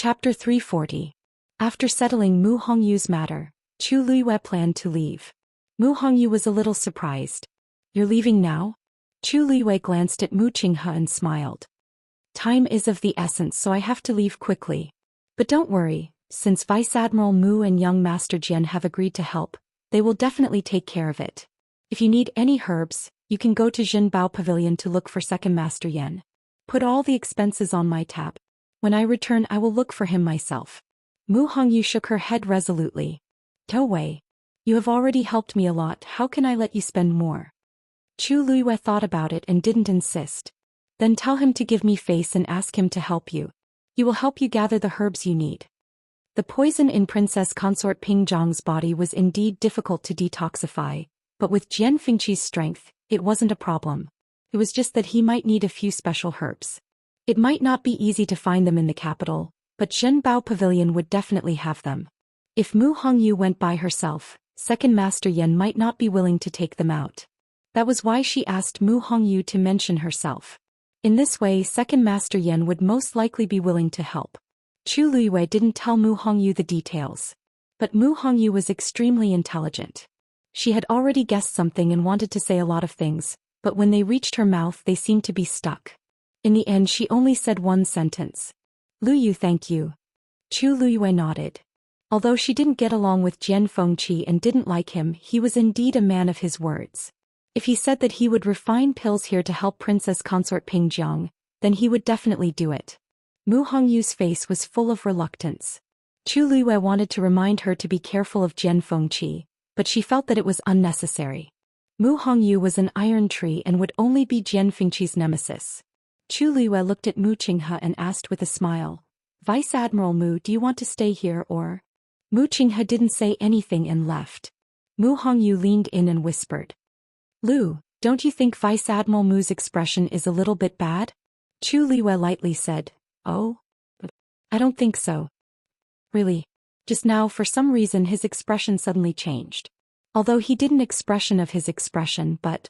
Chapter 340. After settling Mu Hongyu's matter, Chu Luiyue planned to leave. Mu Hongyu was a little surprised. "You're leaving now?" Chu Luiyue glanced at Mu Qinghe and smiled. "Time is of the essence, so I have to leave quickly. But don't worry, since Vice Admiral Mu and young Master Jian have agreed to help, they will definitely take care of it. If you need any herbs, you can go to Jinbao Pavilion to look for Second Master Yan. Put all the expenses on my tab. When I return I will look for him myself." Mu Hongyu shook her head resolutely. "Go away. You have already helped me a lot, how can I let you spend more?" Chu Luiyue thought about it and didn't insist. "Then tell him to give me face and ask him to help you. He will help you gather the herbs you need." The poison in Princess Consort Ping Zhang's body was indeed difficult to detoxify, but with Jian Fengqi's strength, it wasn't a problem. It was just that he might need a few special herbs. It might not be easy to find them in the capital, but Jinbao Pavilion would definitely have them. If Mu Hongyu went by herself, Second Master Yan might not be willing to take them out. That was why she asked Mu Hongyu to mention herself. In this way Second Master Yan would most likely be willing to help. Chu Luiyue didn't tell Mu Hongyu the details. But Mu Hongyu was extremely intelligent. She had already guessed something and wanted to say a lot of things, but when they reached her mouth they seemed to be stuck. In the end she only said one sentence. "Luyu, thank you." Chu Luiyue nodded. Although she didn't get along with Jian Fengqi and didn't like him, he was indeed a man of his words. If he said that he would refine pills here to help Princess Consort Ping Zhang, then he would definitely do it. Mu Hongyu's face was full of reluctance. Chu Luiyue wanted to remind her to be careful of Jian Fengqi, but she felt that it was unnecessary. Mu Hongyu was an iron tree and would only be Jian Fengqi's nemesis. Chu Luiyue looked at Mu Qinghe and asked with a smile, "Vice Admiral Mu, do you want to stay here or?" Mu Qinghe didn't say anything and left. Mu Hongyu leaned in and whispered, "Lu, don't you think Vice Admiral Mu's expression is a little bit bad?" Chu Luiyue lightly said, "Oh? I don't think so. Really." Just now for some reason his expression suddenly changed. Although he didn't expression of his expression but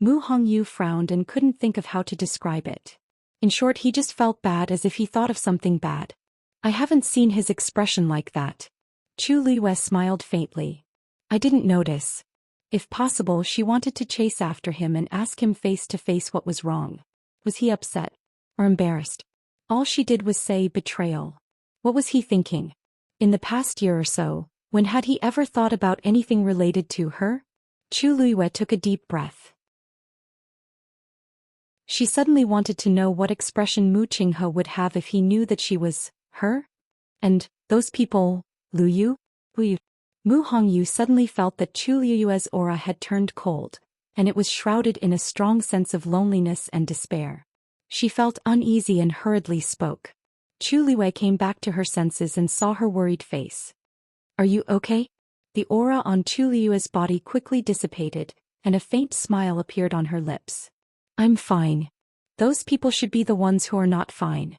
Mu Hongyu frowned and couldn't think of how to describe it. In short, he just felt bad, as if he thought of something bad. "I haven't seen his expression like that." Chu Luiyue smiled faintly. "I didn't notice." If possible she wanted to chase after him and ask him face to face what was wrong. Was he upset? Or embarrassed? All she did was say betrayal. What was he thinking? In the past year or so, when had he ever thought about anything related to her? Chu Luiyue took a deep breath. She suddenly wanted to know what expression Mu Qinghe would have if he knew that she was her? And those people, Luyu? Mu Hongyu suddenly felt that Chu Luiyue's aura had turned cold, and it was shrouded in a strong sense of loneliness and despair. She felt uneasy and hurriedly spoke. Chu Luiyue came back to her senses and saw her worried face. "Are you okay?" The aura on Chu Luiyue's body quickly dissipated, and a faint smile appeared on her lips. "I'm fine. Those people should be the ones who are not fine."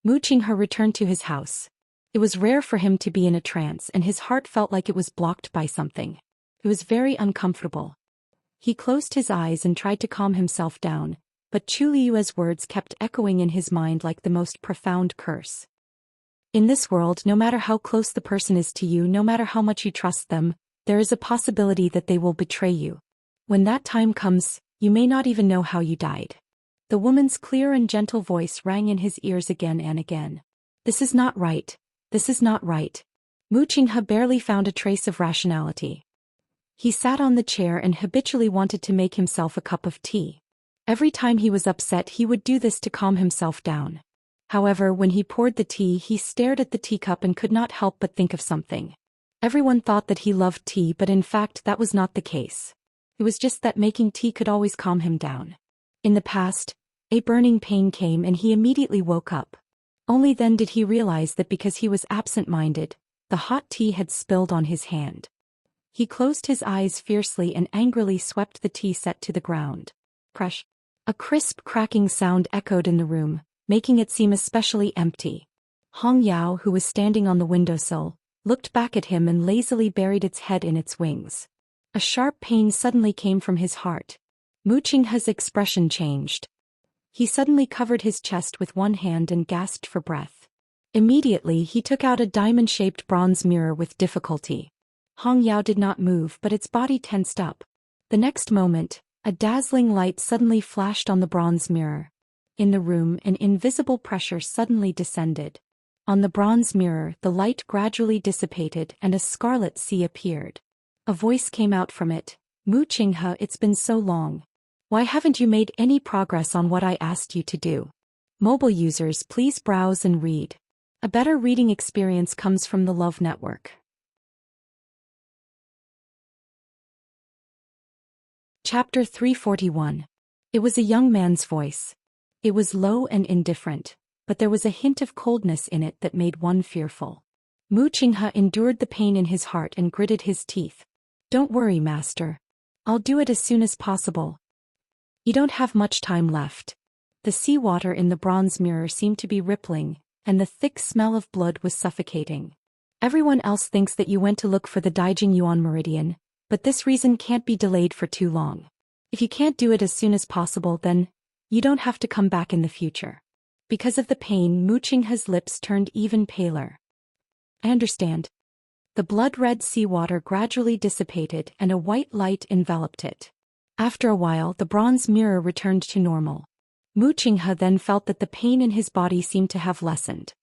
Mu Qinghe returned to his house. It was rare for him to be in a trance, and his heart felt like it was blocked by something. It was very uncomfortable. He closed his eyes and tried to calm himself down, but Chu Luiyue's words kept echoing in his mind like the most profound curse. In this world, no matter how close the person is to you, no matter how much you trust them, there is a possibility that they will betray you. When that time comes, you may not even know how you died. The woman's clear and gentle voice rang in his ears again and again. "This is not right. This is not right." Mu Qinghe barely found a trace of rationality. He sat on the chair and habitually wanted to make himself a cup of tea. Every time he was upset he would do this to calm himself down. However, when he poured the tea he stared at the teacup and could not help but think of something. Everyone thought that he loved tea, but in fact that was not the case. It was just that making tea could always calm him down. In the past, a burning pain came and he immediately woke up. Only then did he realize that because he was absent-minded, the hot tea had spilled on his hand. He closed his eyes fiercely and angrily swept the tea set to the ground. Crush. A crisp cracking sound echoed in the room, making it seem especially empty. Hong Yao, who was standing on the windowsill, looked back at him and lazily buried its head in its wings. A sharp pain suddenly came from his heart. Mu Qinghe's expression changed. He suddenly covered his chest with one hand and gasped for breath. Immediately he took out a diamond-shaped bronze mirror with difficulty. Hong Yao did not move, but its body tensed up. The next moment, a dazzling light suddenly flashed on the bronze mirror. In the room, an invisible pressure suddenly descended. On the bronze mirror, the light gradually dissipated and a scarlet sea appeared. A voice came out from it. "Mu Qinghe, it's been so long. Why haven't you made any progress on what I asked you to do?" Mobile users, please browse and read. A better reading experience comes from the Love Network. Chapter 341. It was a young man's voice. It was low and indifferent, but there was a hint of coldness in it that made one fearful. Mu Qinghe endured the pain in his heart and gritted his teeth. "Don't worry, master. I'll do it as soon as possible. You don't have much time left." The seawater in the bronze mirror seemed to be rippling, and the thick smell of blood was suffocating. "Everyone else thinks that you went to look for the Daijing Yuan meridian, but this reason can't be delayed for too long. If you can't do it as soon as possible, then you don't have to come back in the future." Because of the pain, Mu Qinghe's lips turned even paler. "I understand." The blood-red seawater gradually dissipated and a white light enveloped it. After a while, the bronze mirror returned to normal. Mu Qinghe then felt that the pain in his body seemed to have lessened.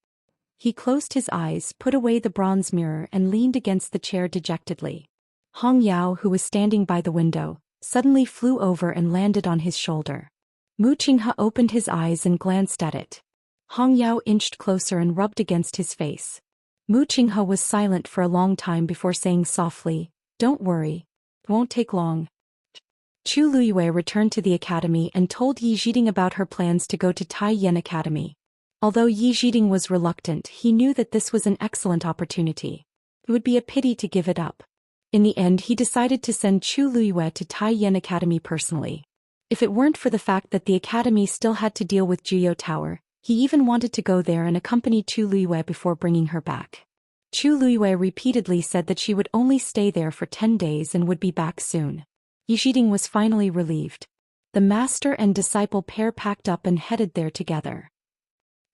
He closed his eyes, put away the bronze mirror and leaned against the chair dejectedly. Hong Yao, who was standing by the window, suddenly flew over and landed on his shoulder. Mu Qinghe opened his eyes and glanced at it. Hong Yao inched closer and rubbed against his face. Mu Qinghe was silent for a long time before saying softly, "Don't worry. It won't take long." Chu Luyue returned to the academy and told Yi Zhiding about her plans to go to Tai Yan Academy. Although Yi Zhiding was reluctant, he knew that this was an excellent opportunity. It would be a pity to give it up. In the end, he decided to send Chu Luyue to Tai Yan Academy personally. If it weren't for the fact that the academy still had to deal with Juyou Tower, he even wanted to go there and accompany Chu Luyue before bringing her back. Chu Luyue repeatedly said that she would only stay there for 10 days and would be back soon. Yi Zhiding was finally relieved. The master and disciple pair packed up and headed there together.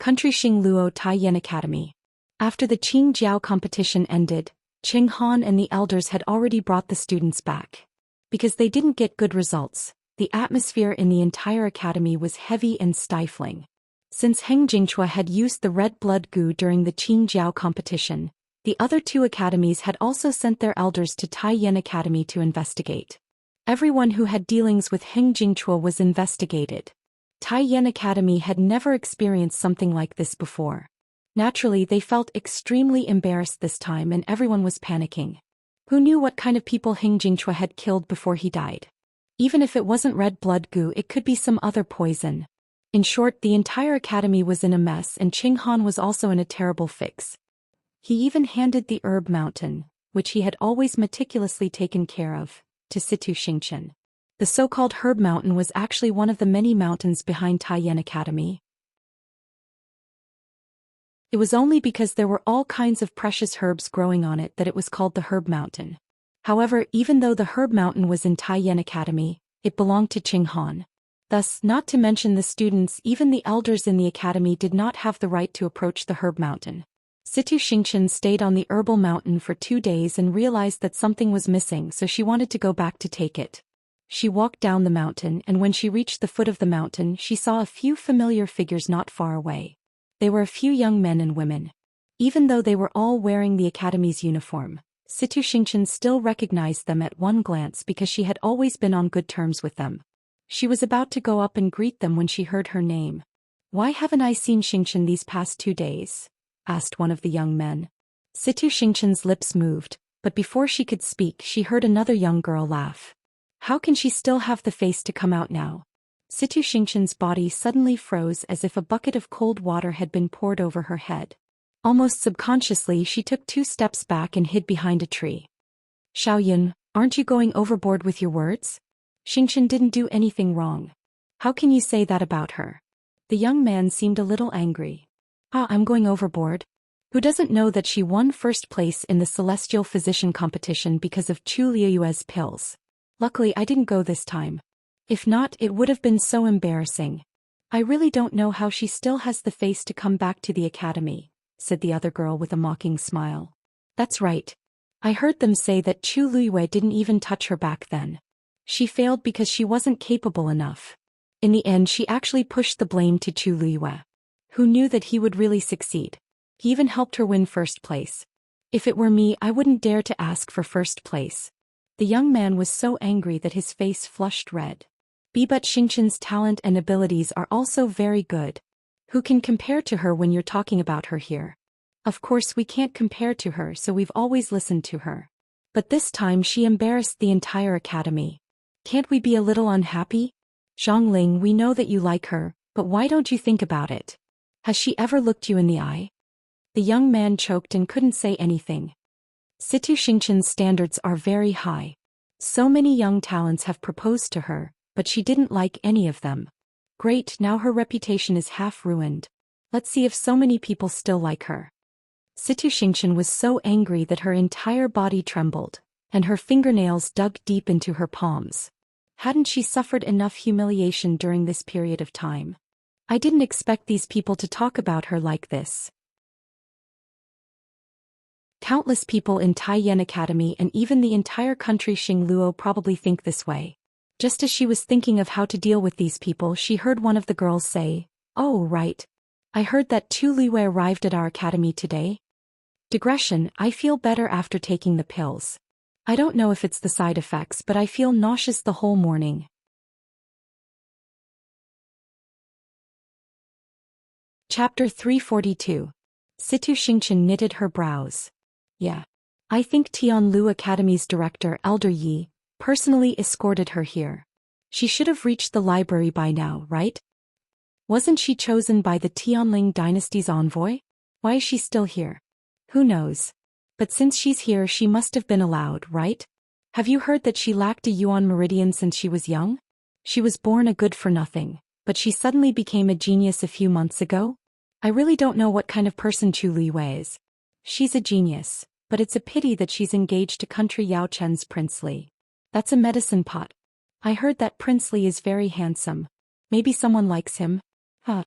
Country Xingluo Tai Yan Academy. After the Qingjiao competition ended, Qing Han and the elders had already brought the students back. Because they didn't get good results, the atmosphere in the entire academy was heavy and stifling. Since Heng Jingchua had used the red blood goo during the Qingjiao competition, the other two academies had also sent their elders to Tai Yan Academy to investigate. Everyone who had dealings with Heng Jingchua was investigated. Tai Yan Academy had never experienced something like this before. Naturally, they felt extremely embarrassed this time and everyone was panicking. Who knew what kind of people Heng Jingchua had killed before he died? Even if it wasn't red blood goo, it could be some other poison. In short, the entire academy was in a mess and Qing Han was also in a terrible fix. He even handed the herb mountain, which he had always meticulously taken care of, to Situ Xingchen. The so-called herb mountain was actually one of the many mountains behind Tai Yan Academy. It was only because there were all kinds of precious herbs growing on it that it was called the Herb Mountain. However, even though the Herb Mountain was in Tai Yan Academy, it belonged to Qing Han. Thus, not to mention the students, even the elders in the academy did not have the right to approach the Herb Mountain. Situ Xingchen stayed on the Herbal Mountain for 2 days and realized that something was missing, so she wanted to go back to take it. She walked down the mountain and when she reached the foot of the mountain, she saw a few familiar figures not far away. They were a few young men and women. Even though they were all wearing the academy's uniform, Situ Xingchen still recognized them at one glance because she had always been on good terms with them. She was about to go up and greet them when she heard her name. "Why haven't I seen Xingchen these past 2 days?" asked one of the young men. Situ Xingchen's lips moved, but before she could speak she heard another young girl laugh. How can she still have the face to come out now? Situ Xingchen's body suddenly froze as if a bucket of cold water had been poured over her head. Almost subconsciously she took 2 steps back and hid behind a tree. "Xiaoyan, aren't you going overboard with your words? Xingchen didn't do anything wrong. How can you say that about her?" The young man seemed a little angry. I'm going overboard? Who doesn't know that she won first place in the Celestial Physician competition because of Chu Liuyue's pills? Luckily I didn't go this time. If not, it would have been so embarrassing. I really don't know how she still has the face to come back to the academy," said the other girl with a mocking smile. That's right. I heard them say that Chu Luiyue didn't even touch her back then. She failed because she wasn't capable enough. In the end, she actually pushed the blame to Chu Luiyue, who knew that he would really succeed. He even helped her win first place. If it were me, I wouldn't dare to ask for first place. The young man was so angry that his face flushed red. But Xianxia's talent and abilities are also very good. Who can compare to her when you're talking about her here? Of course we can't compare to her, so we've always listened to her. But this time she embarrassed the entire academy. Can't we be a little unhappy? Zhongling, we know that you like her, but why don't you think about it? Has she ever looked you in the eye? The young man choked and couldn't say anything. Situ Xianxia's standards are very high. So many young talents have proposed to her, but she didn't like any of them. Great, now her reputation is half ruined. Let's see if so many people still like her. Situ Xianxia was so angry that her entire body trembled, and her fingernails dug deep into her palms. Hadn't she suffered enough humiliation during this period of time? I didn't expect these people to talk about her like this. Countless people in Taiyan Academy and even the entire country Xingluo probably think this way. Just as she was thinking of how to deal with these people, she heard one of the girls say, "Oh, right. I heard that Tu Luiyue arrived at our academy today." Digression, I feel better after taking the pills. I don't know if it's the side effects, but I feel nauseous the whole morning. Chapter 342. Situ Xianxia knitted her brows. Yeah. I think Tianlu Academy's director, Elder Yi, personally escorted her here. She should have reached the library by now, right? Wasn't she chosen by the Tianling dynasty's envoy? Why is she still here? Who knows? But since she's here, she must have been allowed, right? Have you heard that she lacked a yuan meridian since she was young? She was born a good-for-nothing, but she suddenly became a genius a few months ago? I really don't know what kind of person Chu Luiyue is. She's a genius, but it's a pity that she's engaged to country Yao Chen's Prince Li. That's a medicine pot. I heard that Prince Li is very handsome. Maybe someone likes him? Huh.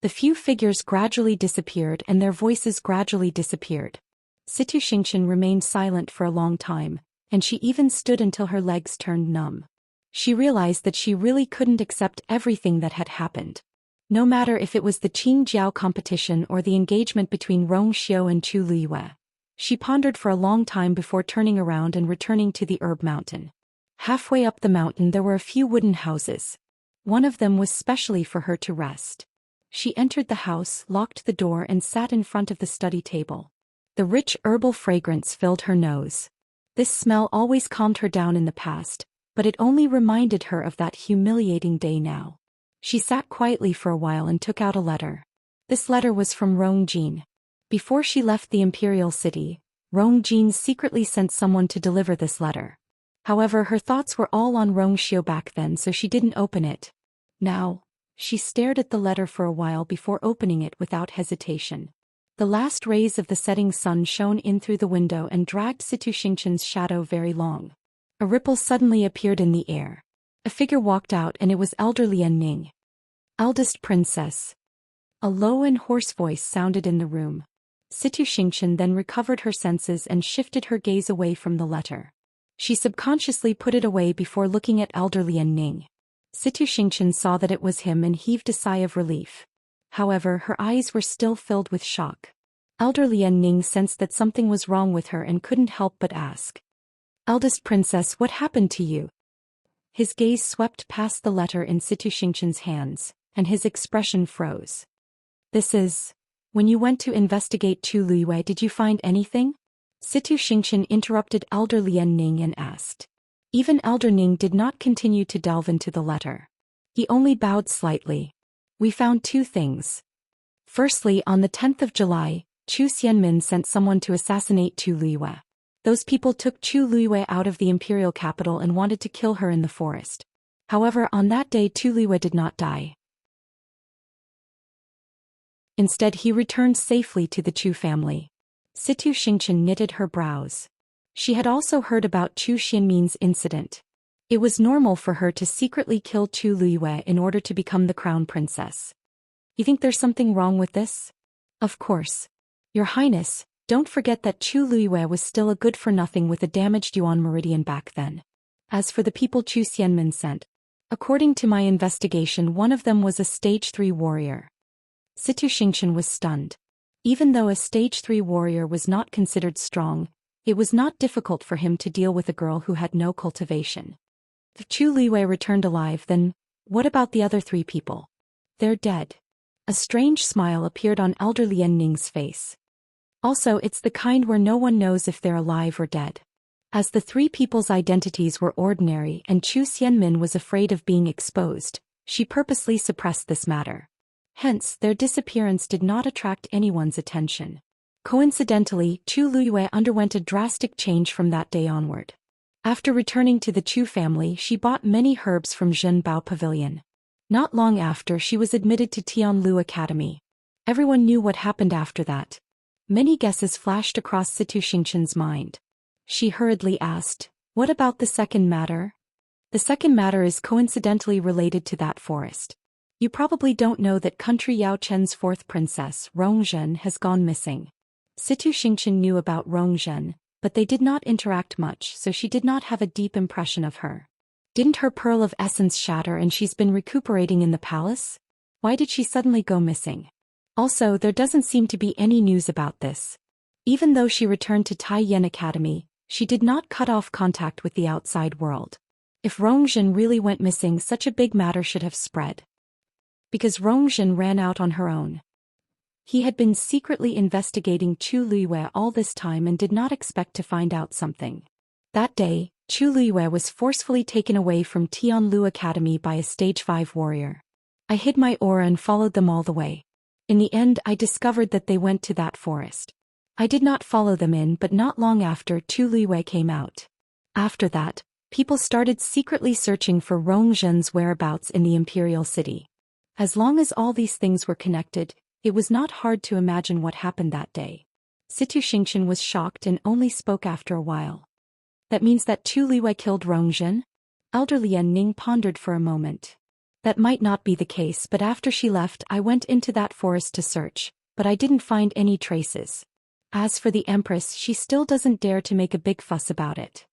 The few figures gradually disappeared and their voices gradually disappeared. Situ Xianxia remained silent for a long time, and she even stood until her legs turned numb. She realized that she really couldn't accept everything that had happened. No matter if it was the Qingjiao competition or the engagement between Rong Xiu and Chu Luiyue. She pondered for a long time before turning around and returning to the herb mountain. Halfway up the mountain there were a few wooden houses. One of them was specially for her to rest. She entered the house, locked the door and sat in front of the study table. The rich herbal fragrance filled her nose. This smell always calmed her down in the past, but it only reminded her of that humiliating day now. She sat quietly for a while and took out a letter. This letter was from Rong Jin. Before she left the imperial city, Rong Jin secretly sent someone to deliver this letter. However, her thoughts were all on Rong Xiu back then, so she didn't open it. Now, she stared at the letter for a while before opening it without hesitation. The last rays of the setting sun shone in through the window and dragged Situ Xianxia's shadow very long. A ripple suddenly appeared in the air. A figure walked out and it was Elder Lian Ning. Eldest princess. A low and hoarse voice sounded in the room. Situ Xianxia then recovered her senses and shifted her gaze away from the letter. She subconsciously put it away before looking at Elder Lian Ning. Situ Xianxia saw that it was him and heaved a sigh of relief. However, her eyes were still filled with shock. Elder Lian Ning sensed that something was wrong with her and couldn't help but ask. Eldest princess, what happened to you? His gaze swept past the letter in Situ Xianxia's hands, and his expression froze. This is... When you went to investigate Chu Luiyue, did you find anything? Situ Xianxia interrupted Elder Lian Ning and asked. Even Elder Ning did not continue to delve into the letter. He only bowed slightly. We found two things. Firstly, on the 10th of July, Chu Xianmin sent someone to assassinate Chu Luiyue. Those people took Chu Luiyue out of the imperial capital and wanted to kill her in the forest. However, on that day Chu Luiyue did not die. Instead, he returned safely to the Chu family. Situ Xianxia knitted her brows. She had also heard about Chu Xianmin's incident. It was normal for her to secretly kill Chu Luiyue in order to become the crown princess. You think there's something wrong with this? Of course. Your Highness, don't forget that Chu Luiyue was still a good-for-nothing with a damaged Yuan meridian back then. As for the people Chu Xianmin sent, according to my investigation, one of them was a Stage 3 warrior. Situ Xingshan was stunned. Even though a Stage 3 warrior was not considered strong, it was not difficult for him to deal with a girl who had no cultivation. If Chu Luiyue returned alive, then what about the other 3 people? They're dead. A strange smile appeared on Elder Lian Ning's face. Also, it's the kind where no one knows if they're alive or dead. As the 3 people's identities were ordinary and Chu Xianmin was afraid of being exposed, she purposely suppressed this matter. Hence, their disappearance did not attract anyone's attention. Coincidentally, Chu Luiyue underwent a drastic change from that day onward. After returning to the Chu family, she bought many herbs from Zhenbao Pavilion. Not long after, she was admitted to Tianlu Academy. Everyone knew what happened after that. Many guesses flashed across Situ Xingshan's mind. She hurriedly asked, "What about the second matter?" The second matter is coincidentally related to that forest. You probably don't know that country Yao Chen's 4th princess, Rongzhen, has gone missing. Situ Xingshan knew about Rongzhen, but they did not interact much, so she did not have a deep impression of her. Didn't her pearl of essence shatter and she's been recuperating in the palace? Why did she suddenly go missing? Also, there doesn't seem to be any news about this. Even though she returned to Taiyan Academy, she did not cut off contact with the outside world. If Rongzhen really went missing, such a big matter should have spread. Because Rongzhen ran out on her own. He had been secretly investigating Chu Luiyue all this time and did not expect to find out something. That day, Chu Luiyue was forcefully taken away from Tianlu Academy by a Stage 5 warrior. I hid my aura and followed them all the way. In the end, I discovered that they went to that forest. I did not follow them in, but not long after, Chu Luiyue came out. After that, people started secretly searching for Rongzhen's whereabouts in the imperial city. As long as all these things were connected, it was not hard to imagine what happened that day. Situ Xingshan was shocked and only spoke after a while. That means that Chu Luiyue killed Rongzhen? Elder Lian Ning pondered for a moment. That might not be the case, but after she left, I went into that forest to search, but I didn't find any traces. As for the Empress, she still doesn't dare to make a big fuss about it.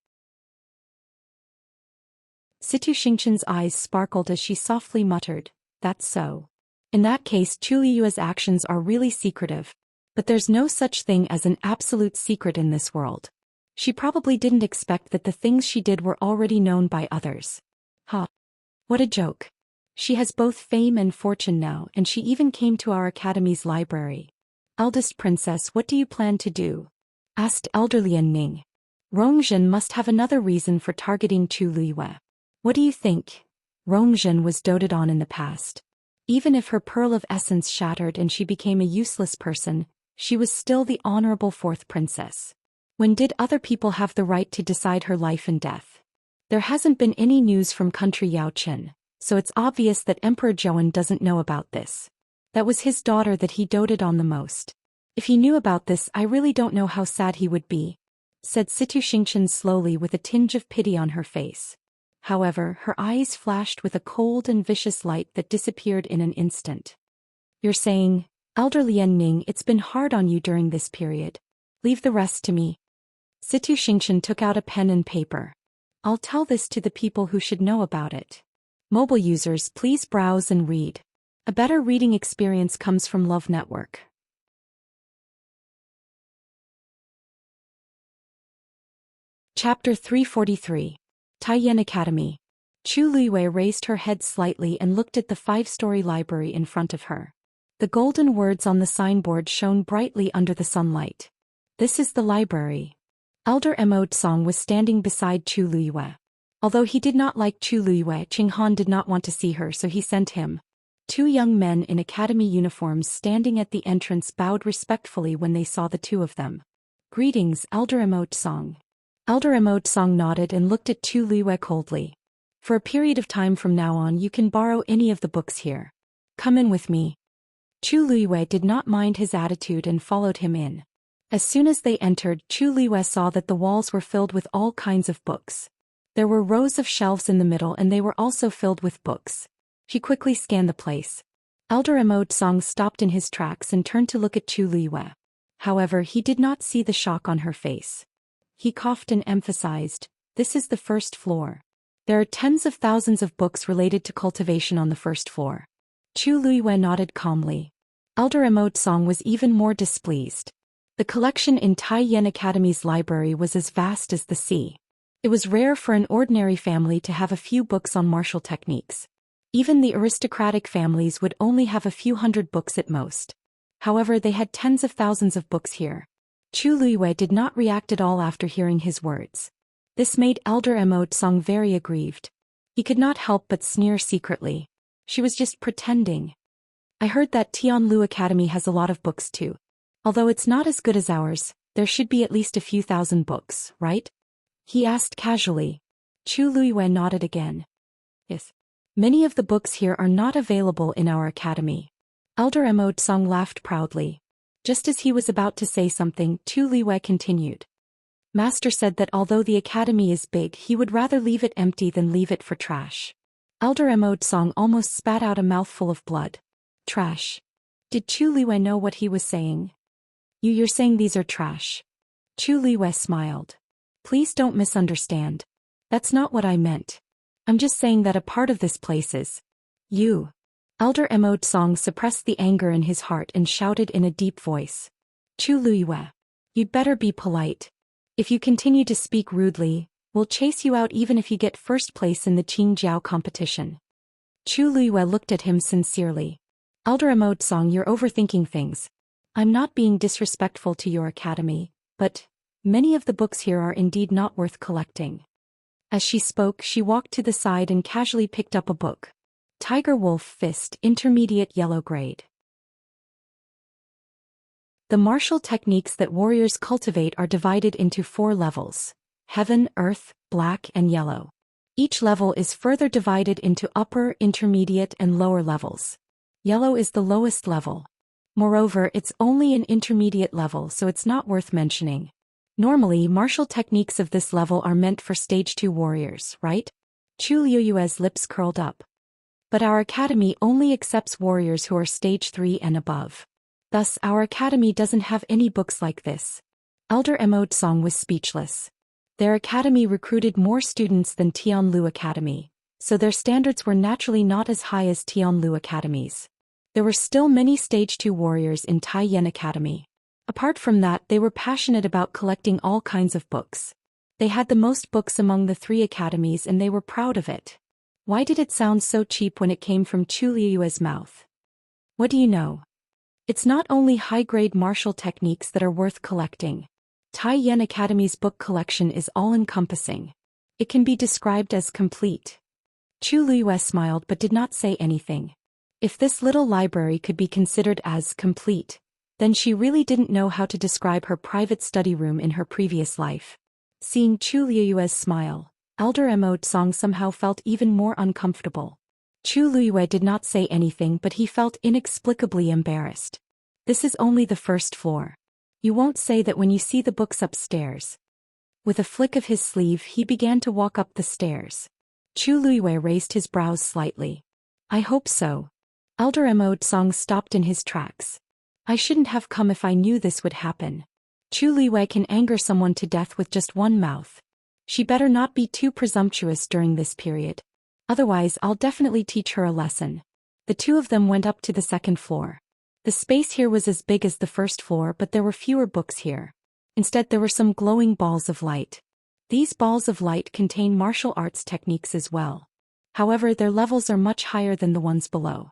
Situ Xingshan's eyes sparkled as she softly muttered, "That's so. In that case, Chu Luiyue's actions are really secretive. But there's no such thing as an absolute secret in this world. She probably didn't expect that the things she did were already known by others. Ha! What a joke. She has both fame and fortune now, and she even came to our academy's library. Eldest princess, what do you plan to do?" asked Elder Lian Ning. Rongzhen must have another reason for targeting Chu Luiyue. What do you think? Rongzhen was doted on in the past. Even if her pearl of essence shattered and she became a useless person, she was still the honorable 4th princess. When did other people have the right to decide her life and death? There hasn't been any news from country Yao Chen, so it's obvious that Emperor Zhou doesn't know about this. That was his daughter that he doted on the most. If he knew about this, I really don't know how sad he would be, said Situ Xingshan slowly with a tinge of pity on her face. However, her eyes flashed with a cold and vicious light that disappeared in an instant. "You're saying, Elder Lian Ning, it's been hard on you during this period. Leave the rest to me." Situ Xingshan took out a pen and paper. "I'll tell this to the people who should know about it. Mobile users, please browse and read. A better reading experience comes from Love Network." Chapter 343. Taiyan Academy. Chu Luiyue raised her head slightly and looked at the 5-story library in front of her. The golden words on the signboard shone brightly under the sunlight. "This is the library." Elder Song was standing beside Chu Luiyue. Although he did not like Chu Luiyue, Qing Han did not want to see her, so he sent him. 2 young men in academy uniforms standing at the entrance bowed respectfully when they saw the 2 of them. "Greetings, Elder Song." Elder Song nodded and looked at Chu Luiyue coldly. "For a period of time from now on, you can borrow any of the books here. Come in with me." Chu Luiyue did not mind his attitude and followed him in. As soon as they entered, Chu Luiyue saw that the walls were filled with all kinds of books. There were rows of shelves in the middle and they were also filled with books. She quickly scanned the place. Elder Song stopped in his tracks and turned to look at Chu Luiyue. However, he did not see the shock on her face. He coughed and emphasized, "This is the first floor. There are tens of thousands of books related to cultivation on the first floor." Chu Luiyue nodded calmly. Elder Emote Song was even more displeased. The collection in Tai Yen Academy's library was as vast as the sea. It was rare for an ordinary family to have a few books on martial techniques. Even the aristocratic families would only have a few hundred books at most. However, they had tens of thousands of books here. Chu Luiyue did not react at all after hearing his words. This made Elder Emote Song very aggrieved. He could not help but sneer secretly. She was just pretending. "I heard that Tianlu Academy has a lot of books too. Although it's not as good as ours, there should be at least a few thousand books, right?" he asked casually. Chu Luiyue nodded again. "Yes. Many of the books here are not available in our academy." Elder Emote Song laughed proudly. Just as he was about to say something, Chu Luiyue continued. "Master said that although the academy is big, he would rather leave it empty than leave it for trash." Elder Emote Song almost spat out a mouthful of blood. Trash. Did Chu Luiyue know what he was saying? You're saying these are trash?" Chu Luiyue smiled. "Please don't misunderstand. That's not what I meant. I'm just saying that a part of this place is you." Elder Emote Song suppressed the anger in his heart and shouted in a deep voice. "Chu Luiyue, you'd better be polite. If you continue to speak rudely, we'll chase you out even if you get first place in the Qingjiao competition." Chu Luiyue looked at him sincerely. "Elder Emote Song, you're overthinking things. I'm not being disrespectful to your academy, but many of the books here are indeed not worth collecting." As she spoke, she walked to the side and casually picked up a book. Tiger Wolf Fist, Intermediate Yellow Grade. The martial techniques that warriors cultivate are divided into 4 levels: Heaven, Earth, Black, and Yellow. Each level is further divided into upper, intermediate, and lower levels. Yellow is the lowest level. Moreover, it's only an intermediate level, so it's not worth mentioning. Normally, martial techniques of this level are meant for Stage 2 warriors, right? Chu Luiyue's lips curled up. But our academy only accepts warriors who are Stage 3 and above. Thus, our academy doesn't have any books like this. Elder Emote Song was speechless. Their academy recruited more students than Tianlu Academy, so their standards were naturally not as high as Tianlu Academy's. There were still many Stage 2 warriors in Tai Yen Academy. Apart from that, they were passionate about collecting all kinds of books. They had the most books among the 3 academies and they were proud of it. Why did it sound so cheap when it came from Chu Luiyue's mouth? What do you know? It's not only high-grade martial techniques that are worth collecting. Tai Yen Academy's book collection is all-encompassing. It can be described as complete. Chu Luiyue smiled but did not say anything. If this little library could be considered as complete, then she really didn't know how to describe her private study room in her previous life. Seeing Chu Luiyue's smile, Elder Emote Song somehow felt even more uncomfortable. Chu Luiyue did not say anything, but he felt inexplicably embarrassed. "This is only the first floor. You won't say that when you see the books upstairs." With a flick of his sleeve, he began to walk up the stairs. Chu Luiyue raised his brows slightly. "I hope so." Elder Emote Song stopped in his tracks. "I shouldn't have come if I knew this would happen. Chu Luiyue can anger someone to death with just one mouth. She better not be too presumptuous during this period. Otherwise, I'll definitely teach her a lesson." The 2 of them went up to the 2nd floor. The space here was as big as the 1st floor, but there were fewer books here. Instead, there were some glowing balls of light. These balls of light contain martial arts techniques as well. However, their levels are much higher than the ones below.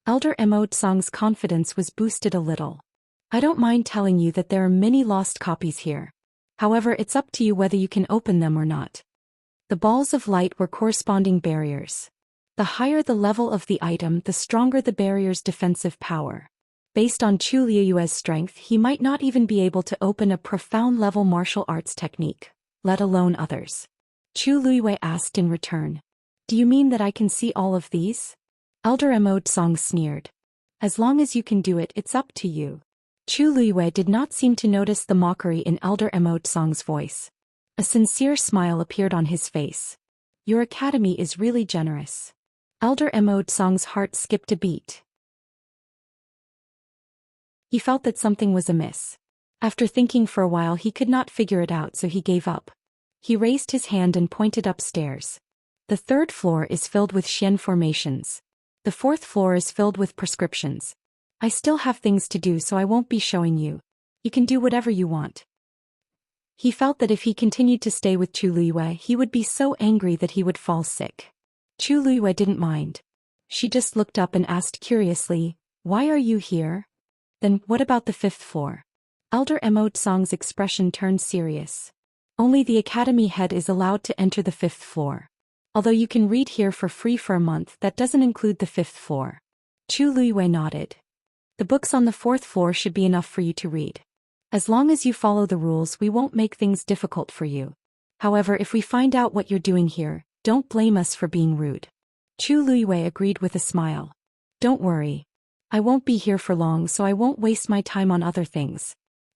Elder Emote Song's confidence was boosted a little. "I don't mind telling you that there are many lost copies here. However, it's up to you whether you can open them or not." The balls of light were corresponding barriers. The higher the level of the item, the stronger the barrier's defensive power. Based on Chu Luiyue's strength, he might not even be able to open a profound-level martial arts technique, let alone others. Chu Luiyue asked in return, "Do you mean that I can see all of these?" Elder Emote Song sneered. "As long as you can do it, it's up to you." Chu Luiyue did not seem to notice the mockery in Elder Emote Song's voice. A sincere smile appeared on his face. "Your academy is really generous." Elder Emote Song's heart skipped a beat. He felt that something was amiss. After thinking for a while he could not figure it out, so he gave up. He raised his hand and pointed upstairs. The third floor is filled with Xian formations. The fourth floor is filled with prescriptions. I still have things to do, so I won't be showing you. You can do whatever you want. He felt that if he continued to stay with Chu Luiyue, he would be so angry that he would fall sick. Chu Luiyue didn't mind. She just looked up and asked curiously, "Why are you here?" "Then what about the fifth floor?" Elder Mo Tsong's expression turned serious. "Only the academy head is allowed to enter the fifth floor. Although you can read here for free for a month, that doesn't include the fifth floor." Chu Luiyue nodded. "The books on the fourth floor should be enough for you to read. As long as you follow the rules, we won't make things difficult for you. However, if we find out what you're doing here, don't blame us for being rude." Chu Luiyue agreed with a smile. "Don't worry. I won't be here for long, so I won't waste my time on other things."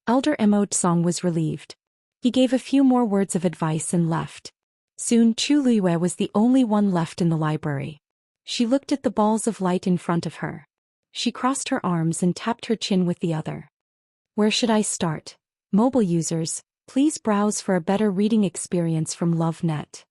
Elder Mo Tsong was relieved. He gave a few more words of advice and left. Soon Chu Luiyue was the only one left in the library. She looked at the balls of light in front of her. She crossed her arms and tapped her chin with the other. "Where should I start? Mobile users, please browse for a better reading experience from LoveNet."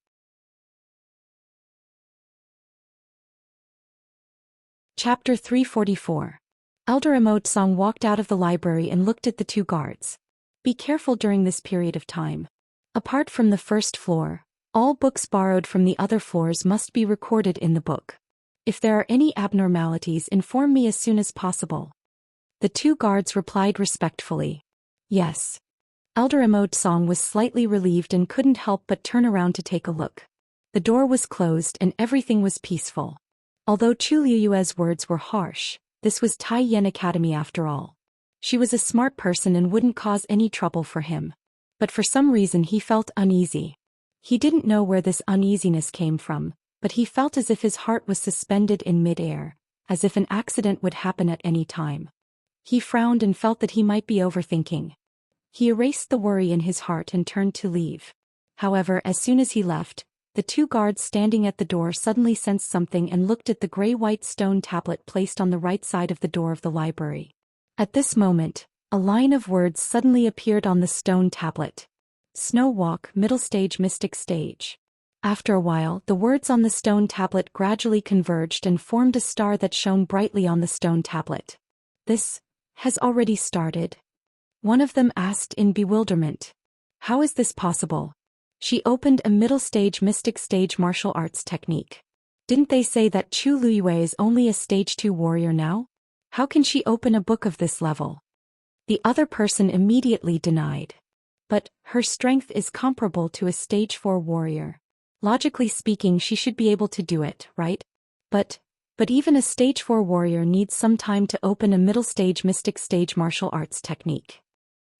Chapter 344. Elder Mo Tsong walked out of the library and looked at the two guards. "Be careful during this period of time. Apart from the first floor, all books borrowed from the other floors must be recorded in the book. If there are any abnormalities, inform me as soon as possible." The two guards replied respectfully. "Yes." Elder Mo Tsong was slightly relieved and couldn't help but turn around to take a look. The door was closed and everything was peaceful. Although Chu Luiyue's words were harsh, this was Tai Yan Academy after all. She was a smart person and wouldn't cause any trouble for him. But for some reason he felt uneasy. He didn't know where this uneasiness came from, but he felt as if his heart was suspended in mid-air, as if an accident would happen at any time. He frowned and felt that he might be overthinking. He erased the worry in his heart and turned to leave. However, as soon as he left, the two guards standing at the door suddenly sensed something and looked at the gray-white stone tablet placed on the right side of the door of the library. At this moment, a line of words suddenly appeared on the stone tablet. "Snow Walk, Middle Stage, Mystic Stage." After a while, the words on the stone tablet gradually converged and formed a star that shone brightly on the stone tablet. "This has already started?" one of them asked in bewilderment. "How is this possible?" She opened a middle stage mystic stage martial arts technique. "Didn't they say that Chu Luiyue is only a stage 2 warrior now? How can she open a book of this level?" The other person immediately denied. "But her strength is comparable to a stage 4 warrior. Logically speaking, she should be able to do it, right? But even a stage 4 warrior needs some time to open a middle stage mystic stage martial arts technique."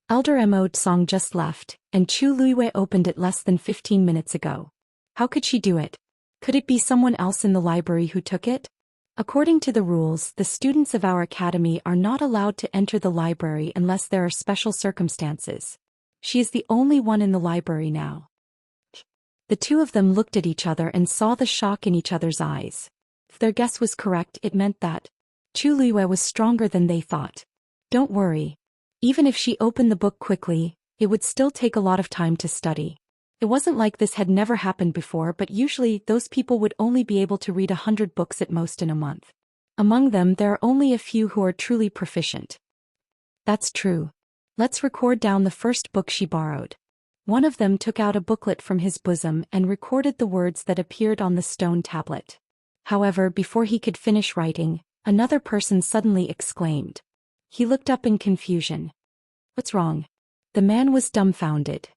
Elder Mo Tsong just left, and Chu Luiyue opened it less than 15 minutes ago. How could she do it? Could it be someone else in the library who took it? According to the rules, the students of our academy are not allowed to enter the library unless there are special circumstances. She is the only one in the library now. The two of them looked at each other and saw the shock in each other's eyes. If their guess was correct, it meant that Chu Luiyue was stronger than they thought. Don't worry. Even if she opened the book quickly, it would still take a lot of time to study. It wasn't like this had never happened before, but usually those people would only be able to read 100 books at most in a month. Among them, there are only a few who are truly proficient. That's true. Let's record down the first book she borrowed. One of them took out a booklet from his bosom and recorded the words that appeared on the stone tablet. However, before he could finish writing, another person suddenly exclaimed. He looked up in confusion. "What's wrong?" The man was dumbfounded.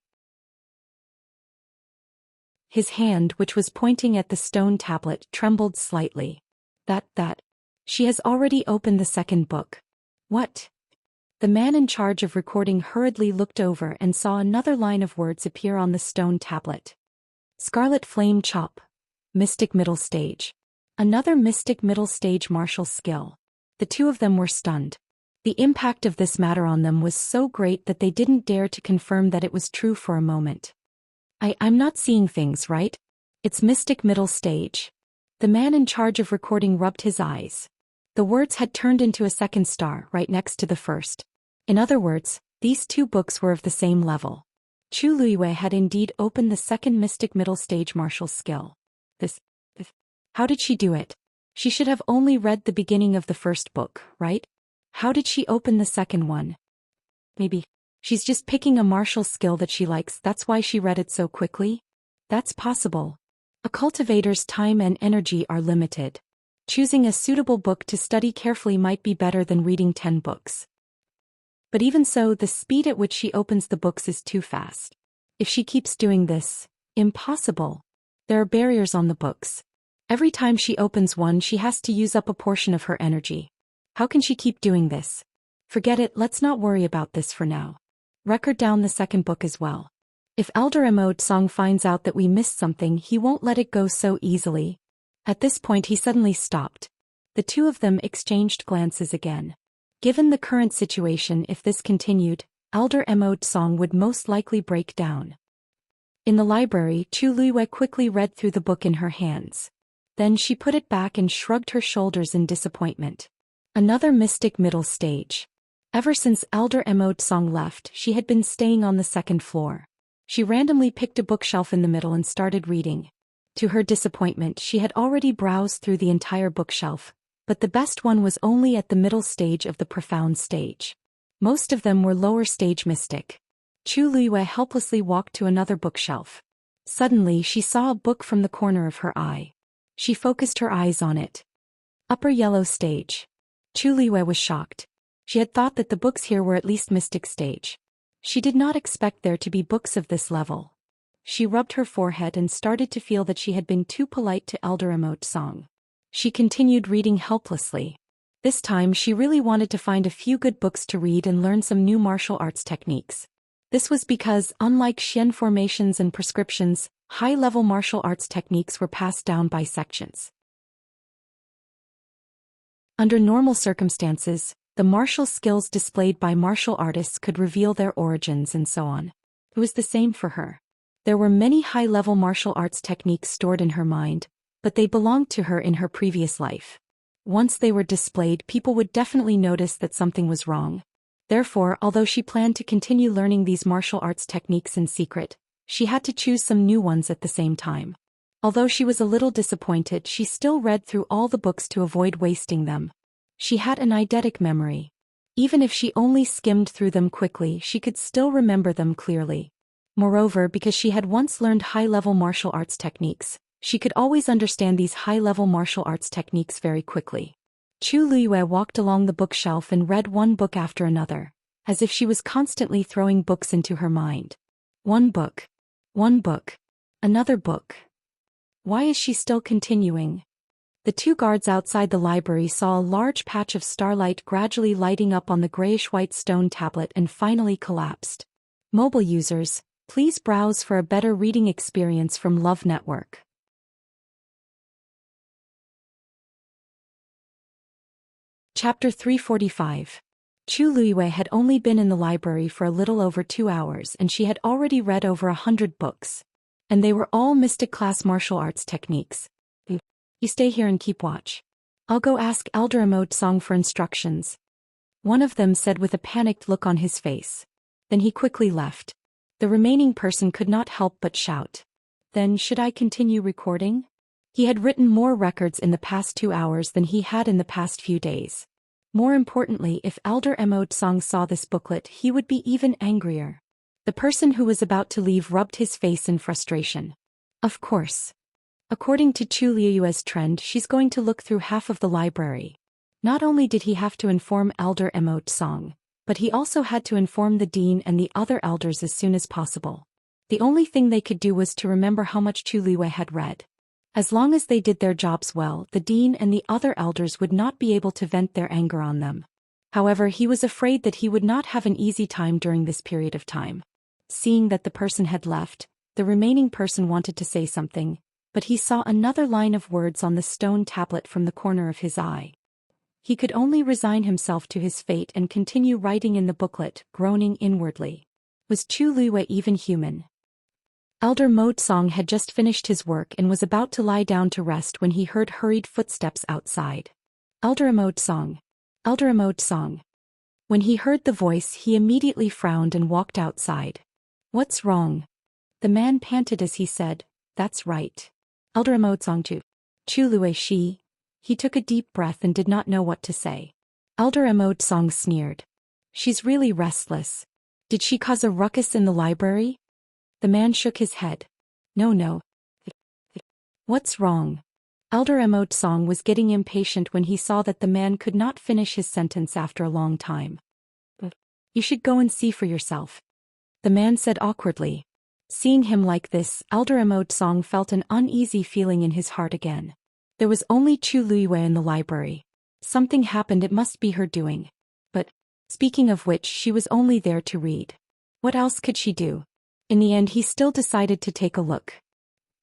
His hand, which was pointing at the stone tablet, trembled slightly. That. She has already opened the second book. What? The man in charge of recording hurriedly looked over and saw another line of words appear on the stone tablet. Scarlet Flame Chop. Mystic Middle Stage. Another Mystic Middle Stage martial skill. The two of them were stunned. The impact of this matter on them was so great that they didn't dare to confirm that it was true for a moment. I'm not seeing things right. It's Mystic Middle Stage. The man in charge of recording rubbed his eyes. The words had turned into a second star right next to the first. In other words, These two books were of the same level. Chu Luiwei had indeed opened the second mystic middle stage martial skill. This. How did she do it? She should have only read the beginning of the first book, right? How did she open the second one? Maybe she's just picking a martial skill that she likes, that's why she read it so quickly? That's possible. A cultivator's time and energy are limited. Choosing a suitable book to study carefully might be better than reading 10 books. But even so, the speed at which she opens the books is too fast. If she keeps doing this, impossible. There are barriers on the books. Every time she opens one, she has to use up a portion of her energy. How can she keep doing this? Forget it, let's not worry about this for now. Record down the second book as well. If Elder Immortal Song finds out that we missed something, he won't let it go so easily. At this point he suddenly stopped. The two of them exchanged glances again. Given the current situation, if this continued, Elder Immortal Song would most likely break down. In the library, Chu Luiwei quickly read through the book in her hands. Then she put it back and shrugged her shoulders in disappointment. Another mystic middle stage. Ever since Elder Immortal Song left, she had been staying on the second floor. She randomly picked a bookshelf in the middle and started reading. To her disappointment, she had already browsed through the entire bookshelf, but the best one was only at the middle stage of the profound stage. Most of them were lower stage mystic. Chu Luiwei helplessly walked to another bookshelf. Suddenly she saw a book from the corner of her eye. She focused her eyes on it. Upper yellow stage. Chu Luiwei was shocked. She had thought that the books here were at least mystic stage. She did not expect there to be books of this level. She rubbed her forehead and started to feel that she had been too polite to Elder Immortal Song. She continued reading helplessly. This time she really wanted to find a few good books to read and learn some new martial arts techniques. This was because, unlike Xian formations and prescriptions, high-level martial arts techniques were passed down by sections. Under normal circumstances, the martial skills displayed by martial artists could reveal their origins and so on. It was the same for her. There were many high-level martial arts techniques stored in her mind, but they belonged to her in her previous life. Once they were displayed, people would definitely notice that something was wrong. Therefore, although she planned to continue learning these martial arts techniques in secret, she had to choose some new ones at the same time. Although she was a little disappointed, she still read through all the books to avoid wasting them. She had an eidetic memory. Even if she only skimmed through them quickly, she could still remember them clearly. Moreover, because she had once learned high-level martial arts techniques, she could always understand these high-level martial arts techniques very quickly. Chu Luiwei walked along the bookshelf and read one book after another, as if she was constantly throwing books into her mind. One book. Another book. Why is she still continuing? The two guards outside the library saw a large patch of starlight gradually lighting up on the grayish-white stone tablet and finally collapsed. Mobile users, please browse for a better reading experience from Love Network. Chapter 345. Chu Luiwei had only been in the library for a little over 2 hours and she had already read over 100 books. And they were all mystic class martial arts techniques. You stay here and keep watch. I'll go ask Elder Immortal Song for instructions. One of them said with a panicked look on his face. Then he quickly left. The remaining person could not help but shout. Then should I continue recording? He had written more records in the past 2 hours than he had in the past few days. More importantly, if Elder Immortal Song saw this booklet, he would be even angrier. The person who was about to leave rubbed his face in frustration. Of course. According to Chu Luiwei's trend, she's going to look through half of the library. Not only did he have to inform Elder Immortal Song, but he also had to inform the dean and the other elders as soon as possible. The only thing they could do was to remember how much Chu Luiwei had read. As long as they did their jobs well, the dean and the other elders would not be able to vent their anger on them. However, he was afraid that he would not have an easy time during this period of time. Seeing that the person had left, the remaining person wanted to say something, but he saw another line of words on the stone tablet from the corner of his eye. He could only resign himself to his fate and continue writing in the booklet, groaning inwardly. Was Chu Luiwei even human? Elder Immortal Song had just finished his work and was about to lie down to rest when he heard hurried footsteps outside. Elder Immortal Song. Elder Immortal Song. When he heard the voice, he immediately frowned and walked outside. What's wrong? The man panted as he said, That's right. Elder Emotsong Chu Lue Shi. He took a deep breath and did not know what to say. Elder Emotsong sneered. She's really restless. Did she cause a ruckus in the library? The man shook his head. No. What's wrong? Elder Emotsong was getting impatient when he saw that the man could not finish his sentence after a long time. You should go and see for yourself. The man said awkwardly. Seeing him like this, Elder Emotsong felt an uneasy feeling in his heart again. There was only Chu Luiyue in the library. Something happened, it must be her doing. But, speaking of which, she was only there to read. What else could she do? In the end, he still decided to take a look.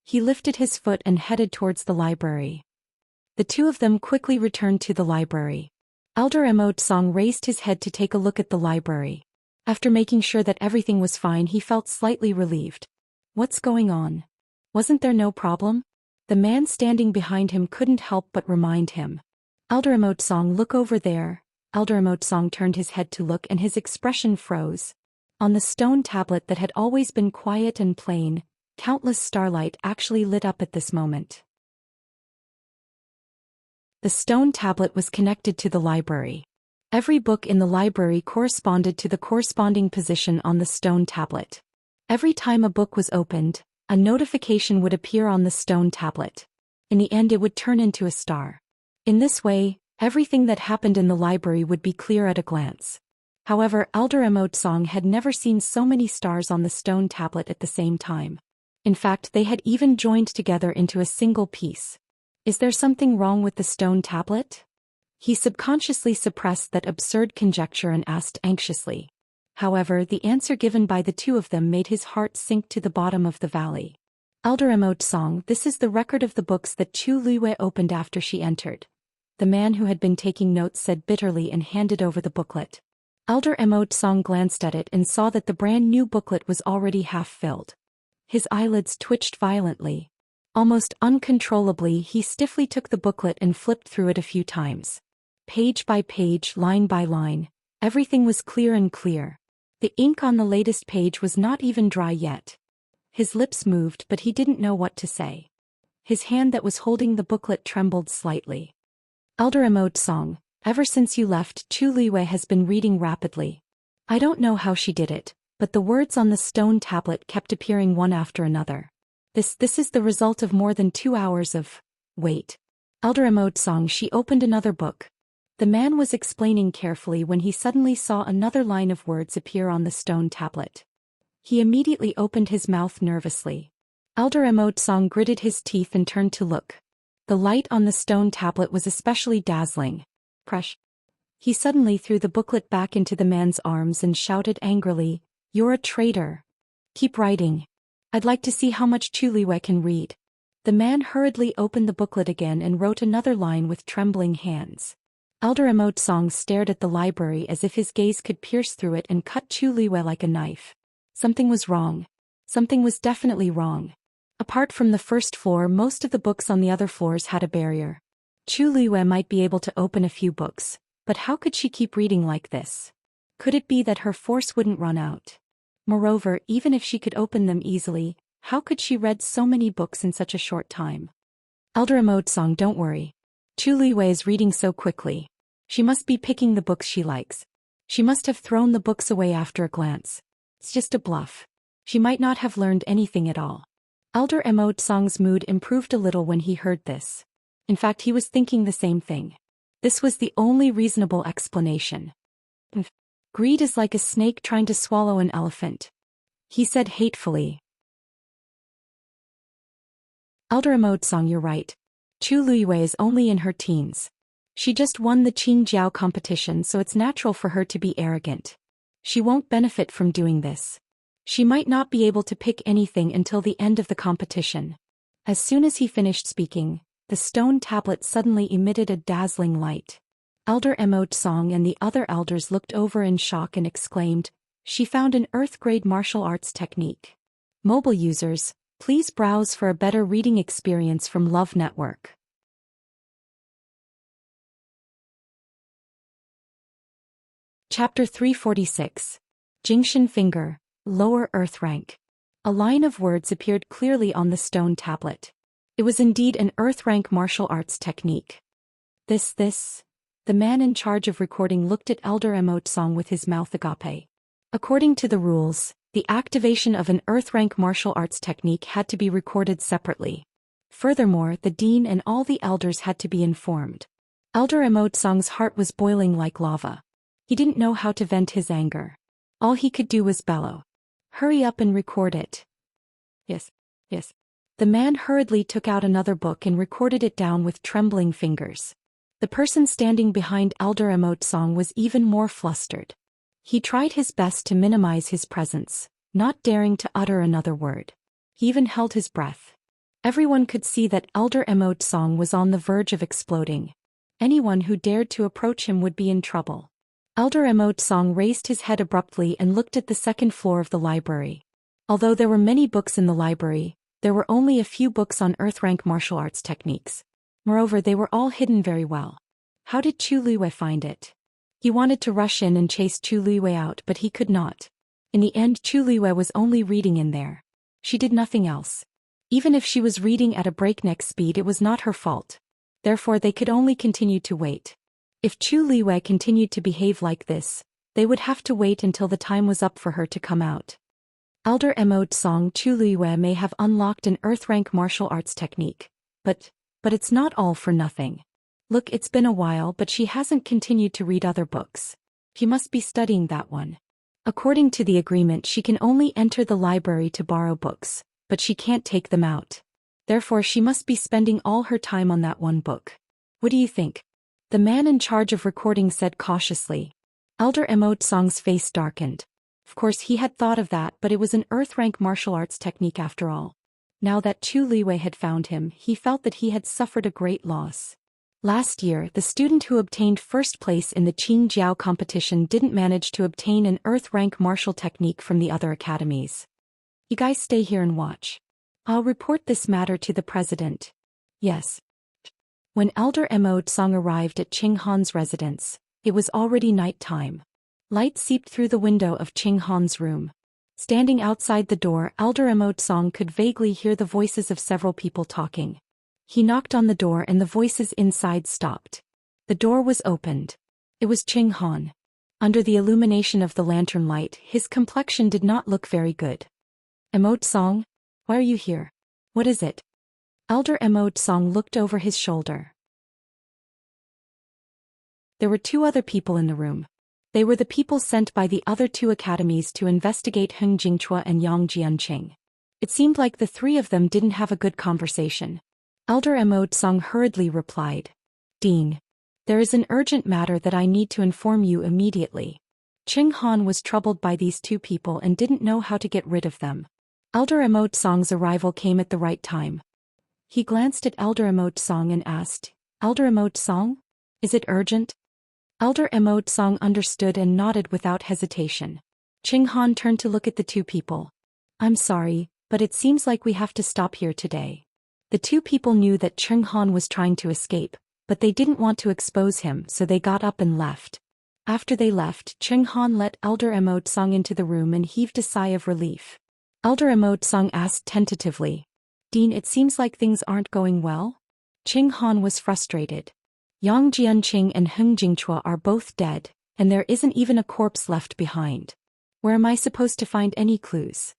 He lifted his foot and headed towards the library. The two of them quickly returned to the library. Elder Emotsong raised his head to take a look at the library. After making sure that everything was fine, he felt slightly relieved. What's going on? Wasn't there no problem? The man standing behind him couldn't help but remind him. Elder Emotsong, look over there. Elder Emotsong turned his head to look and his expression froze. On the stone tablet that had always been quiet and plain, countless starlight actually lit up at this moment. The stone tablet was connected to the library. Every book in the library corresponded to the corresponding position on the stone tablet. Every time a book was opened, a notification would appear on the stone tablet. In the end, it would turn into a star. In this way, everything that happened in the library would be clear at a glance. However, Elder Emotsong had never seen so many stars on the stone tablet at the same time. In fact, they had even joined together into a single piece. Is there something wrong with the stone tablet? He subconsciously suppressed that absurd conjecture and asked anxiously. However, the answer given by the two of them made his heart sink to the bottom of the valley. Elder Emotsong, this is the record of the books that Chu Luiyue opened after she entered. The man who had been taking notes said bitterly and handed over the booklet. Elder Emotsong glanced at it and saw that the brand new booklet was already half filled. His eyelids twitched violently. Almost uncontrollably, he stiffly took the booklet and flipped through it a few times. Page by page, line by line, everything was clear and clear. The ink on the latest page was not even dry yet. His lips moved, but he didn't know what to say. His hand that was holding the booklet trembled slightly. Elder Emotsong, ever since you left, Chu Luiyue has been reading rapidly. I don't know how she did it, but the words on the stone tablet kept appearing one after another. This is the result of more than 2 hours of... Wait. Elder Emotsong, she opened another book. The man was explaining carefully when he suddenly saw another line of words appear on the stone tablet. He immediately opened his mouth nervously. Elder Emotsong gritted his teeth and turned to look. The light on the stone tablet was especially dazzling. Crush. He suddenly threw the booklet back into the man's arms and shouted angrily, You're a traitor. Keep writing. I'd like to see how much Chu Luiyue can read. The man hurriedly opened the booklet again and wrote another line with trembling hands. Elder Emotsong stared at the library as if his gaze could pierce through it and cut Chu Luiyue like a knife. Something was wrong. Something was definitely wrong. Apart from the first floor, most of the books on the other floors had a barrier. Chu Luiyue might be able to open a few books, but how could she keep reading like this? Could it be that her force wouldn't run out? Moreover, even if she could open them easily, how could she read so many books in such a short time? Elder Emotsong, don't worry. Chu Luiyue is reading so quickly. She must be picking the books she likes. She must have thrown the books away after a glance. It's just a bluff. She might not have learned anything at all. Elder Emotsong's mood improved a little when he heard this. In fact, he was thinking the same thing. This was the only reasonable explanation. Greed is like a snake trying to swallow an elephant, he said hatefully. Elder Emotsong, you're right. Chu Luiyue is only in her teens. She just won the Qingjiao competition, so it's natural for her to be arrogant. She won't benefit from doing this. She might not be able to pick anything until the end of the competition. As soon as he finished speaking, the stone tablet suddenly emitted a dazzling light. Elder Emotsong and the other elders looked over in shock and exclaimed, She found an Earth-grade martial arts technique. Mobile users, please browse for a better reading experience from Love Network. Chapter 346. Jingxian Finger, Lower Earth Rank. A line of words appeared clearly on the stone tablet. It was indeed an Earth Rank martial arts technique. The man in charge of recording looked at Elder Emotsong with his mouth agape. According to the rules, the activation of an Earth Rank martial arts technique had to be recorded separately. Furthermore, the dean and all the elders had to be informed. Elder Emotsong's heart was boiling like lava. He didn't know how to vent his anger. All he could do was bellow. "Hurry up and record it." Yes. The man hurriedly took out another book and recorded it down with trembling fingers. The person standing behind Elder Emotsong was even more flustered. He tried his best to minimize his presence, not daring to utter another word. He even held his breath. Everyone could see that Elder Emotsong was on the verge of exploding. Anyone who dared to approach him would be in trouble. Elder Emotsong raised his head abruptly and looked at the second floor of the library. Although there were many books in the library, there were only a few books on Earth-rank martial arts techniques. Moreover, they were all hidden very well. How did Chu Luiwei find it? He wanted to rush in and chase Chu Luiwei out, but he could not. In the end, Chu Luiwei was only reading in there. She did nothing else. Even if she was reading at a breakneck speed, it was not her fault. Therefore, they could only continue to wait. If Chu Luiwei continued to behave like this, they would have to wait until the time was up for her to come out. Elder Emotsong Chu Luiwei may have unlocked an Earth-rank martial arts technique, but it's not all for nothing. Look, it's been a while, but she hasn't continued to read other books. She must be studying that one. According to the agreement, she can only enter the library to borrow books, but she can't take them out. Therefore, she must be spending all her time on that one book. What do you think? The man in charge of recording said cautiously. Elder Emotsong's face darkened. Of course, he had thought of that, but it was an Earth-rank martial arts technique after all. Now that Chu Luiwei had found him, he felt that he had suffered a great loss. Last year, the student who obtained first place in the Qingjiao competition didn't manage to obtain an Earth-rank martial technique from the other academies. You guys stay here and watch. I'll report this matter to the president. Yes. When Elder Emotsong arrived at Qing Han's residence, it was already night time. Light seeped through the window of Qing Han's room. Standing outside the door, Elder Emotsong could vaguely hear the voices of several people talking. He knocked on the door and the voices inside stopped. The door was opened. It was Qing Han. Under the illumination of the lantern light, his complexion did not look very good. "Emotsong? Why are you here? What is it?" Elder Emotsong looked over his shoulder. There were two other people in the room. They were the people sent by the other two academies to investigate Heng Jingchua and Yang Jianqing. It seemed like the three of them didn't have a good conversation. Elder Emotsong hurriedly replied. "Dean, there is an urgent matter that I need to inform you immediately." Qing Han was troubled by these two people and didn't know how to get rid of them. Elder Emotsong's arrival came at the right time. He glanced at Elder Emotsong and asked, "Elder Emotsong? Is it urgent?" Elder Emotsong understood and nodded without hesitation. Qing Han turned to look at the two people. "I'm sorry, but it seems like we have to stop here today." The two people knew that Qing Han was trying to escape, but they didn't want to expose him, so they got up and left. After they left, Qing Han let Elder Emotsong into the room and heaved a sigh of relief. Elder Emotsong asked tentatively, "Dean, it seems like things aren't going well?" Qing Han was frustrated. Yang Jianqing and Heng Jingchua are both dead, and there isn't even a corpse left behind. Where am I supposed to find any clues?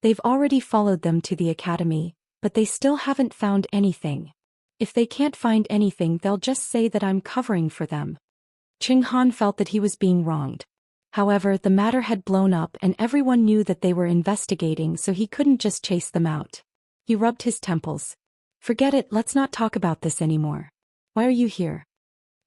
They've already followed them to the academy, but they still haven't found anything. If they can't find anything, they'll just say that I'm covering for them. Qing Han felt that he was being wronged. However, the matter had blown up and everyone knew that they were investigating, so he couldn't just chase them out. He rubbed his temples. "Forget it, let's not talk about this anymore. Why are you here?"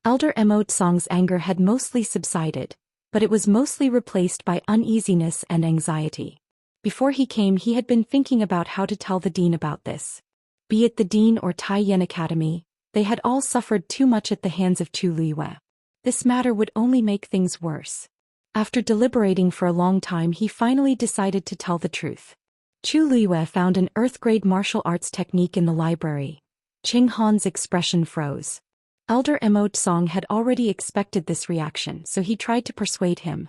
Elder Emotsong's anger had mostly subsided, but it was mostly replaced by uneasiness and anxiety. Before he came, he had been thinking about how to tell the dean about this. Be it the dean or Taiyan Academy, they had all suffered too much at the hands of Chu Luiwei. This matter would only make things worse. After deliberating for a long time, he finally decided to tell the truth. Chu Luiwei found an Earth-grade martial arts technique in the library. Qing Han's expression froze. Elder Emote Song had already expected this reaction, so he tried to persuade him.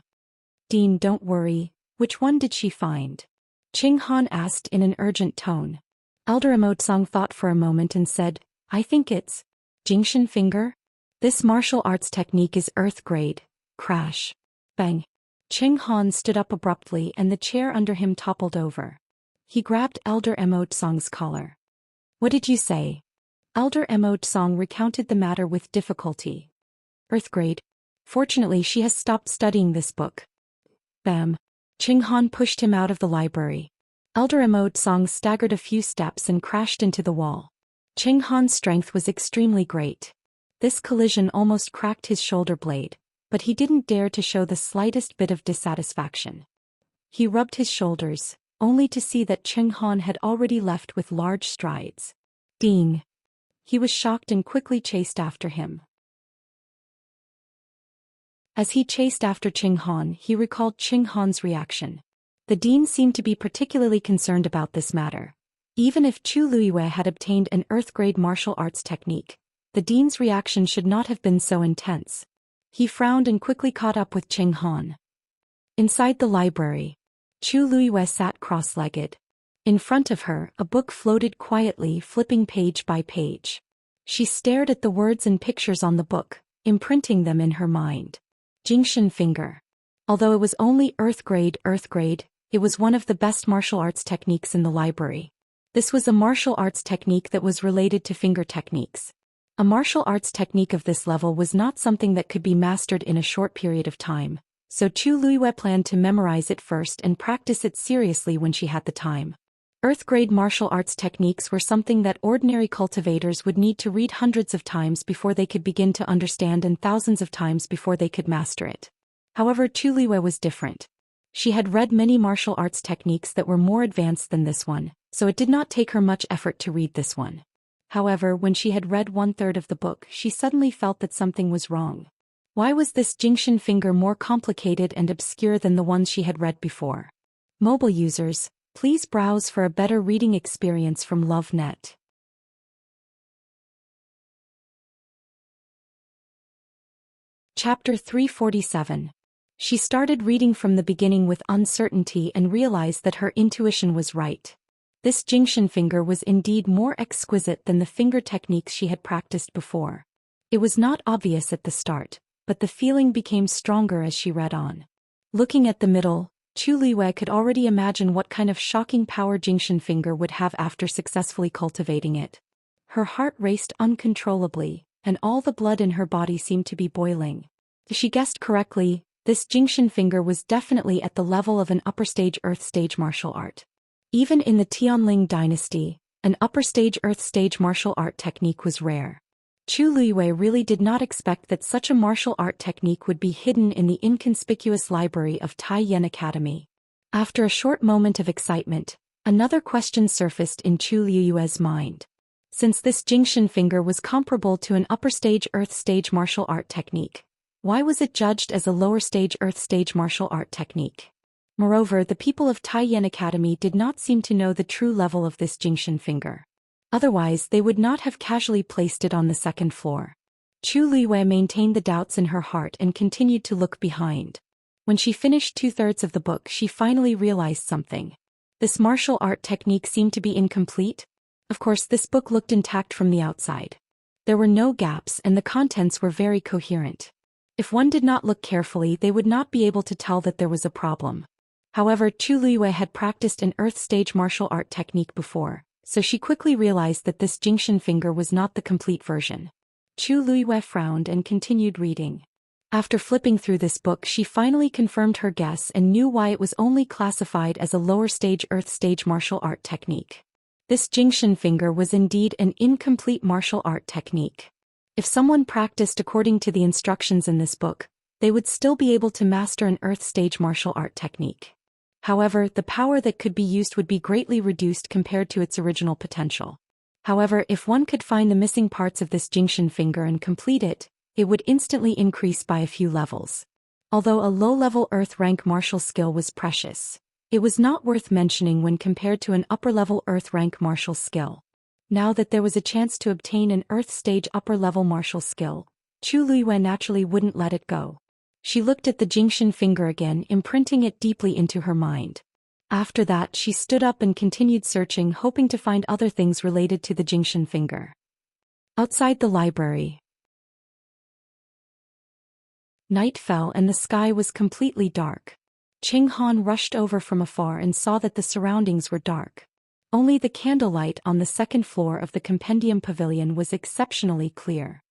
Dean, don't worry, which one did she find? Qing Han asked in an urgent tone. Elder Emote Song thought for a moment and said, I think it's Jingshan Finger? This martial arts technique is earth grade. Crash. Bang. Qing Han stood up abruptly and the chair under him toppled over. He grabbed Elder Emote Song's collar. What did you say? Elder Emote Song recounted the matter with difficulty. Earth grade. Fortunately, she has stopped studying this book. Bam. Qing Han pushed him out of the library. Elder Emote Song staggered a few steps and crashed into the wall. Qing Han's strength was extremely great. This collision almost cracked his shoulder blade, but he didn't dare to show the slightest bit of dissatisfaction. He rubbed his shoulders, only to see that Qing Han had already left with large strides. Ding! He was shocked and quickly chased after him. As he chased after Qing Han, he recalled Qing Han's reaction. The dean seemed to be particularly concerned about this matter. Even if Chu Luiyue had obtained an earth-grade martial arts technique, the dean's reaction should not have been so intense. He frowned and quickly caught up with Qing Han. Inside the library, Chu Luiyue sat cross-legged. In front of her, a book floated quietly, flipping page by page. She stared at the words and pictures on the book, imprinting them in her mind. Jingshan Finger. Although it was only earth grade, it was one of the best martial arts techniques in the library. This was a martial arts technique that was related to finger techniques. A martial arts technique of this level was not something that could be mastered in a short period of time, so Chu Luiyue planned to memorize it first and practice it seriously when she had the time. Earth-grade martial arts techniques were something that ordinary cultivators would need to read hundreds of times before they could begin to understand and thousands of times before they could master it. However, Chu Luiyue was different. She had read many martial arts techniques that were more advanced than this one, so it did not take her much effort to read this one. However, when she had read 1/3 of the book, she suddenly felt that something was wrong. Why was this Jingshan Finger more complicated and obscure than the ones she had read before? Mobile users, please browse for a better reading experience from LoveNet. Chapter 347. She started reading from the beginning with uncertainty and realized that her intuition was right. This Jingshan Finger was indeed more exquisite than the finger techniques she had practiced before. It was not obvious at the start, but the feeling became stronger as she read on. Looking at the middle, Chu Luiyue could already imagine what kind of shocking power Jingshan Finger would have after successfully cultivating it. Her heart raced uncontrollably, and all the blood in her body seemed to be boiling. She guessed correctly, this Jingshan Finger was definitely at the level of an upper-stage earth-stage martial art. Even in the Tianling dynasty, an upper-stage earth-stage martial art technique was rare. Chu Luiyue really did not expect that such a martial art technique would be hidden in the inconspicuous library of Taiyan Academy. After a short moment of excitement, another question surfaced in Chu Luiyue's mind. Since this Jingshan Finger was comparable to an upper-stage earth-stage martial art technique, why was it judged as a lower-stage earth-stage martial art technique? Moreover, the people of Taiyan Academy did not seem to know the true level of this Jingshan Finger. Otherwise, they would not have casually placed it on the second floor. Chu Luiyue maintained the doubts in her heart and continued to look behind. When she finished 2/3 of the book, she finally realized something. This martial art technique seemed to be incomplete. Of course, this book looked intact from the outside. There were no gaps and the contents were very coherent. If one did not look carefully, they would not be able to tell that there was a problem. However, Chu Luiyue had practiced an earth-stage martial art technique before, so she quickly realized that this Jingshan Finger was not the complete version. Chu Luiyue frowned and continued reading. After flipping through this book, she finally confirmed her guess and knew why it was only classified as a lower-stage earth-stage martial art technique. This Jingshan Finger was indeed an incomplete martial art technique. If someone practiced according to the instructions in this book, they would still be able to master an earth-stage martial art technique. However, the power that could be used would be greatly reduced compared to its original potential. However, if one could find the missing parts of this Jingshan Finger and complete it, it would instantly increase by a few levels. Although a low-level Earth-rank martial skill was precious, it was not worth mentioning when compared to an upper-level Earth-rank martial skill. Now that there was a chance to obtain an Earth Stage upper-level martial skill, Chu Luiyue naturally wouldn't let it go. She looked at the Jingxian finger again, imprinting it deeply into her mind. After that, she stood up and continued searching, hoping to find other things related to the Jingxian finger. Outside the library, night fell and the sky was completely dark. Qing Han rushed over from afar and saw that the surroundings were dark. Only the candlelight on the second floor of the Compendium Pavilion was exceptionally clear.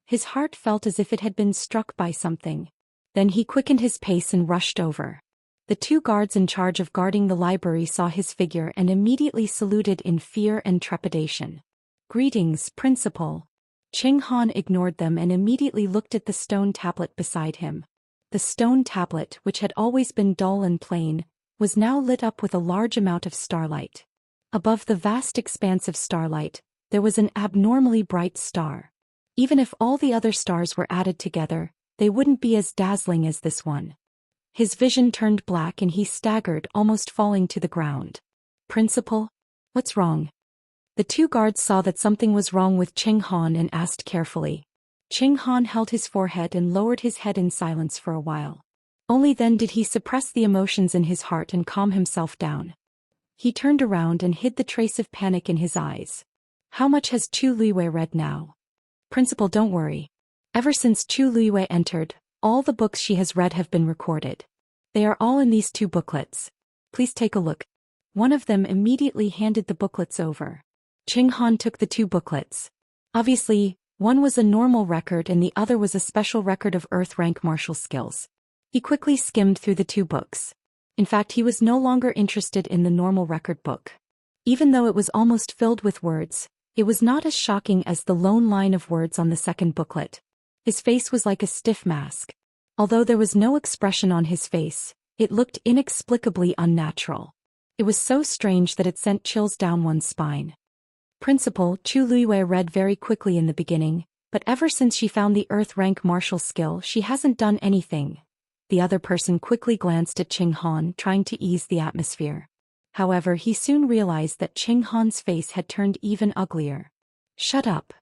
His heart felt as if it had been struck by something. Then he quickened his pace and rushed over. The two guards in charge of guarding the library saw his figure and immediately saluted in fear and trepidation. "Greetings, Principal." Qing Han ignored them and immediately looked at the stone tablet beside him. The stone tablet, which had always been dull and plain, was now lit up with a large amount of starlight. Above the vast expanse of starlight, there was an abnormally bright star. Even if all the other stars were added together, they wouldn't be as dazzling as this one. His vision turned black and he staggered, almost falling to the ground. "Principal? What's wrong?" The two guards saw that something was wrong with Qing Han and asked carefully. Qing Han held his forehead and lowered his head in silence for a while. Only then did he suppress the emotions in his heart and calm himself down. He turned around and hid the trace of panic in his eyes. "How much has Chu Luiyue read now?" "Principal, don't worry. Ever since Chu Luiyue entered, all the books she has read have been recorded. They are all in these two booklets. Please take a look." One of them immediately handed the booklets over. Qing Han took the two booklets. Obviously, one was a normal record and the other was a special record of Earth rank martial skills. He quickly skimmed through the two books. In fact, he was no longer interested in the normal record book. Even though it was almost filled with words, it was not as shocking as the lone line of words on the second booklet. His face was like a stiff mask. Although there was no expression on his face, it looked inexplicably unnatural. It was so strange that it sent chills down one's spine. "Principal," Chu Luiyue read very quickly in the beginning, "but ever since she found the Earth rank martial skill, she hasn't done anything." The other person quickly glanced at Qing Han, trying to ease the atmosphere. However, he soon realized that Qing Han's face had turned even uglier. "Shut up."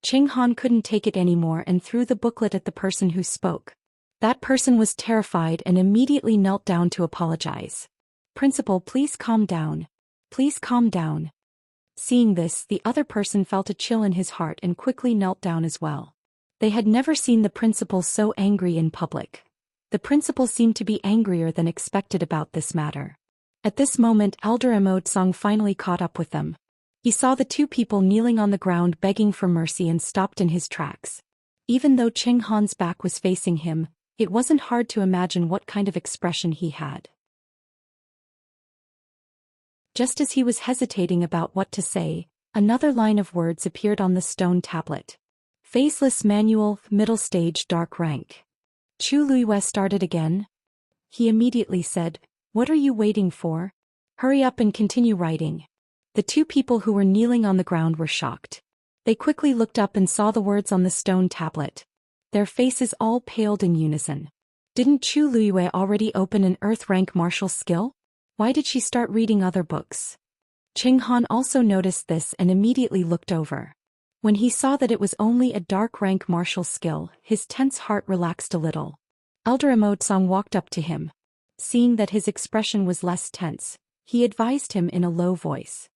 Qing Han couldn't take it anymore and threw the booklet at the person who spoke. That person was terrified and immediately knelt down to apologize. "Principal, please calm down. Please calm down." Seeing this, the other person felt a chill in his heart and quickly knelt down as well. They had never seen the principal so angry in public. The principal seemed to be angrier than expected about this matter. At this moment, Elder Immerse finally caught up with them. He saw the two people kneeling on the ground begging for mercy and stopped in his tracks. Even though Qing Han's back was facing him, it wasn't hard to imagine what kind of expression he had. Just as he was hesitating about what to say, another line of words appeared on the stone tablet. "Faceless Manual, Middle Stage, Dark Rank." Chu Luiyue started again. He immediately said, "What are you waiting for? Hurry up and continue writing." The two people who were kneeling on the ground were shocked. They quickly looked up and saw the words on the stone tablet. Their faces all paled in unison. Didn't Chu Luiyue already open an Earth rank martial skill? Why did she start reading other books? Qing Han also noticed this and immediately looked over. When he saw that it was only a dark rank martial skill, his tense heart relaxed a little. Elder Immerse walked up to him. Seeing that his expression was less tense, he advised him in a low voice.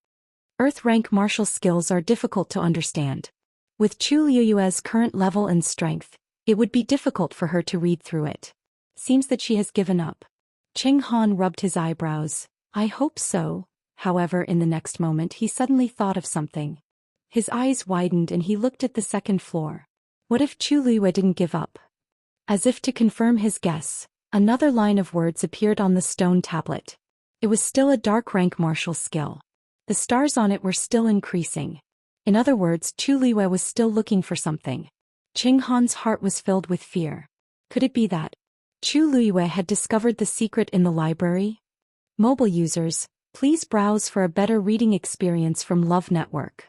"Earth rank martial skills are difficult to understand. With Chu Luiyue's current level and strength, it would be difficult for her to read through it. Seems that she has given up." Qing Han rubbed his eyebrows. "I hope so." However, in the next moment he suddenly thought of something. His eyes widened and he looked at the second floor. What if Chu Luiyue didn't give up? As if to confirm his guess, another line of words appeared on the stone tablet. It was still a dark rank martial skill. The stars on it were still increasing. In other words, Chu Luiyue was still looking for something. Qing Han's heart was filled with fear. Could it be that Chu Luiyue had discovered the secret in the library? Mobile users, please browse for a better reading experience from Love Network.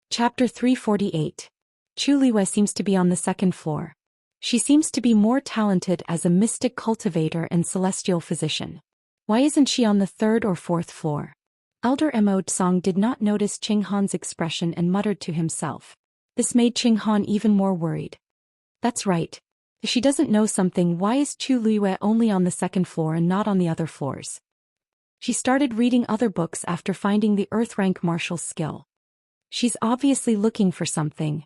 Chapter 348. Chu Luiyue seems to be on the second floor. She seems to be more talented as a mystic cultivator and celestial physician. Why isn't she on the third or fourth floor? Elder Song did not notice Qing Han's expression and muttered to himself. This made Qing Han even more worried. That's right. If she doesn't know something, why is Chu Luiyue only on the second floor and not on the other floors? She started reading other books after finding the Earth rank martial skill. She's obviously looking for something.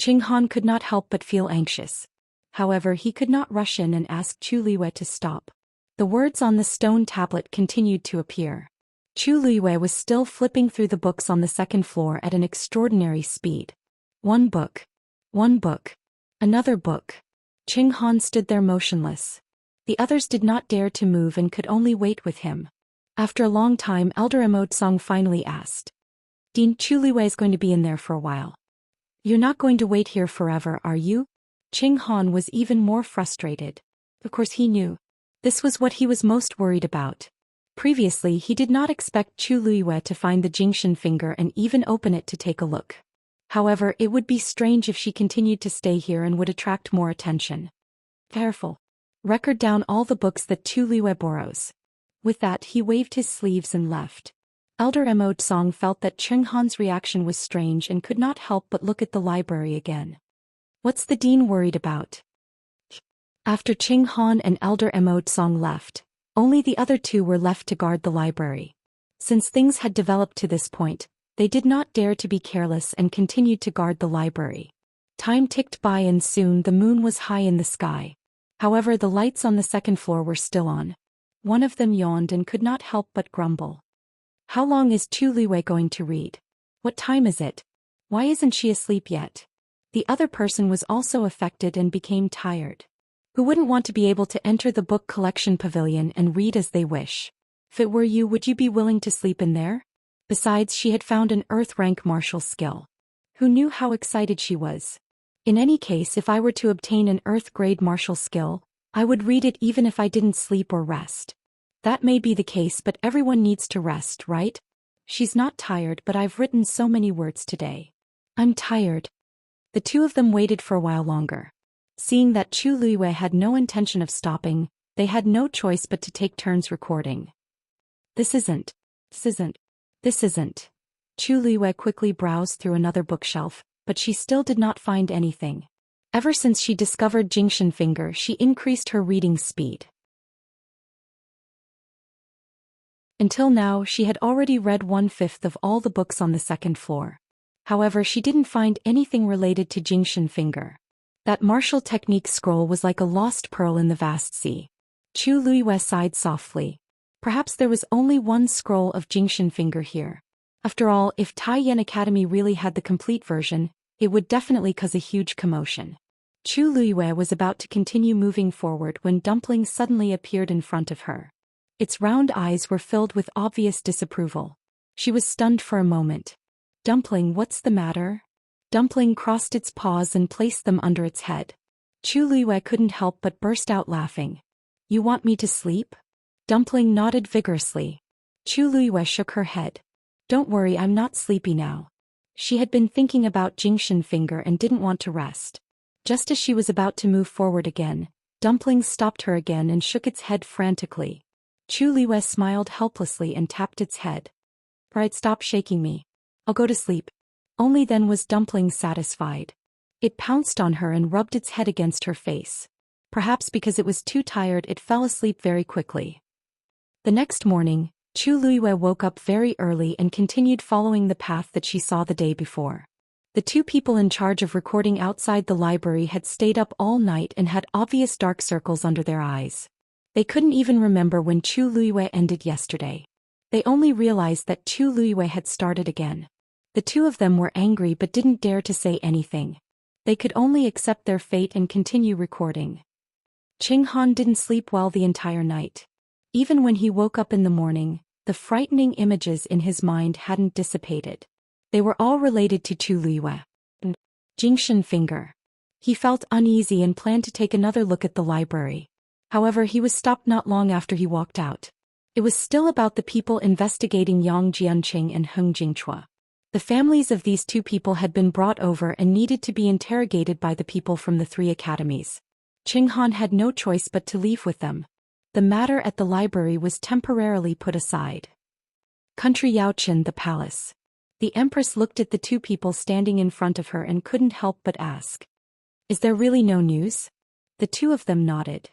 Qing Han could not help but feel anxious. However, he could not rush in and ask Chu Luiyue to stop. The words on the stone tablet continued to appear. Chu Luiyue was still flipping through the books on the second floor at an extraordinary speed. One book. Another book. Qing Han stood there motionless. The others did not dare to move and could only wait with him. After a long time, Elder Song finally asked. Dean, Chu Luiyue is going to be in there for a while. You're not going to wait here forever, are you? Qing Han was even more frustrated. Of course he knew. This was what he was most worried about. Previously, he did not expect Chu Luiyue to find the Jingxian finger and even open it to take a look. However, it would be strange if she continued to stay here and would attract more attention. Careful. Record down all the books that Chu Luiyue borrows. With that, he waved his sleeves and left. Elder Song felt that Qing Han's reaction was strange and could not help but look at the library again. What's the dean worried about? After Qing Han and Elder Song left, only the other two were left to guard the library. Since things had developed to this point, they did not dare to be careless and continued to guard the library. Time ticked by and soon the moon was high in the sky. However, the lights on the second floor were still on. One of them yawned and could not help but grumble. How long is Chu Luiyue going to read? What time is it? Why isn't she asleep yet? The other person was also affected and became tired. Who wouldn't want to be able to enter the book collection pavilion and read as they wish? If it were you, would you be willing to sleep in there? Besides, she had found an Earth rank martial skill. Who knew how excited she was? In any case, if I were to obtain an Earth grade martial skill, I would read it even if I didn't sleep or rest. That may be the case, but everyone needs to rest, right? She's not tired, but I've written so many words today. I'm tired. The two of them waited for a while longer. Seeing that Chu Luiyue had no intention of stopping, they had no choice but to take turns recording. This isn't. Chu Luiyue quickly browsed through another bookshelf, but she still did not find anything. Ever since she discovered Jingxian finger, she increased her reading speed. Until now, she had already read 1/5 of all the books on the second floor. However, she didn't find anything related to Jingxian finger. That martial technique scroll was like a lost pearl in the vast sea. Chu Luiyue sighed softly. Perhaps there was only one scroll of Jingxian finger here. After all, if Taiyan Academy really had the complete version, it would definitely cause a huge commotion. Chu Luiyue was about to continue moving forward when Dumpling suddenly appeared in front of her. Its round eyes were filled with obvious disapproval. She was stunned for a moment. Dumpling, what's the matter? Dumpling crossed its paws and placed them under its head. Chu Luiyue couldn't help but burst out laughing. You want me to sleep? Dumpling nodded vigorously. Chu Luiyue shook her head. Don't worry, I'm not sleepy now. She had been thinking about Jingxian finger and didn't want to rest. Just as she was about to move forward again, Dumpling stopped her again and shook its head frantically. Chu Luiyue smiled helplessly and tapped its head. Right, stop shaking me. I'll go to sleep. Only then was Dumpling satisfied. It pounced on her and rubbed its head against her face. Perhaps because it was too tired, it fell asleep very quickly. The next morning, Chu Luiyue woke up very early and continued following the path that she saw the day before. The two people in charge of recording outside the library had stayed up all night and had obvious dark circles under their eyes. They couldn't even remember when Chu Luiyue ended yesterday. They only realized that Chu Luiyue had started again. The two of them were angry but didn't dare to say anything. They could only accept their fate and continue recording. Qing Han didn't sleep well the entire night. Even when he woke up in the morning, the frightening images in his mind hadn't dissipated. They were all related to Chu Luiyue. Jingxian finger. He felt uneasy and planned to take another look at the library. However, he was stopped not long after he walked out. It was still about the people investigating Yang Jianqing and Heng Jingchua. The families of these two people had been brought over and needed to be interrogated by the people from the three academies. Qing Han had no choice but to leave with them. The matter at the library was temporarily put aside. Country Yaochen, the palace. The Empress looked at the two people standing in front of her and couldn't help but ask. Is there really no news? The two of them nodded.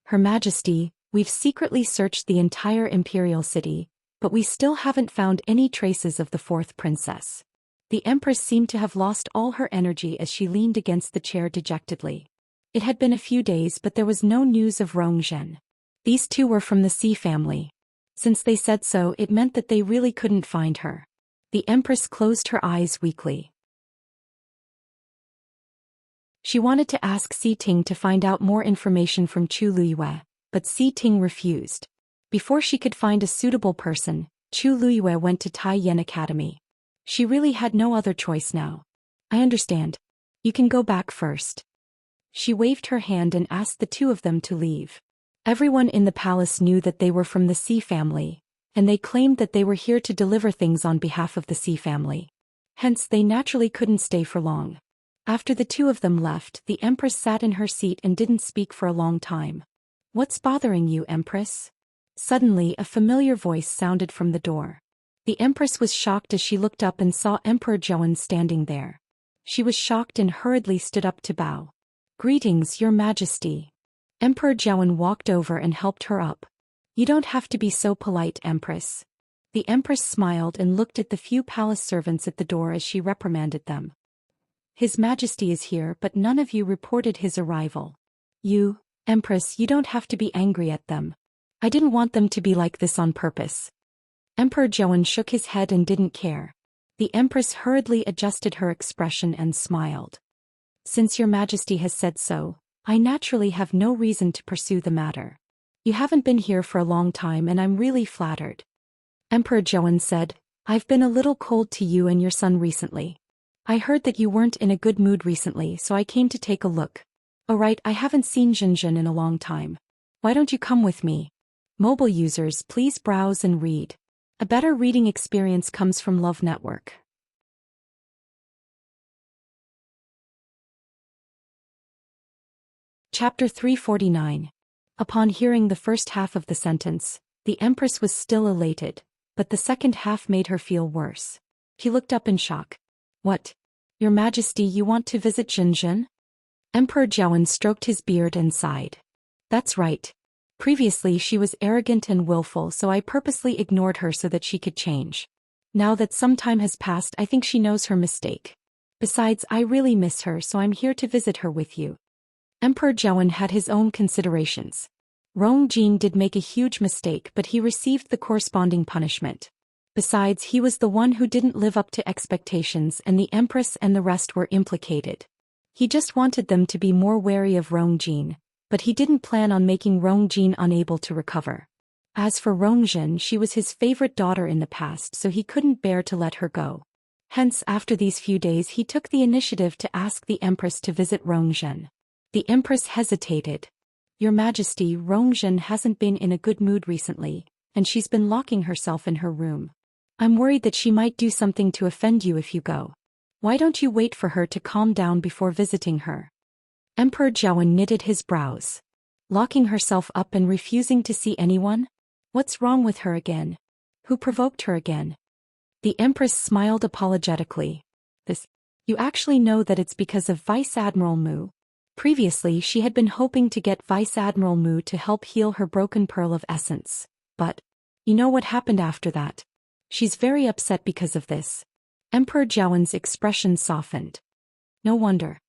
Her Majesty, we've secretly searched the entire imperial city, but we still haven't found any traces of the fourth princess. The Empress seemed to have lost all her energy as she leaned against the chair dejectedly. It had been a few days, but there was no news of Zhou. These two were from the Xi family. Since they said so, it meant that they really couldn't find her. The Empress closed her eyes weakly. She wanted to ask Si Ting to find out more information from Chu Liyue, but Si Ting refused. Before she could find a suitable person, Chu Liyue went to Tai Yan Academy. She really had no other choice now. I understand. You can go back first. She waved her hand and asked the two of them to leave. Everyone in the palace knew that they were from the Xi family, and they claimed that they were here to deliver things on behalf of the Xi family. Hence they naturally couldn't stay for long. After the two of them left, the Empress sat in her seat and didn't speak for a long time. What's bothering you, Empress? Suddenly a familiar voice sounded from the door. The Empress was shocked as she looked up and saw Emperor Zhou standing there. She was shocked and hurriedly stood up to bow. Greetings, Your Majesty. Emperor Zhou walked over and helped her up. You don't have to be so polite, Empress. The Empress smiled and looked at the few palace servants at the door as she reprimanded them. His Majesty is here, but none of you reported his arrival. You, Empress, you don't have to be angry at them. I didn't want them to be like this on purpose. Emperor Zhou shook his head and didn't care. The Empress hurriedly adjusted her expression and smiled. Since Your Majesty has said so, I naturally have no reason to pursue the matter. You haven't been here for a long time and I'm really flattered. Emperor Zhou said, I've been a little cold to you and your son recently. I heard that you weren't in a good mood recently, so I came to take a look. Oh right, I haven't seen Zhou in a long time. Why don't you come with me? Mobile users, please browse and read. A better reading experience comes from Love Network. Chapter 349. Upon hearing the first half of the sentence, the Empress was still elated, but the second half made her feel worse. She looked up in shock. What? Your Majesty, you want to visit Zhou? Emperor Zhou stroked his beard and sighed. That's right. Previously she was arrogant and willful, so I purposely ignored her so that she could change. Now that some time has passed, I think she knows her mistake. Besides, I really miss her, so I'm here to visit her with you. Emperor Zhou had his own considerations. Zhou did make a huge mistake, but he received the corresponding punishment. Besides, he was the one who didn't live up to expectations, and the Empress and the rest were implicated. He just wanted them to be more wary of Zhou, but he didn't plan on making Zhou unable to recover. As for Zhou, she was his favorite daughter in the past, so he couldn't bear to let her go. Hence, after these few days, he took the initiative to ask the Empress to visit Zhou. The Empress hesitated. Your Majesty, Zhou hasn't been in a good mood recently, and she's been locking herself in her room. I'm worried that she might do something to offend you if you go. Why don't you wait for her to calm down before visiting her? Emperor Zhou knitted his brows. Locking herself up and refusing to see anyone? What's wrong with her again? Who provoked her again? The Empress smiled apologetically. You actually know that it's because of Vice Admiral Mu. Previously she had been hoping to get Vice Admiral Mu to help heal her broken pearl of essence. But, you know what happened after that? She's very upset because of this. Emperor Zhou's expression softened. No wonder.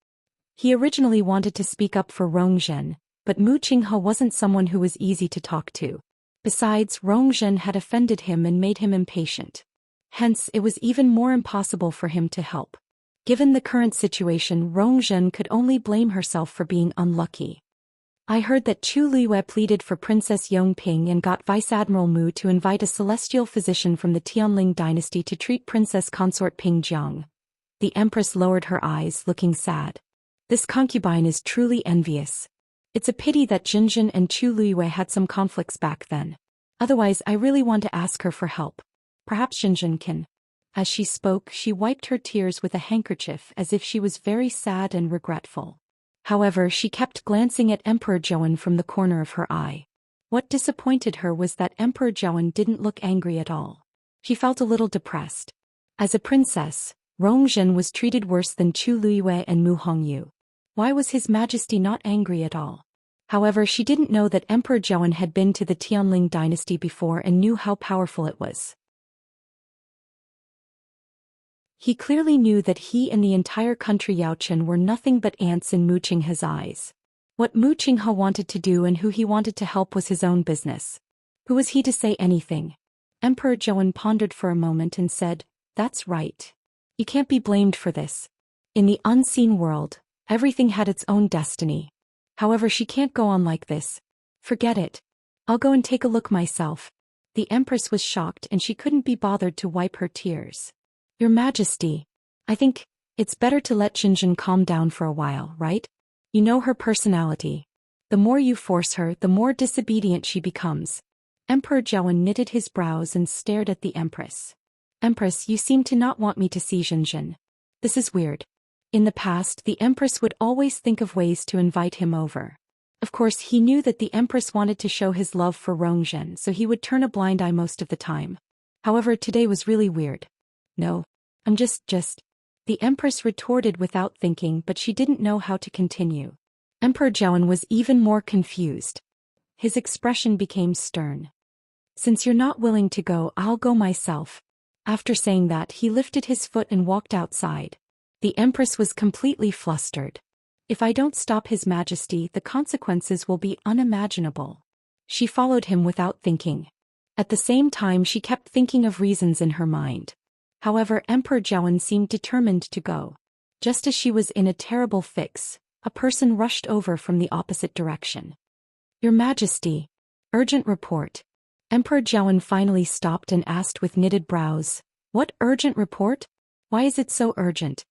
He originally wanted to speak up for Zhou, but Mu Qinghe wasn't someone who was easy to talk to. Besides, Zhou had offended him and made him impatient. Hence, it was even more impossible for him to help. Given the current situation, Zhou could only blame herself for being unlucky. I heard that Chu Liyue pleaded for Princess Yongping and got Vice Admiral Mu to invite a celestial physician from the Tianling dynasty to treat Princess Consort Ping Jiang. The Empress lowered her eyes, looking sad. This concubine is truly envious. It's a pity that Zhou and Chu Liyue had some conflicts back then. Otherwise, I really want to ask her for help. Perhaps Zhou can. As she spoke, she wiped her tears with a handkerchief as if she was very sad and regretful. However, she kept glancing at Emperor Zhou from the corner of her eye. What disappointed her was that Emperor Zhou didn't look angry at all. She felt a little depressed. As a princess, Rongzhen was treated worse than Chu Luiyue and Mu Hongyu. Why was His Majesty not angry at all? However, she didn't know that Emperor Zhou had been to the Tianling dynasty before and knew how powerful it was. He clearly knew that he and the entire country Yaochen were nothing but ants in Mu Qinghe's eyes. What Mu Qinghe wanted to do and who he wanted to help was his own business. Who was he to say anything? Emperor Zhou pondered for a moment and said, "That's right. You can't be blamed for this. In the unseen world, everything had its own destiny. However, she can't go on like this. Forget it. I'll go and take a look myself." The Empress was shocked and she couldn't be bothered to wipe her tears. "Your Majesty, I think it's better to let Xinjin calm down for a while, right? You know her personality. The more you force her, the more disobedient she becomes." Emperor Zhou knitted his brows and stared at the Empress. "Empress, you seem to not want me to see Xinjin. This is weird." In the past, the Empress would always think of ways to invite him over. Of course, he knew that the Empress wanted to show his love for Rongzhen, so he would turn a blind eye most of the time. However, today was really weird. "No, I'm just. The Empress retorted without thinking, but she didn't know how to continue. Emperor Zhou was even more confused. His expression became stern. "Since you're not willing to go, I'll go myself." After saying that, he lifted his foot and walked outside. The Empress was completely flustered. "If I don't stop His Majesty, the consequences will be unimaginable." She followed him without thinking. At the same time, she kept thinking of reasons in her mind. However, Emperor Zhou seemed determined to go. Just as she was in a terrible fix, a person rushed over from the opposite direction. "Your Majesty, urgent report." Emperor Zhou finally stopped and asked with knitted brows, "What urgent report? Why is it so urgent?"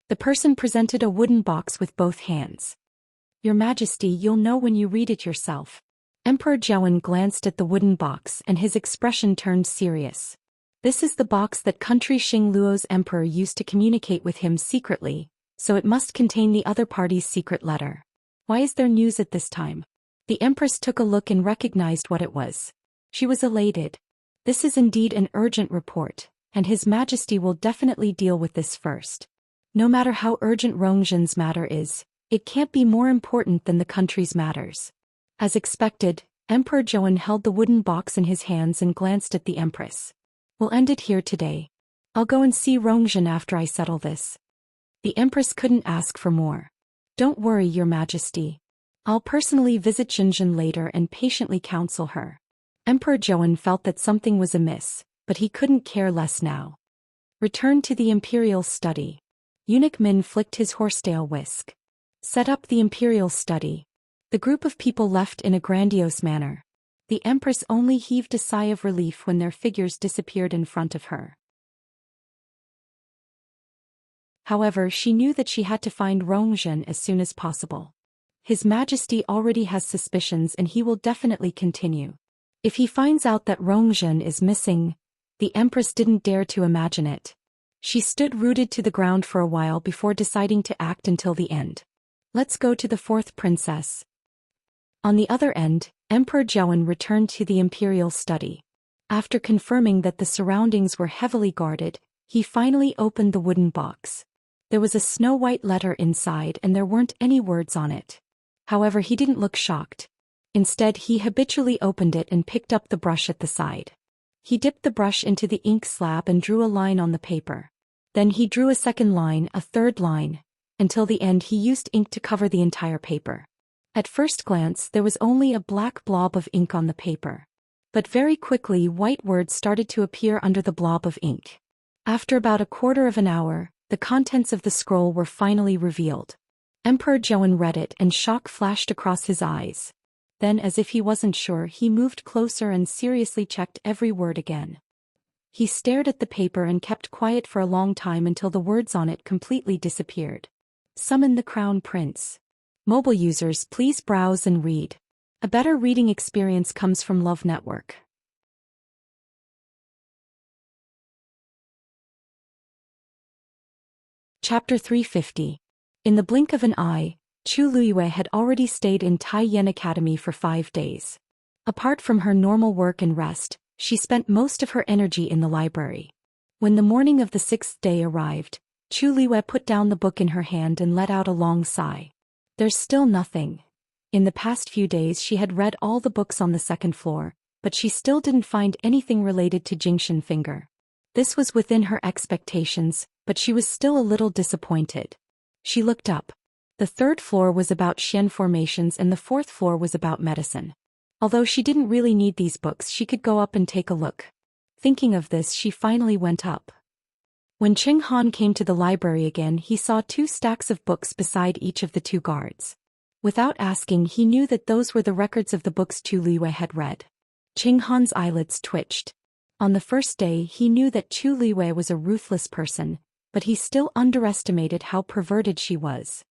The person presented a wooden box with both hands. "Your Majesty, you'll know when you read it yourself." Emperor Zhou glanced at the wooden box and his expression turned serious. "This is the box that country Xing Luo's emperor used to communicate with him secretly, so it must contain the other party's secret letter. Why is there news at this time?" The Empress took a look and recognized what it was. She was elated. "This is indeed an urgent report, and His Majesty will definitely deal with this first. No matter how urgent Rongzhen's matter is, it can't be more important than the country's matters." As expected, Emperor Zhou held the wooden box in his hands and glanced at the Empress. "We'll end it here today. I'll go and see Rongzhen after I settle this." The Empress couldn't ask for more. "Don't worry, Your Majesty. I'll personally visit Xinjin later and patiently counsel her." Emperor Zhou felt that something was amiss, but he couldn't care less now. Return to the Imperial Study. Eunuch Min flicked his horsetail whisk. "Set up the Imperial Study." The group of people left in a grandiose manner. The Empress only heaved a sigh of relief when their figures disappeared in front of her. However, she knew that she had to find Rongzhen as soon as possible. His Majesty already has suspicions and he will definitely continue. If he finds out that Rongzhen is missing, the Empress didn't dare to imagine it. She stood rooted to the ground for a while before deciding to act until the end. Let's go to the fourth princess. On the other end, Emperor Zhou returned to the Imperial Study. After confirming that the surroundings were heavily guarded, he finally opened the wooden box. There was a snow-white letter inside and there weren't any words on it. However, he didn't look shocked. Instead, he habitually opened it and picked up the brush at the side. He dipped the brush into the ink slab and drew a line on the paper. Then he drew a second line, a third line. Until the end, he used ink to cover the entire paper. At first glance, there was only a black blob of ink on the paper. But very quickly, white words started to appear under the blob of ink. After about a quarter of an hour, the contents of the scroll were finally revealed. Emperor Zhou read it and shock flashed across his eyes. Then, as if he wasn't sure, he moved closer and seriously checked every word again. He stared at the paper and kept quiet for a long time until the words on it completely disappeared. Summon the Crown Prince. Mobile users, please browse and read. A better reading experience comes from Love Network. Chapter 350. In the blink of an eye, Chu Luiyue had already stayed in Tai Yan Academy for 5 days. Apart from her normal work and rest, she spent most of her energy in the library. When the morning of the 6th day arrived, Chu Liwei put down the book in her hand and let out a long sigh. There's still nothing. In the past few days she had read all the books on the 2nd floor, but she still didn't find anything related to Jingxian finger. This was within her expectations, but she was still a little disappointed. She looked up. The 3rd floor was about Xian formations and the 4th floor was about medicine. Although she didn't really need these books, she could go up and take a look. Thinking of this, she finally went up. When Cheng Han came to the library again, he saw 2 stacks of books beside each of the 2 guards. Without asking, he knew that those were the records of the books Chu Liwei had read. Cheng Han's eyelids twitched. On the first day, he knew that Chu Liwei was a ruthless person, but he still underestimated how perverted she was.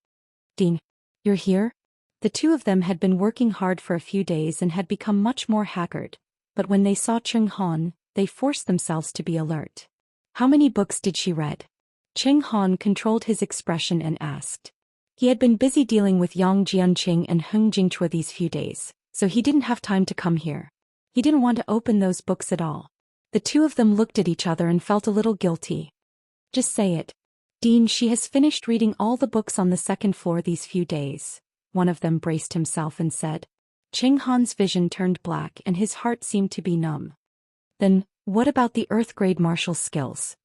Dean, you're here? The 2 of them had been working hard for a few days and had become much more haggard, but when they saw Cheng Han, they forced themselves to be alert. How many books did she read? Cheng Han controlled his expression and asked. He had been busy dealing with Yang Jianqing and Heng Jingchua these few days, so he didn't have time to come here. He didn't want to open those books at all. The 2 of them looked at each other and felt a little guilty. Just say it. Dean, she has finished reading all the books on the 2nd floor these few days. One of them braced himself and said. Cheng Han's vision turned black and his heart seemed to be numb. Then, what about the Earth grade martial skills?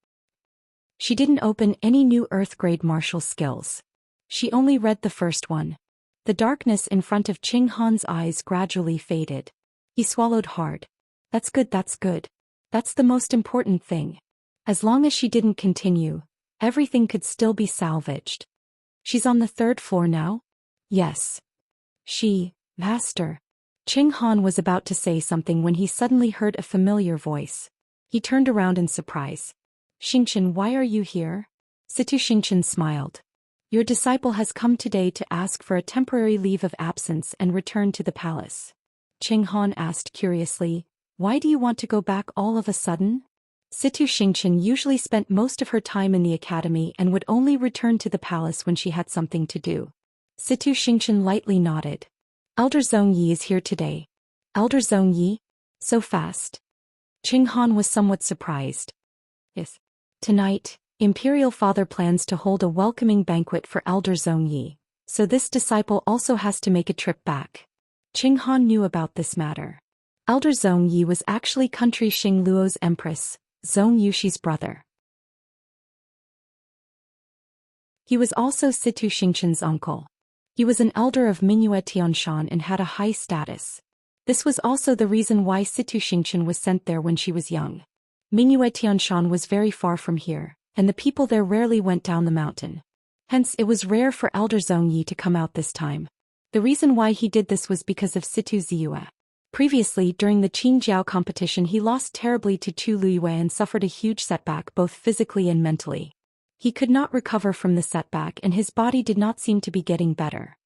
She didn't open any new Earth grade martial skills. She only read the first one. The darkness in front of Cheng Han's eyes gradually faded. He swallowed hard. That's good, that's good. That's the most important thing. As long as she didn't continue, everything could still be salvaged. She's on the 3rd floor now? Yes. Master. Cheng Han was about to say something when he suddenly heard a familiar voice. He turned around in surprise. Xianxia, why are you here? Situ Xianxia smiled. Your disciple has come today to ask for a temporary leave of absence and return to the palace. Cheng Han asked curiously, why do you want to go back all of a sudden? Situ Xianxia usually spent most of her time in the academy and would only return to the palace when she had something to do. Situ Xianxia lightly nodded. Elder Zhong Yi is here today. Elder Zhong Yi? So fast. Cheng Han was somewhat surprised. Yes. Tonight, Imperial Father plans to hold a welcoming banquet for Elder Zhong Yi, so this disciple also has to make a trip back. Cheng Han knew about this matter. Elder Zhong Yi was actually country Xing Luo's empress, Zhong Yuxi's brother. He was also Situ Xianxia's uncle. He was an elder of Mingyue Tianshan and had a high status. This was also the reason why Situ Xianxia was sent there when she was young. Mingyue Tianshan was very far from here, and the people there rarely went down the mountain. Hence it was rare for Elder Zhong Yi to come out this time. The reason why he did this was because of Situ Ziyue. Previously, during the Qingjiao competition, he lost terribly to Chu Liwei and suffered a huge setback both physically and mentally. He could not recover from the setback and his body did not seem to be getting better.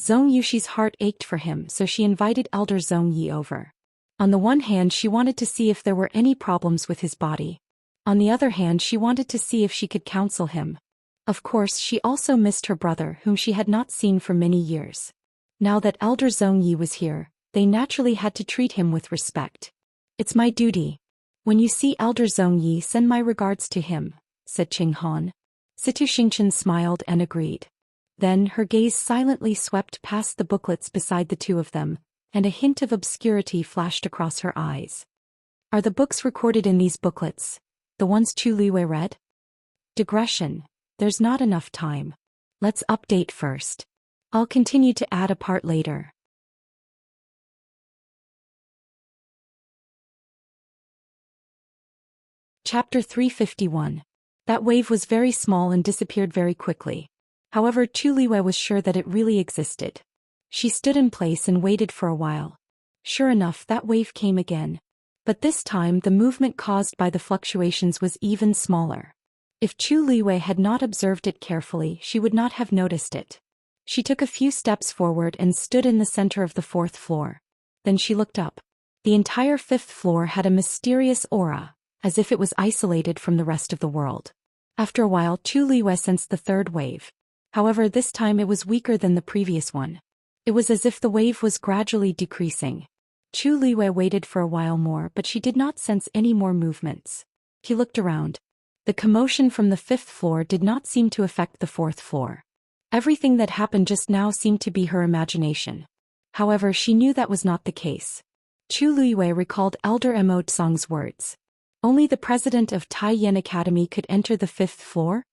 Zhong Yuxi's heart ached for him, so she invited Elder Zhong Yi over. On the one hand, she wanted to see if there were any problems with his body. On the other hand, she wanted to see if she could counsel him. Of course, she also missed her brother, whom she had not seen for many years. Now that Elder Zhong Yi was here, they naturally had to treat him with respect. It's my duty. When you see Elder Zhong Yi, send my regards to him, said Cheng Han. Situ Xianxia smiled and agreed. Then her gaze silently swept past the booklets beside the 2 of them, and a hint of obscurity flashed across her eyes. Are the books recorded in these booklets? The ones Chu Liwei read? Digression. There's not enough time. Let's update first. I'll continue to add a part later. Chapter 351. That wave was very small and disappeared very quickly. However, Chu Liwei was sure that it really existed. She stood in place and waited for a while. Sure enough, that wave came again. But this time the movement caused by the fluctuations was even smaller. If Chu Liwei had not observed it carefully, she would not have noticed it. She took a few steps forward and stood in the center of the 4th floor. Then she looked up. The entire 5th floor had a mysterious aura, as if it was isolated from the rest of the world. After a while, Chu Liwei sensed the 3rd wave. However, this time it was weaker than the previous one. It was as if the wave was gradually decreasing. Chu Liyue waited for a while more, but she did not sense any more movements. He looked around. The commotion from the 5th floor did not seem to affect the 4th floor. Everything that happened just now seemed to be her imagination. However, she knew that was not the case. Chu Liyue recalled Elder Emo Tsong's words. Only the president of Taiyan Academy could enter the 5th floor?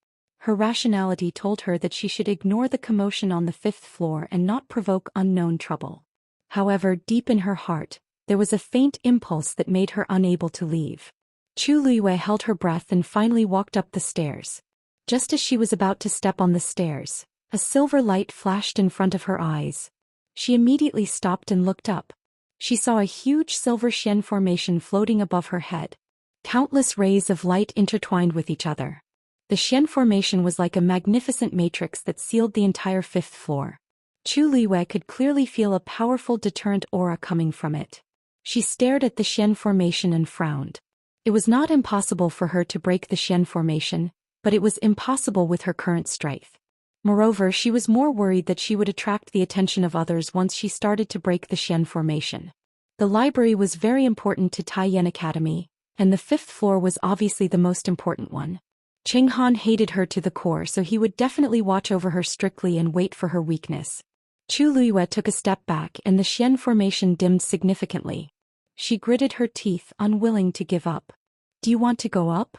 Her rationality told her that she should ignore the commotion on the 5th floor and not provoke unknown trouble. However, deep in her heart, there was a faint impulse that made her unable to leave. Chu Liyue held her breath and finally walked up the stairs. Just as she was about to step on the stairs, a silver light flashed in front of her eyes. She immediately stopped and looked up. She saw a huge silver Xian formation floating above her head. Countless rays of light intertwined with each other. The Xian formation was like a magnificent matrix that sealed the entire 5th floor. Chu Liyue could clearly feel a powerful deterrent aura coming from it. She stared at the Xian formation and frowned. It was not impossible for her to break the Xian formation, but it was impossible with her current strength. Moreover, she was more worried that she would attract the attention of others once she started to break the Xian formation. The library was very important to Taiyan Academy, and the 5th floor was obviously the most important one. Cheng Han hated her to the core, so he would definitely watch over her strictly and wait for her weakness. Chu Liyue took a step back and the Xian formation dimmed significantly. She gritted her teeth, unwilling to give up. "Do you want to go up?"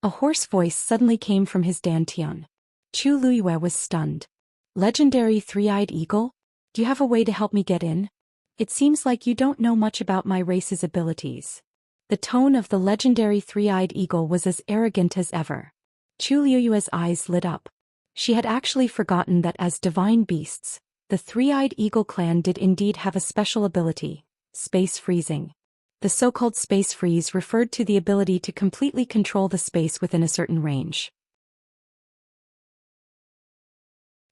A hoarse voice suddenly came from his dantian. Chu Liyue was stunned. "Legendary three-eyed eagle? Do you have a way to help me get in? It seems like you don't know much about my race's abilities." The tone of the legendary three-eyed eagle was as arrogant as ever. Chu Liyue's eyes lit up. She had actually forgotten that as divine beasts, the three-eyed eagle clan did indeed have a special ability, space freezing. The so-called space freeze referred to the ability to completely control the space within a certain range.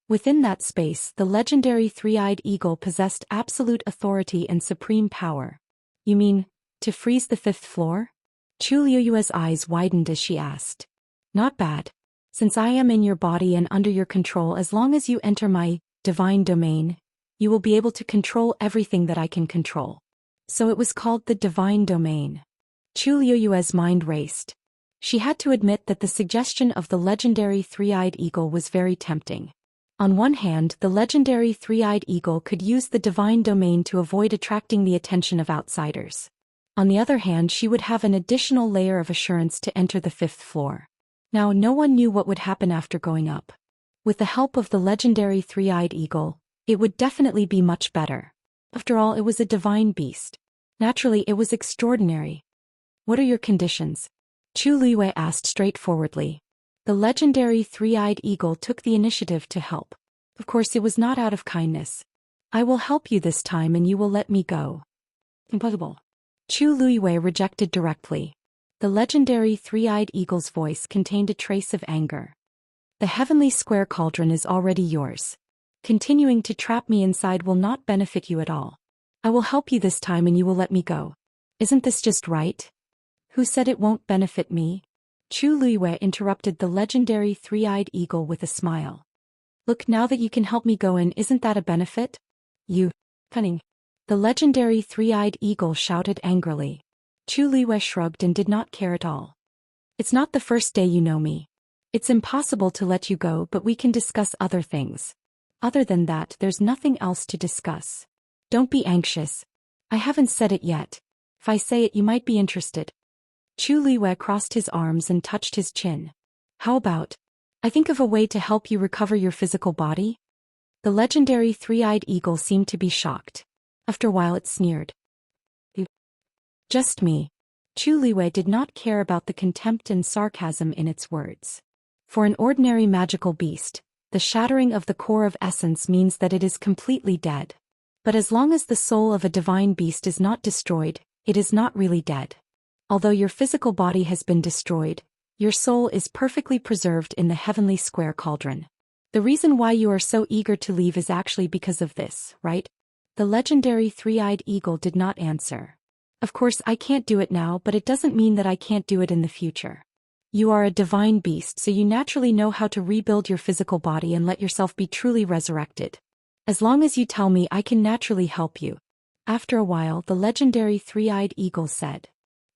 Within that space, the legendary three-eyed eagle possessed absolute authority and supreme power. "You mean, to freeze the 5th floor?" Chu Liyue's eyes widened as she asked. "Not bad. Since I am in your body and under your control, as long as you enter my divine domain, you will be able to control everything that I can control." So it was called the divine domain. Chu Liyue's mind raced. She had to admit that the suggestion of the legendary three-eyed eagle was very tempting. On one hand, the legendary three-eyed eagle could use the divine domain to avoid attracting the attention of outsiders. On the other hand, she would have an additional layer of assurance to enter the 5th floor. Now, no one knew what would happen after going up. With the help of the legendary three-eyed eagle, it would definitely be much better. After all, it was a divine beast. Naturally, it was extraordinary. "What are your conditions?" Chu Liyue asked straightforwardly. The legendary three-eyed eagle took the initiative to help. Of course, it was not out of kindness. "I will help you this time and you will let me go." "Impossible." Chu Liyue rejected directly. The legendary three-eyed eagle's voice contained a trace of anger. "The heavenly square cauldron is already yours. Continuing to trap me inside will not benefit you at all. I will help you this time and you will let me go. Isn't this just right?" "Who said it won't benefit me?" Chu Liyue interrupted the legendary three-eyed eagle with a smile. "Look, now that you can help me go in, isn't that a benefit?" "You cunning." The legendary three-eyed eagle shouted angrily. Chu Liyue shrugged and did not care at all. "It's not the first day you know me. It's impossible to let you go, but we can discuss other things. Other than that, there's nothing else to discuss. Don't be anxious. I haven't said it yet. If I say it, you might be interested." Chu Liyue crossed his arms and touched his chin. "How about, I think of a way to help you recover your physical body?" The legendary three-eyed eagle seemed to be shocked. After a while it sneered. "You? Just me." Chu Liyue did not care about the contempt and sarcasm in its words. For an ordinary magical beast, the shattering of the core of essence means that it is completely dead. But as long as the soul of a divine beast is not destroyed, it is not really dead. Although your physical body has been destroyed, your soul is perfectly preserved in the heavenly square cauldron. The reason why you are so eager to leave is actually because of this, right? The legendary three-eyed eagle did not answer. "Of course I can't do it now, but it doesn't mean that I can't do it in the future. You are a divine beast, so you naturally know how to rebuild your physical body and let yourself be truly resurrected. As long as you tell me, I can naturally help you." After a while, the legendary three-eyed eagle said,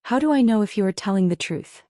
"How do I know if you are telling the truth?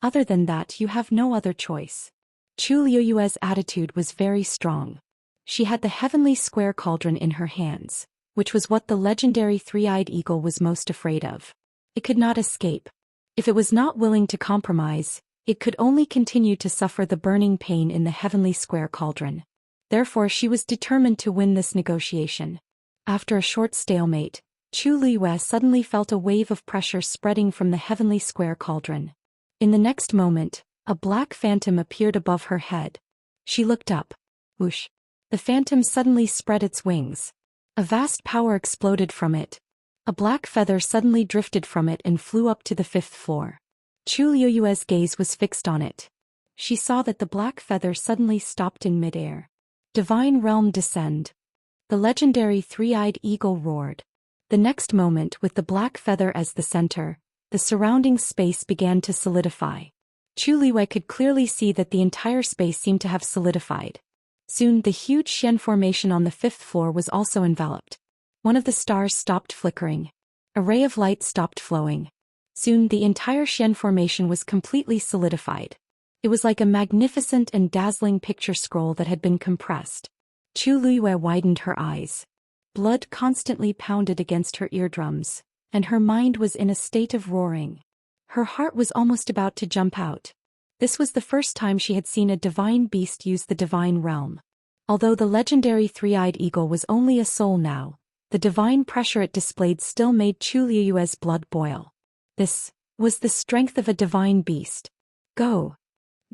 Other than that, you have no other choice." Chu Liuyue's attitude was very strong. She had the heavenly square cauldron in her hands, which was what the legendary three-eyed eagle was most afraid of. It could not escape. If it was not willing to compromise, it could only continue to suffer the burning pain in the heavenly square cauldron. Therefore she was determined to win this negotiation. After a short stalemate, Chu Liyue suddenly felt a wave of pressure spreading from the heavenly square cauldron. In the next moment, a black phantom appeared above her head. She looked up. Whoosh! The phantom suddenly spread its wings. A vast power exploded from it. A black feather suddenly drifted from it and flew up to the 5th floor. Chu Liyue's gaze was fixed on it. She saw that the black feather suddenly stopped in midair. Divine realm descend. The legendary three-eyed eagle roared. The next moment, with the black feather as the center, the surrounding space began to solidify. Chu Liyue could clearly see that the entire space seemed to have solidified. Soon the huge Xian formation on the 5th floor was also enveloped. One of the stars stopped flickering. A ray of light stopped flowing. Soon the entire Xian formation was completely solidified. It was like a magnificent and dazzling picture scroll that had been compressed. Chu Liyue widened her eyes. Blood constantly pounded against her eardrums, and her mind was in a state of roaring. Her heart was almost about to jump out. This was the first time she had seen a divine beast use the divine realm. Although the legendary three-eyed eagle was only a soul now, the divine pressure it displayed still made Chu Liyue's blood boil. This was the strength of a divine beast. Go.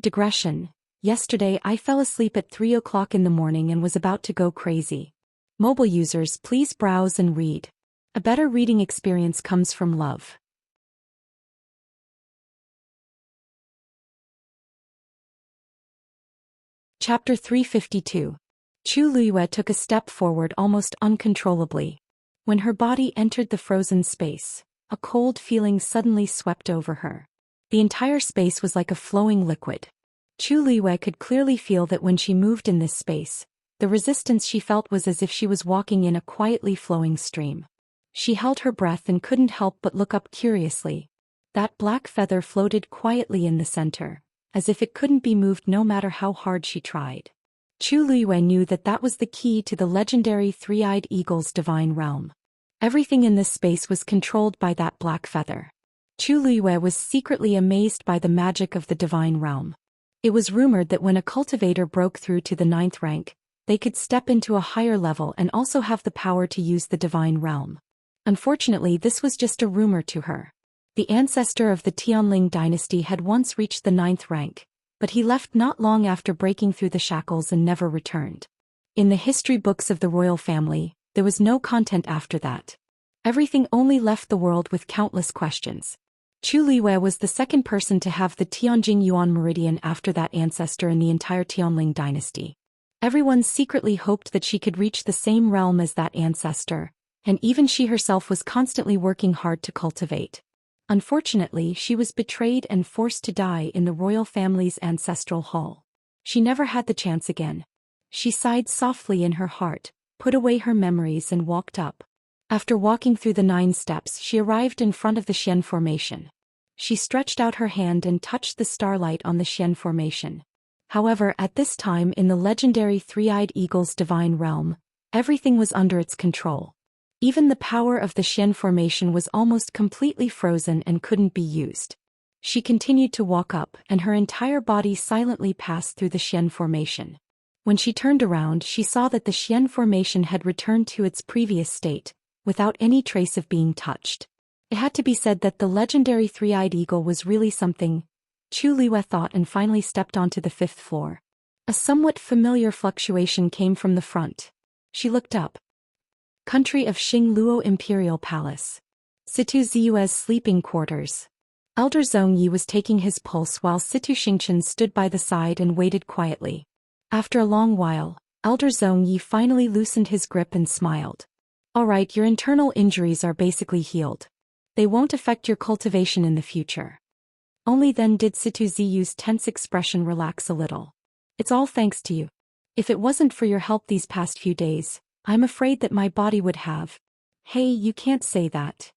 Digression. Yesterday I fell asleep at 3 o'clock in the morning and was about to go crazy. Mobile users, please browse and read. A better reading experience comes from love. Chapter 352. Chu Liyue took a step forward almost uncontrollably. When her body entered the frozen space, a cold feeling suddenly swept over her. The entire space was like a flowing liquid. Chu Liyue could clearly feel that when she moved in this space, the resistance she felt was as if she was walking in a quietly flowing stream. She held her breath and couldn't help but look up curiously. That black feather floated quietly in the center, as if it couldn't be moved no matter how hard she tried. Chu Liyue knew that that was the key to the legendary three-eyed eagle's divine realm. Everything in this space was controlled by that black feather. Chu Liyue was secretly amazed by the magic of the divine realm. It was rumored that when a cultivator broke through to the 9th rank, they could step into a higher level and also have the power to use the divine realm. Unfortunately, this was just a rumor to her. The ancestor of the Tianling dynasty had once reached the 9th rank, but he left not long after breaking through the shackles and never returned. In the history books of the royal family, there was no content after that. Everything only left the world with countless questions. Chu Liyue was the second person to have the Tianjing Yuan meridian after that ancestor in the entire Tianling dynasty. Everyone secretly hoped that she could reach the same realm as that ancestor, and even she herself was constantly working hard to cultivate. Unfortunately, she was betrayed and forced to die in the royal family's ancestral hall. She never had the chance again. She sighed softly in her heart, put away her memories and walked up. After walking through the 9 steps, she arrived in front of the Xian formation. She stretched out her hand and touched the starlight on the Xian formation. However, at this time in the legendary three-eyed eagle's divine realm, everything was under its control. Even the power of the Xian formation was almost completely frozen and couldn't be used. She continued to walk up, and her entire body silently passed through the Xian formation. When she turned around, she saw that the Xian formation had returned to its previous state, without any trace of being touched. It had to be said that the legendary three-eyed eagle was really something, Chu Liyue thought, and finally stepped onto the 5th floor. A somewhat familiar fluctuation came from the front. She looked up. Country of Xingluo Imperial Palace. Situ Ziyue's sleeping quarters. Elder Zhongyi was taking his pulse while Situ Xingchen stood by the side and waited quietly. After a long while, Elder Zhongyi finally loosened his grip and smiled. "All right, your internal injuries are basically healed. They won't affect your cultivation in the future." Only then did Situ Ziyu's tense expression relax a little. "It's all thanks to you." If it wasn't for your help these past few days, I'm afraid that my body would have. Hey, you can't say that.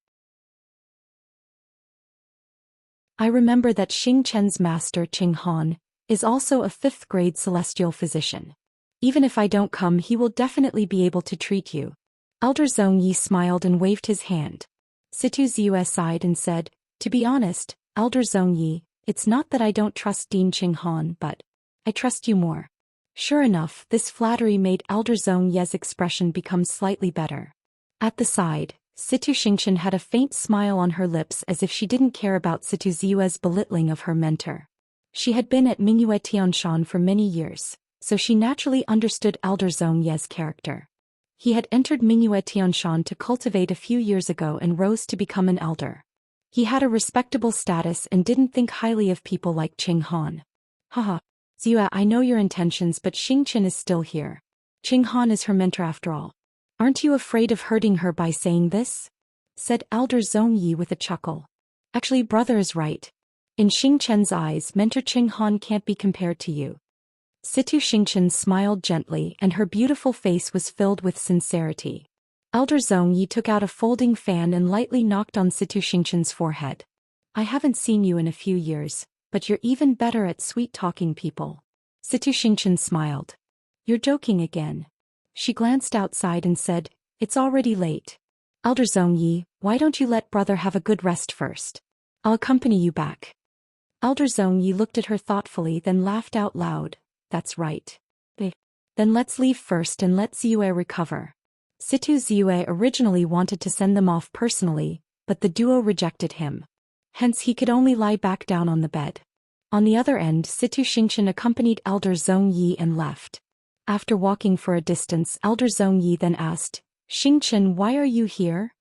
I remember that Xing Chen's master Qing Han is also a 5th grade celestial physician. Even if I don't come, he will definitely be able to treat you. Elder Zhong Yi smiled and waved his hand. Situ Ziyue sighed and said, to be honest, Elder Zhong Yi, it's not that I don't trust Dean Qing Han, but I trust you more. Sure enough, this flattery made Elder Zhong Ye's expression become slightly better. At the side, Situ Xianxia had a faint smile on her lips as if she didn't care about Situ Ziyue's belittling of her mentor. She had been at Mingyue Tianshan for many years, so she naturally understood Elder Zhong Ye's character. He had entered Mingyue Tianshan to cultivate a few years ago and rose to become an elder. He had a respectable status and didn't think highly of people like Qing Han. Haha, Ziyue, I know your intentions, but Xingqian is still here. Qing Han is her mentor after all. Aren't you afraid of hurting her by saying this? Said Elder Zhong Yi with a chuckle. Actually, brother is right. In Xingqian's eyes, mentor Qing Han can't be compared to you. Situ Xingqian smiled gently and her beautiful face was filled with sincerity. Elder Zhong Yi took out a folding fan and lightly knocked on Situ Xingqian's forehead. I haven't seen you in a few years, but you're even better at sweet-talking people. Situ Xingqian smiled. You're joking again. She glanced outside and said, it's already late. Elder Zhong Yi, why don't you let brother have a good rest first? I'll accompany you back. Elder Zhong Yi looked at her thoughtfully, then laughed out loud. That's right. Then let's leave first and let Ziyue recover. Situ Ziyue originally wanted to send them off personally, but the duo rejected him. Hence he could only lie back down on the bed. On the other end, Situ Xingqian accompanied Elder Zhong Yi and left. After walking for a distance, Elder Zhong Yi then asked, Xingqian, why are you here?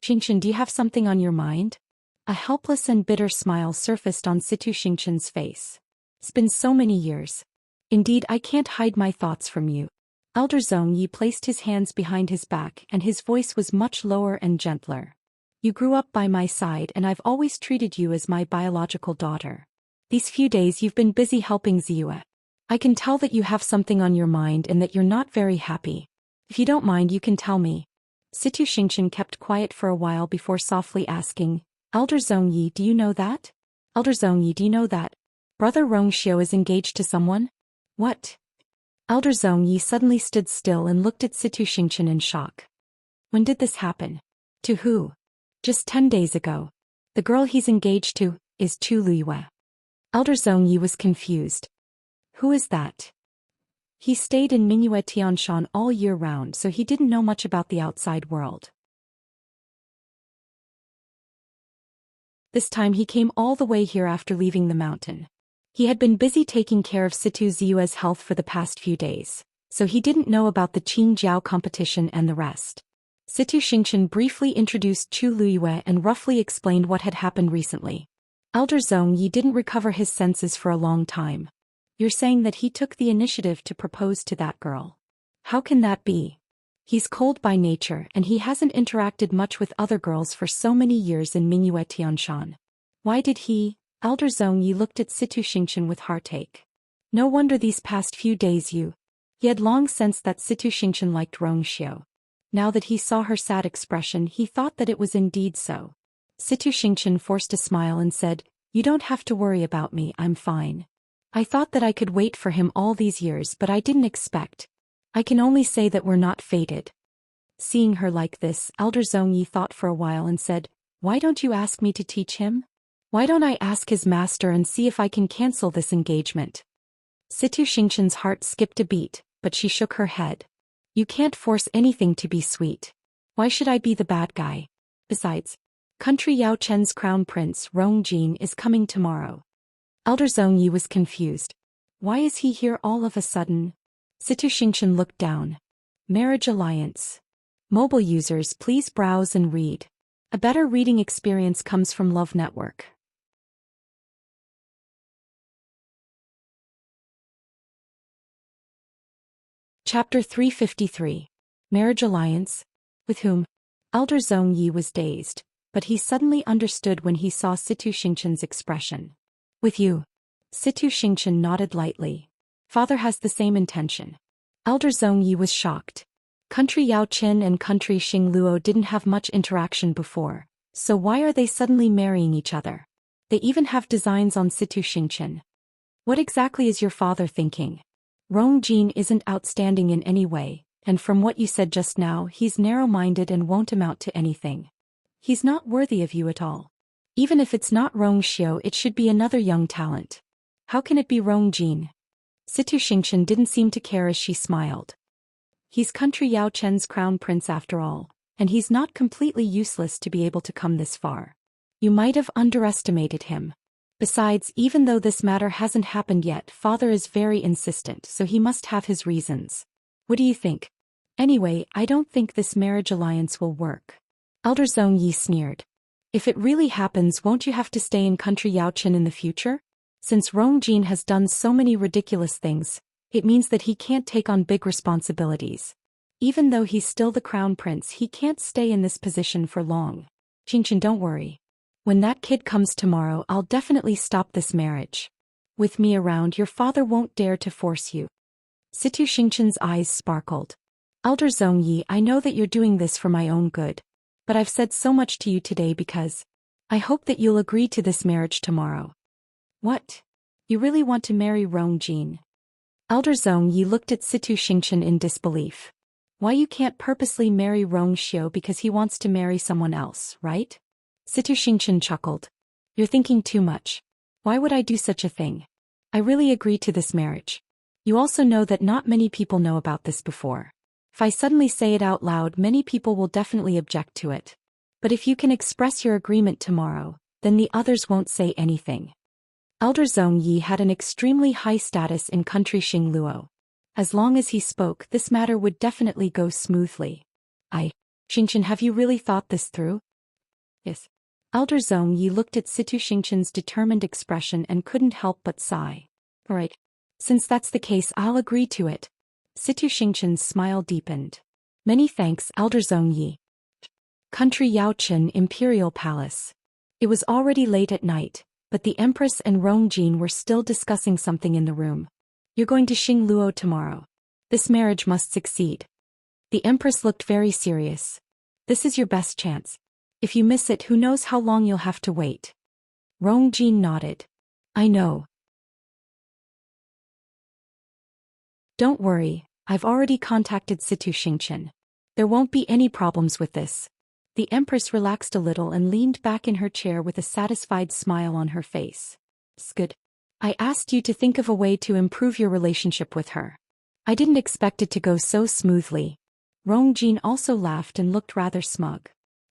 Xingqian, do you have something on your mind? A helpless and bitter smile surfaced on Situ Xingqian's face. It's been so many years. Indeed, I can't hide my thoughts from you. Elder Zhong Yi placed his hands behind his back and his voice was much lower and gentler. You grew up by my side and I've always treated you as my biological daughter. These few days you've been busy helping Ziyue. I can tell that you have something on your mind and that you're not very happy. If you don't mind, you can tell me. Situ Xingqian kept quiet for a while before softly asking, Elder Zhong Yi, do you know that? Elder Zhong Yi, do you know that Brother Rongxiu is engaged to someone? What? Elder Zhong Yi suddenly stood still and looked at Situ Xingqian in shock. When did this happen? To who? Just 10 days ago. The girl he's engaged to is Chu Liyue. Elder Zhong Yi was confused. Who is that? He stayed in Mingyue Tianshan all year round, so he didn't know much about the outside world. This time he came all the way here after leaving the mountain. He had been busy taking care of Situ Ziyue's health for the past few days, so he didn't know about the Qing Jiao competition and the rest. Situ Xingqian briefly introduced Chu Liyue and roughly explained what had happened recently. Elder Zhong Yi didn't recover his senses for a long time. You're saying that he took the initiative to propose to that girl. How can that be? He's cold by nature and he hasn't interacted much with other girls for so many years in Mingyue Tianshan. Why did he? Elder Zhong Yi looked at Situ Xingqian with heartache. No wonder these past few days He had long sensed that Situ Xingqian liked Rongxiu. Now that he saw her sad expression, he thought that it was indeed so. Situ Xingqian forced a smile and said, You don't have to worry about me, I'm fine. I thought that I could wait for him all these years, but I didn't expect. I can only say that we're not fated. Seeing her like this, Elder Zhong Yi thought for a while and said, Why don't you ask me to teach him? Why don't I ask his master and see if I can cancel this engagement? Situ Xingqian's heart skipped a beat, but she shook her head. You can't force anything to be sweet. Why should I be the bad guy? Besides, country Yao Chen's crown prince, Rong Jin, is coming tomorrow. Elder Zhong Yi was confused. Why is he here all of a sudden? Situ Xingqian looked down. Marriage alliance. Mobile users, please browse and read. A better reading experience comes from Love Network. Chapter 353. Marriage alliance. With whom? Elder Zhong Yi was dazed, but he suddenly understood when he saw Situ Xingqian's expression. With you. Situ Xingqian nodded lightly. Father has the same intention. Elder Zhongyi was shocked. Country Yao Qin and country Xing Luo didn't have much interaction before, so why are they suddenly marrying each other? They even have designs on Situ Xingqian. What exactly is your father thinking? Rong Jin isn't outstanding in any way, and from what you said just now, he's narrow-minded and won't amount to anything. He's not worthy of you at all. Even if it's not Rong Xiao, it should be another young talent. How can it be Rong Jin? Situ Xingqian didn't seem to care as she smiled. He's country Yao Chen's crown prince after all, and he's not completely useless to be able to come this far. You might have underestimated him. Besides, even though this matter hasn't happened yet, father is very insistent, so he must have his reasons. What do you think? Anyway, I don't think this marriage alliance will work. Elder Zhongyi sneered. If it really happens, won't you have to stay in country Yao Chen in the future? Since Rong Jin has done so many ridiculous things, it means that he can't take on big responsibilities. Even though he's still the crown prince, he can't stay in this position for long. Xingqian, don't worry. When that kid comes tomorrow, I'll definitely stop this marriage. With me around, your father won't dare to force you. Situ Xingqian's eyes sparkled. Elder Zhongyi, I know that you're doing this for my own good. But I've said so much to you today because I hope that you'll agree to this marriage tomorrow. What? You really want to marry Rong Jin? Elder Zhongyi looked at Situ Xingqian in disbelief. Why you can't purposely marry Rong Xiao because he wants to marry someone else, right? Situ Xingqian chuckled. You're thinking too much. Why would I do such a thing? I really agree to this marriage. You also know that not many people know about this before. If I suddenly say it out loud, many people will definitely object to it. But if you can express your agreement tomorrow, then the others won't say anything. Elder Zhongyi had an extremely high status in country Xing Luo. As long as he spoke, this matter would definitely go smoothly. Xingqian, have you really thought this through? Yes. Elder Zhongyi looked at Situ Xingqian's determined expression and couldn't help but sigh. All right. Since that's the case, I'll agree to it. Situ Xingqian's smile deepened. Many thanks, Elder Zhongyi. Country Yaochen Imperial Palace. It was already late at night, but the Empress and Rong Jin were still discussing something in the room. You're going to Xing Luo tomorrow. This marriage must succeed. The Empress looked very serious. This is your best chance. If you miss it, who knows how long you'll have to wait. Rong Jin nodded. I know. Don't worry, I've already contacted Situ Xingqian. There won't be any problems with this. The Empress relaxed a little and leaned back in her chair with a satisfied smile on her face. It's good. I asked you to think of a way to improve your relationship with her. I didn't expect it to go so smoothly. Rong Jin also laughed and looked rather smug.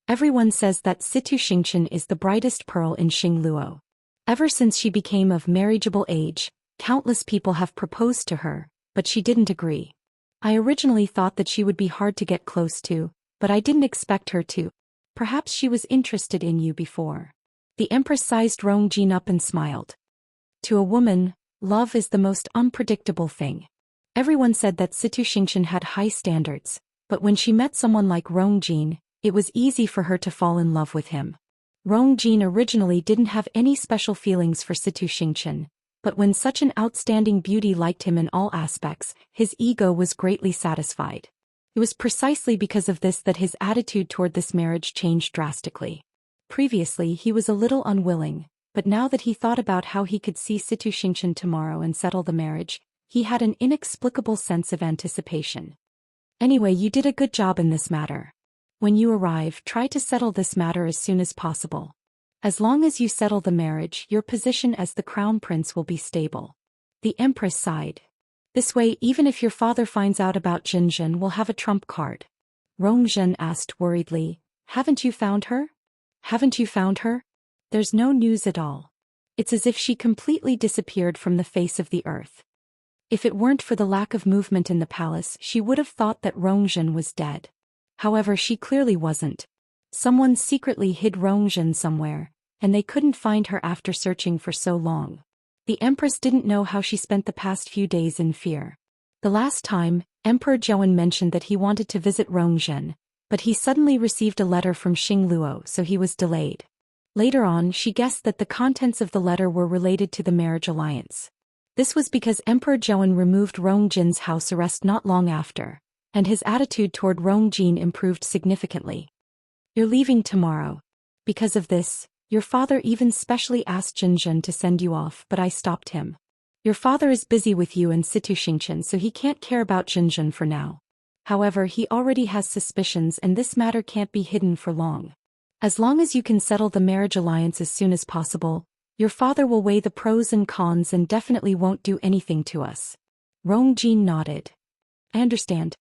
Everyone says that Situ Xingqian is the brightest pearl in Xing Luo. Ever since she became of marriageable age, countless people have proposed to her, but she didn't agree. I originally thought that she would be hard to get close to, but I didn't expect her to. Perhaps she was interested in you before. The Empress sized Rong Jin up and smiled. To a woman, love is the most unpredictable thing. Everyone said that Situ Xingqian had high standards, but when she met someone like Rong Jin, it was easy for her to fall in love with him. Rong Jin originally didn't have any special feelings for Situ Xingqian, but when such an outstanding beauty liked him in all aspects, his ego was greatly satisfied. It was precisely because of this that his attitude toward this marriage changed drastically. Previously he was a little unwilling, but now that he thought about how he could see Situ Xingqian tomorrow and settle the marriage, he had an inexplicable sense of anticipation. Anyway, you did a good job in this matter. When you arrive, try to settle this matter as soon as possible. As long as you settle the marriage, your position as the crown prince will be stable. The Empress sighed. This way, even if your father finds out about Jinzhen, we'll have a trump card. Rong Zhen asked worriedly, Haven't you found her? Haven't you found her? There's no news at all. It's as if she completely disappeared from the face of the earth. If it weren't for the lack of movement in the palace, she would have thought that Rong Zhen was dead. However, she clearly wasn't. Someone secretly hid Rong Zhen somewhere, and they couldn't find her after searching for so long. The Empress didn't know how she spent the past few days in fear. The last time, Emperor Zhouwen mentioned that he wanted to visit Rong Zhen, but he suddenly received a letter from Xing Luo, so he was delayed. Later on, she guessed that the contents of the letter were related to the marriage alliance. This was because Emperor Zhou removed Rong Jin's house arrest not long after, and his attitude toward Rong Jin improved significantly. You're leaving tomorrow. Because of this, your father even specially asked Jinjin to send you off, but I stopped him. Your father is busy with you and Situ Xingqian, so he can't care about Jinjin for now. However, he already has suspicions and this matter can't be hidden for long. As long as you can settle the marriage alliance as soon as possible, your father will weigh the pros and cons and definitely won't do anything to us. Rong Jin nodded. I understand.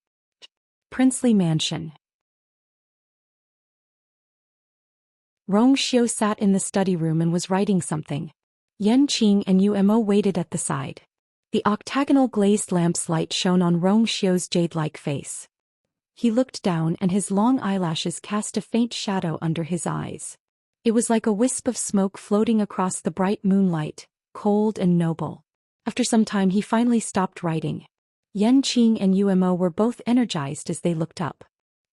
Princely Mansion. Rong Xiu sat in the study room and was writing something. Yan Qing and Umo waited at the side. The octagonal glazed lamp's light shone on Rong Xiu's jade-like face. He looked down and his long eyelashes cast a faint shadow under his eyes. It was like a wisp of smoke floating across the bright moonlight, cold and noble. After some time he finally stopped writing. Yan Qing and Umo were both energized as they looked up.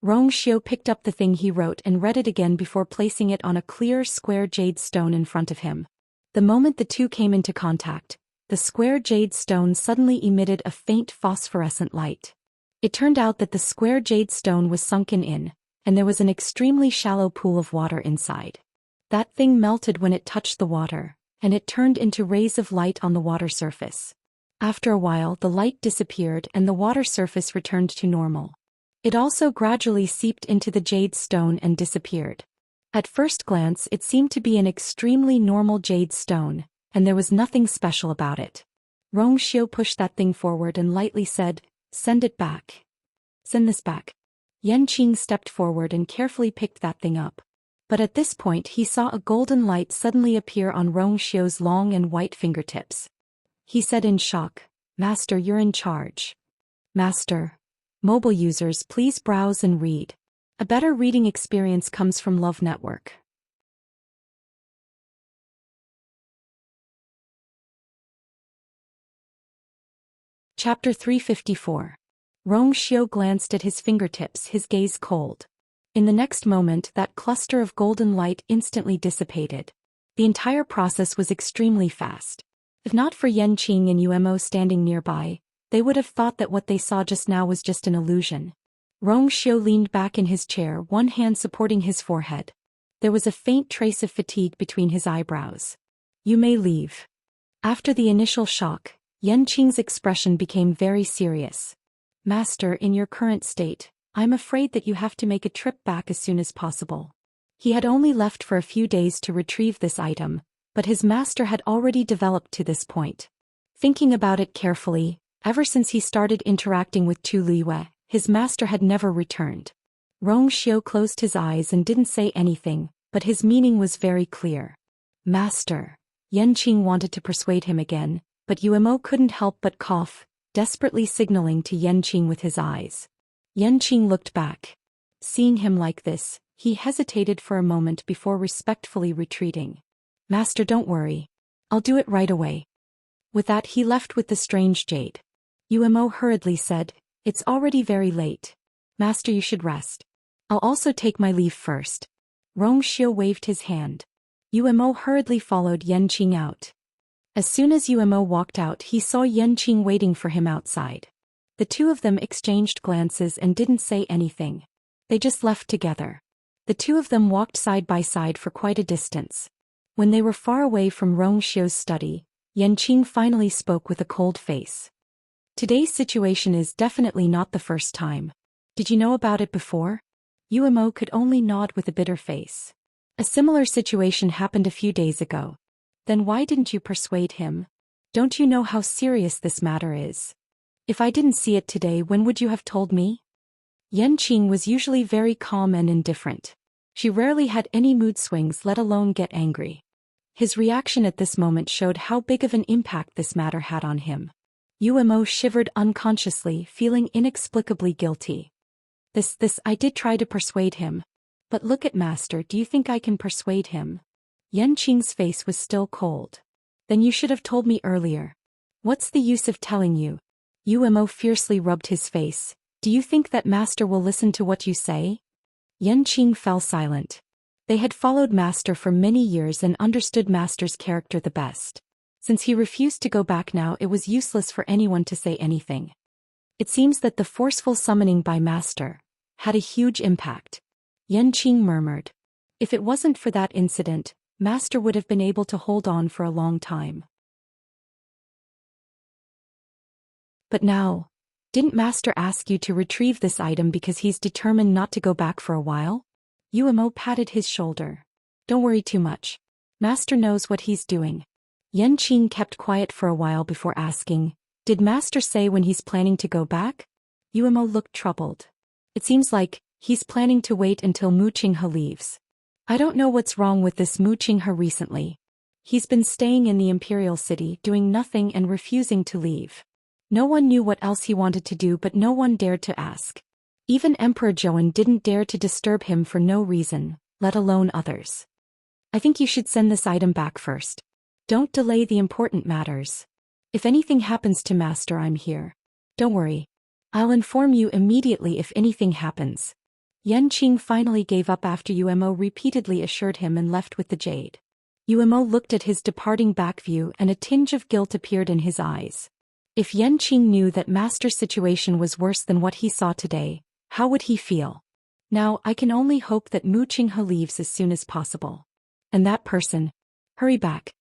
Rong Xiu picked up the thing he wrote and read it again before placing it on a clear square jade stone in front of him. The moment the two came into contact, the square jade stone suddenly emitted a faint phosphorescent light. It turned out that the square jade stone was sunken in, and there was an extremely shallow pool of water inside. That thing melted when it touched the water, and it turned into rays of light on the water surface. After a while, the light disappeared and the water surface returned to normal. It also gradually seeped into the jade stone and disappeared. At first glance, it seemed to be an extremely normal jade stone, and there was nothing special about it. Rong Xiu pushed that thing forward and lightly said, "Send it back." "Send this back." Yan Qing stepped forward and carefully picked that thing up. But at this point he saw a golden light suddenly appear on Rong Xiu's long and white fingertips. He said in shock, "Master, you're in charge." "Master." Mobile users, please browse and read. A better reading experience comes from Love Network. Chapter 354. Rong Xiu glanced at his fingertips, his gaze cold. In the next moment, that cluster of golden light instantly dissipated. The entire process was extremely fast. If not for Yan Qing and Umo standing nearby, they would have thought that what they saw just now was just an illusion. Rong Xiu leaned back in his chair, one hand supporting his forehead. There was a faint trace of fatigue between his eyebrows. "You may leave." After the initial shock, Yan Qing's expression became very serious. "Master, in your current state, I'm afraid that you have to make a trip back as soon as possible." He had only left for a few days to retrieve this item, but his master had already developed to this point. Thinking about it carefully, ever since he started interacting with Chu Liyue, his master had never returned. Rong Xiu closed his eyes and didn't say anything, but his meaning was very clear. "Master." Yan Qing wanted to persuade him again, but Umo couldn't help but cough, desperately signaling to Yan Qing with his eyes. Yan Qing looked back. Seeing him like this, he hesitated for a moment before respectfully retreating. "Master, don't worry. I'll do it right away." With that he left with the strange jade. Umo hurriedly said, "It's already very late. Master, you should rest. I'll also take my leave first." Rong Xiu waved his hand. Umo hurriedly followed Yan Qing out. As soon as Umo walked out, he saw Yan Qing waiting for him outside. The two of them exchanged glances and didn't say anything. They just left together. The two of them walked side by side for quite a distance. When they were far away from Rong Xiu's study, Yan Qing finally spoke with a cold face. "Today's situation is definitely not the first time. Did you know about it before?" Umo could only nod with a bitter face. "A similar situation happened a few days ago." "Then why didn't you persuade him? Don't you know how serious this matter is? If I didn't see it today, when would you have told me?" Yan Qing was usually very calm and indifferent. She rarely had any mood swings, let alone get angry. His reaction at this moment showed how big of an impact this matter had on him. Umo shivered unconsciously, feeling inexplicably guilty. I did try to persuade him. But look at Master, do you think I can persuade him?" Yan Qing's face was still cold. "Then you should have told me earlier. What's the use of telling you?" Umo fiercely rubbed his face. "Do you think that Master will listen to what you say?" Yan Qing fell silent. They had followed Master for many years and understood Master's character the best. Since he refused to go back now, it was useless for anyone to say anything. It seems that the forceful summoning by Master had a huge impact. Yanqing murmured. If it wasn't for that incident, Master would have been able to hold on for a long time. But now, didn't Master ask you to retrieve this item because he's determined not to go back for a while? Uemo patted his shoulder. Don't worry too much. Master knows what he's doing. Yanqing kept quiet for a while before asking, did Master say when he's planning to go back? Uemo looked troubled. It seems like he's planning to wait until Mu Qinghe leaves. I don't know what's wrong with this Mu Qinghe recently. He's been staying in the Imperial City doing nothing and refusing to leave. No one knew what else he wanted to do, but no one dared to ask. Even Emperor Zhou didn't dare to disturb him for no reason, let alone others. I think you should send this item back first. Don't delay the important matters. If anything happens to Master, I'm here. Don't worry. I'll inform you immediately if anything happens. Yanqing finally gave up after Uemo repeatedly assured him and left with the jade. Uemo looked at his departing back view and a tinge of guilt appeared in his eyes. If Yanqing knew that Master's situation was worse than what he saw today, how would he feel? Now I can only hope that Mu Qinghe leaves as soon as possible. And that person. Hurry back.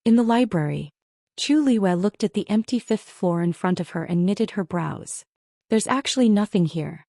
In the library, Chu Liwei looked at the empty fifth floor in front of her and knitted her brows. There's actually nothing here.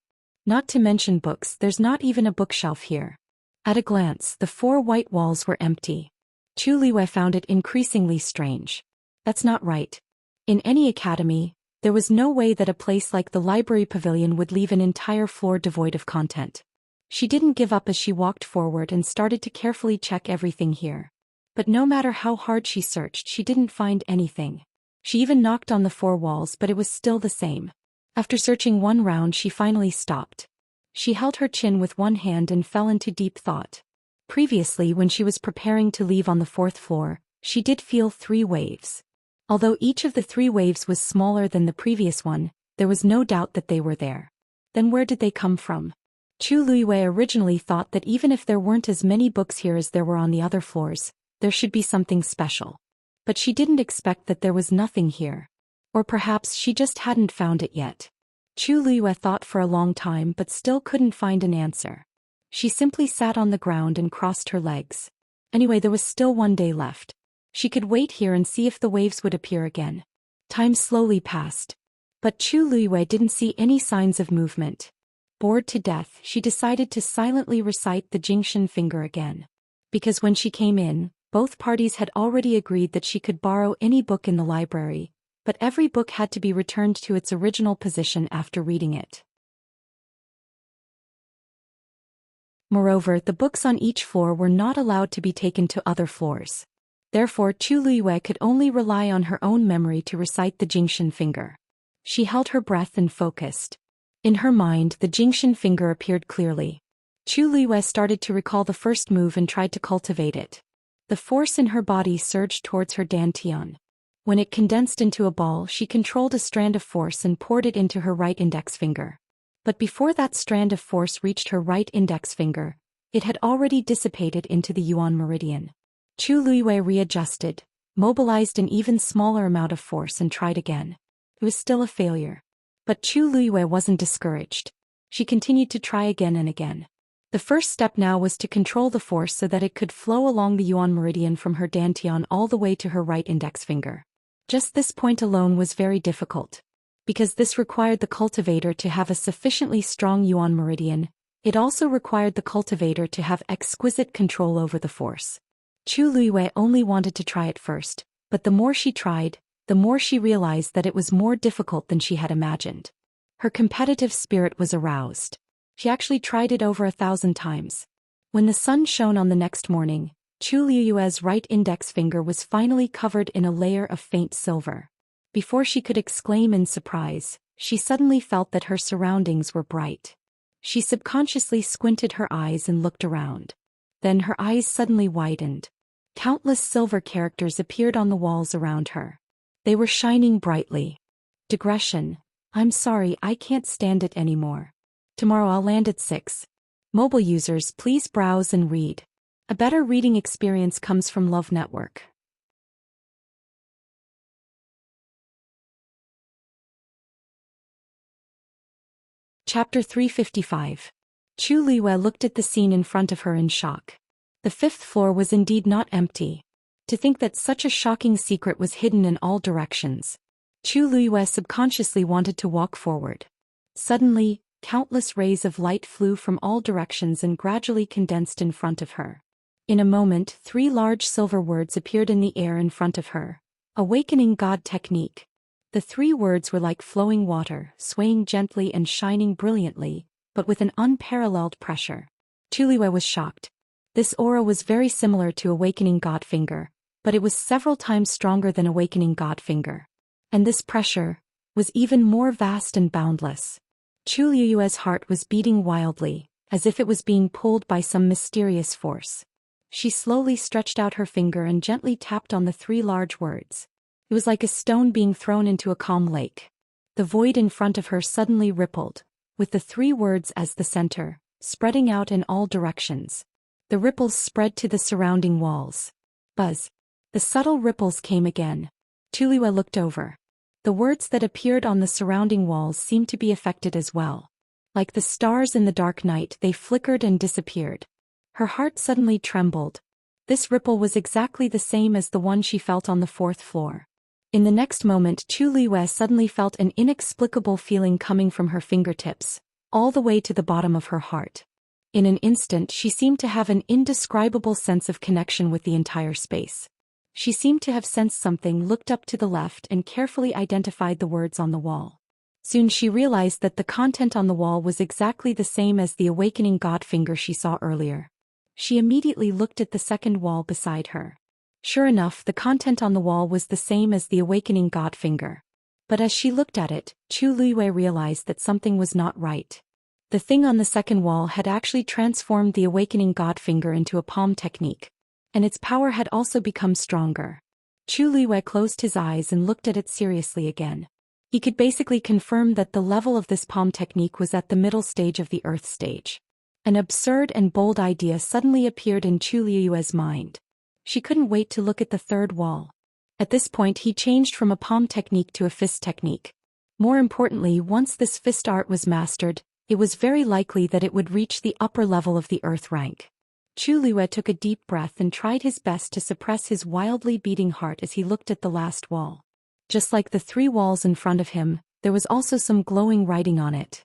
Not to mention books, there's not even a bookshelf here. At a glance, the 4 white walls were empty. Chu Liwei found it increasingly strange. That's not right. In any academy, there was no way that a place like the library pavilion would leave an entire floor devoid of content. She didn't give up as she walked forward and started to carefully check everything here. But no matter how hard she searched, she didn't find anything. She even knocked on the 4 walls, but it was still the same. After searching one round, she finally stopped. She held her chin with one hand and fell into deep thought. Previously, when she was preparing to leave on the 4th floor, she did feel 3 waves. Although each of the 3 waves was smaller than the previous one, there was no doubt that they were there. Then where did they come from? Chu Liwei originally thought that even if there weren't as many books here as there were on the other floors, there should be something special. But she didn't expect that there was nothing here. Or perhaps she just hadn't found it yet. Chu Liwei thought for a long time but still couldn't find an answer. She simply sat on the ground and crossed her legs. Anyway, there was still one day left. She could wait here and see if the waves would appear again. Time slowly passed. But Chu Liwei didn't see any signs of movement. Bored to death, she decided to silently recite the Jingshan finger again. Because when she came in, both parties had already agreed that she could borrow any book in the library, but every book had to be returned to its original position after reading it. Moreover, the books on each floor were not allowed to be taken to other floors. Therefore, Chu Liwei could only rely on her own memory to recite the Jingshan finger. She held her breath and focused. In her mind, the Jingshan finger appeared clearly. Chu Liwei started to recall the first move and tried to cultivate it. The force in her body surged towards her dantian. When it condensed into a ball, she controlled a strand of force and poured it into her right index finger. But before that strand of force reached her right index finger, it had already dissipated into the Yuan meridian. Chu Liwei readjusted, mobilized an even smaller amount of force and tried again. It was still a failure. But Chu Liwei wasn't discouraged. She continued to try again and again. The first step now was to control the force so that it could flow along the Yuan meridian from her dantian all the way to her right index finger. Just this point alone was very difficult. Because this required the cultivator to have a sufficiently strong Yuan meridian, it also required the cultivator to have exquisite control over the force. Chu Liwei only wanted to try it first, but the more she tried, the more she realized that it was more difficult than she had imagined. Her competitive spirit was aroused. She actually tried it over 1,000 times. When the sun shone on the next morning, Chu Liu's right index finger was finally covered in a layer of faint silver. Before she could exclaim in surprise, she suddenly felt that her surroundings were bright. She subconsciously squinted her eyes and looked around. Then her eyes suddenly widened. Countless silver characters appeared on the walls around her. They were shining brightly. Digression. I'm sorry, I can't stand it anymore. Tomorrow I'll land at 6. Mobile users, please browse and read. A better reading experience comes from Love Network. Chapter 355. Chu Liyue looked at the scene in front of her in shock. The fifth floor was indeed not empty. To think that such a shocking secret was hidden in all directions. Chu Liyue subconsciously wanted to walk forward. Suddenly, countless rays of light flew from all directions and gradually condensed in front of her. In a moment, 3 large silver words appeared in the air in front of her. Awakening God Technique. The 3 words were like flowing water, swaying gently and shining brilliantly, but with an unparalleled pressure. Chu Liyue was shocked. This aura was very similar to Awakening God Finger, but it was several times stronger than Awakening God Finger. And this pressure was even more vast and boundless. Chu Liyue's heart was beating wildly, as if it was being pulled by some mysterious force. She slowly stretched out her finger and gently tapped on the 3 large words. It was like a stone being thrown into a calm lake. The void in front of her suddenly rippled, with the 3 words as the center, spreading out in all directions. The ripples spread to the surrounding walls. Buzz. The subtle ripples came again. Chu Liyue looked over. The words that appeared on the surrounding walls seemed to be affected as well. Like the stars in the dark night, they flickered and disappeared. Her heart suddenly trembled. This ripple was exactly the same as the one she felt on the 4th floor. In the next moment, Chu Liyue suddenly felt an inexplicable feeling coming from her fingertips, all the way to the bottom of her heart. In an instant, she seemed to have an indescribable sense of connection with the entire space. She seemed to have sensed something, looked up to the left and carefully identified the words on the wall. Soon she realized that the content on the wall was exactly the same as the Awakening God Finger she saw earlier. She immediately looked at the second wall beside her. Sure enough, the content on the wall was the same as the Awakening God Finger. But as she looked at it, Chu Liyue realized that something was not right. The thing on the second wall had actually transformed the Awakening God Finger into a palm technique. And its power had also become stronger. Chu Liyue closed his eyes and looked at it seriously again. He could basically confirm that the level of this palm technique was at the middle stage of the earth stage. An absurd and bold idea suddenly appeared in Chu Liyue's mind. She couldn't wait to look at the third wall. At this point he changed from a palm technique to a fist technique. More importantly, once this fist art was mastered, it was very likely that it would reach the upper level of the earth rank. Chu Liyue took a deep breath and tried his best to suppress his wildly beating heart as he looked at the last wall. Just like the 3 walls in front of him, there was also some glowing writing on it.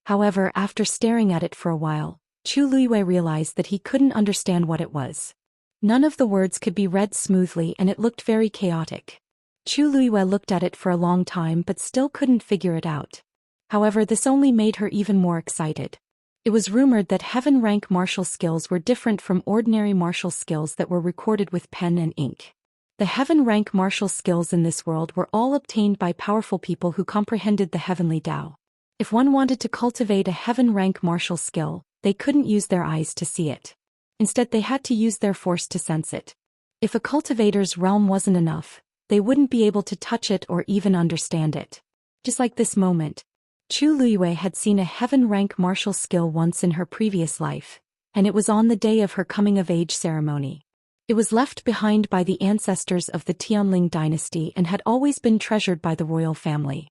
However, after staring at it for a while, Chu Liyue realized that he couldn't understand what it was. None of the words could be read smoothly and it looked very chaotic. Chu Liyue looked at it for a long time but still couldn't figure it out. However, this only made her even more excited. It was rumored that heaven rank martial skills were different from ordinary martial skills that were recorded with pen and ink. The heaven rank martial skills in this world were all obtained by powerful people who comprehended the heavenly Tao. If one wanted to cultivate a heaven rank martial skill, they couldn't use their eyes to see it. Instead, they had to use their force to sense it. If a cultivator's realm wasn't enough, they wouldn't be able to touch it or even understand it. Just like this moment, Chu Liyue had seen a heaven rank martial skill once in her previous life, and it was on the day of her coming-of-age ceremony. It was left behind by the ancestors of the Tianling dynasty and had always been treasured by the royal family.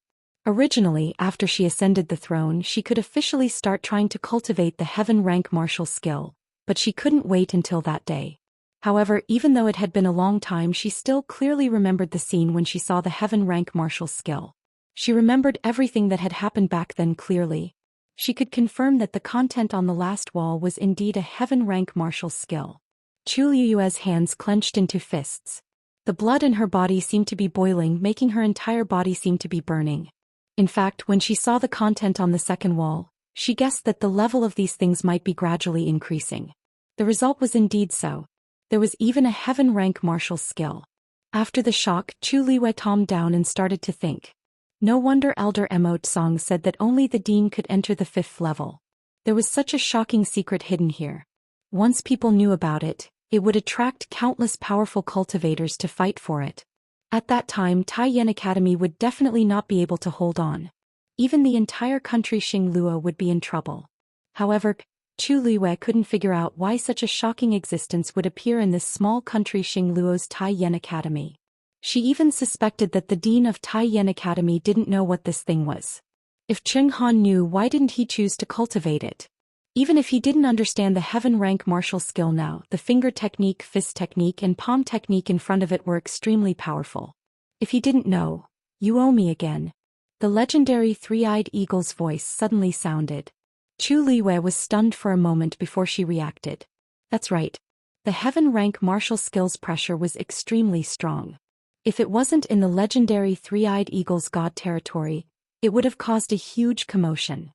Originally, after she ascended the throne, she could officially start trying to cultivate the heaven rank martial skill, but she couldn't wait until that day. However, even though it had been a long time, she still clearly remembered the scene when she saw the heaven rank martial skill. She remembered everything that had happened back then clearly. She could confirm that the content on the last wall was indeed a heaven rank martial skill. Chu Liyue's hands clenched into fists. The blood in her body seemed to be boiling, making her entire body seem to be burning. In fact, when she saw the content on the second wall, she guessed that the level of these things might be gradually increasing. The result was indeed so. There was even a heaven rank martial skill. After the shock, Chu Liyue calmed down and started to think. No wonder Elder Emote Song said that only the dean could enter the 5th level. There was such a shocking secret hidden here. Once people knew about it, it would attract countless powerful cultivators to fight for it. At that time, Taiyan Academy would definitely not be able to hold on. Even the entire country Xinglua would be in trouble. However, Chu Liyue couldn't figure out why such a shocking existence would appear in this small country Xingluo's Taiyan Academy. She even suspected that the dean of Taiyan Academy didn't know what this thing was. If Cheng Han knew, why didn't he choose to cultivate it? Even if he didn't understand the heaven rank martial skill now, the finger technique, fist technique and palm technique in front of it were extremely powerful. If he didn't know, you owe me again. The legendary three-eyed eagle's voice suddenly sounded. Chu Liwei was stunned for a moment before she reacted. That's right. The heaven rank martial skills pressure was extremely strong. If it wasn't in the legendary three-eyed eagle's god territory, it would have caused a huge commotion.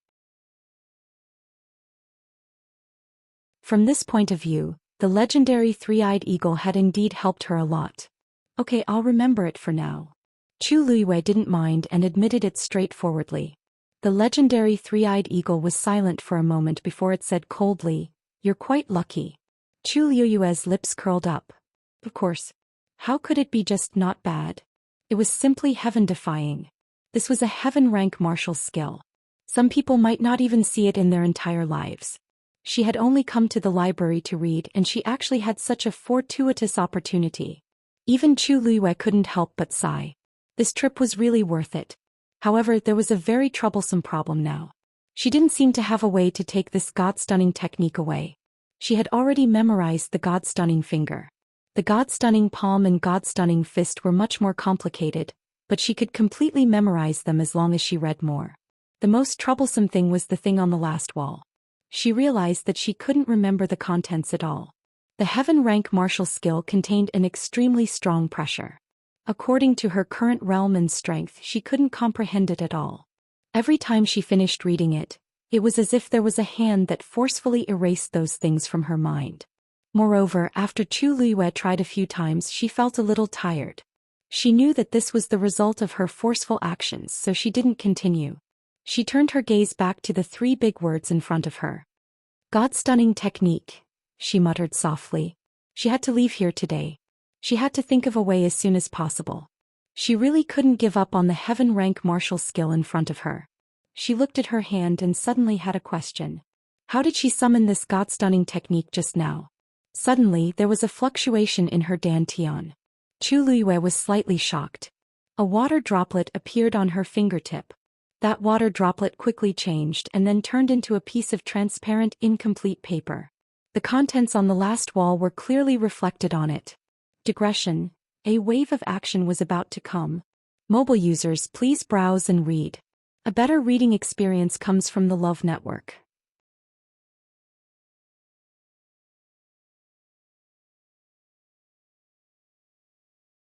From this point of view, the legendary three-eyed eagle had indeed helped her a lot. Okay, I'll remember it for now. Chu Liwei didn't mind and admitted it straightforwardly. The legendary three-eyed eagle was silent for a moment before it said coldly, "You're quite lucky." Chu Liu's lips curled up. Of course. How could it be just not bad? It was simply heaven-defying. This was a heaven-rank martial skill. Some people might not even see it in their entire lives. She had only come to the library to read, and she actually had such a fortuitous opportunity. Even Chu Liwei couldn't help but sigh. This trip was really worth it. However, there was a very troublesome problem now. She didn't seem to have a way to take this god-stunning technique away. She had already memorized the god-stunning finger. The god-stunning palm and god-stunning fist were much more complicated, but she could completely memorize them as long as she read more. The most troublesome thing was the thing on the last wall. She realized that she couldn't remember the contents at all. The heaven rank martial skill contained an extremely strong pressure. According to her current realm and strength, she couldn't comprehend it at all. Every time she finished reading it, it was as if there was a hand that forcefully erased those things from her mind. Moreover, after Chu Liwei tried a few times, she felt a little tired. She knew that this was the result of her forceful actions, so she didn't continue. She turned her gaze back to the three big words in front of her. God-stunning technique, she muttered softly. She had to leave here today. She had to think of a way as soon as possible. She really couldn't give up on the heaven rank martial skill in front of her. She looked at her hand and suddenly had a question. How did she summon this god-stunning technique just now? Suddenly, there was a fluctuation in her dantian. Chu Liwei was slightly shocked. A water droplet appeared on her fingertip. That water droplet quickly changed and then turned into a piece of transparent, incomplete paper. The contents on the last wall were clearly reflected on it. Digression. A wave of action was about to come. Mobile users, please browse and read. A better reading experience comes from the Love Network.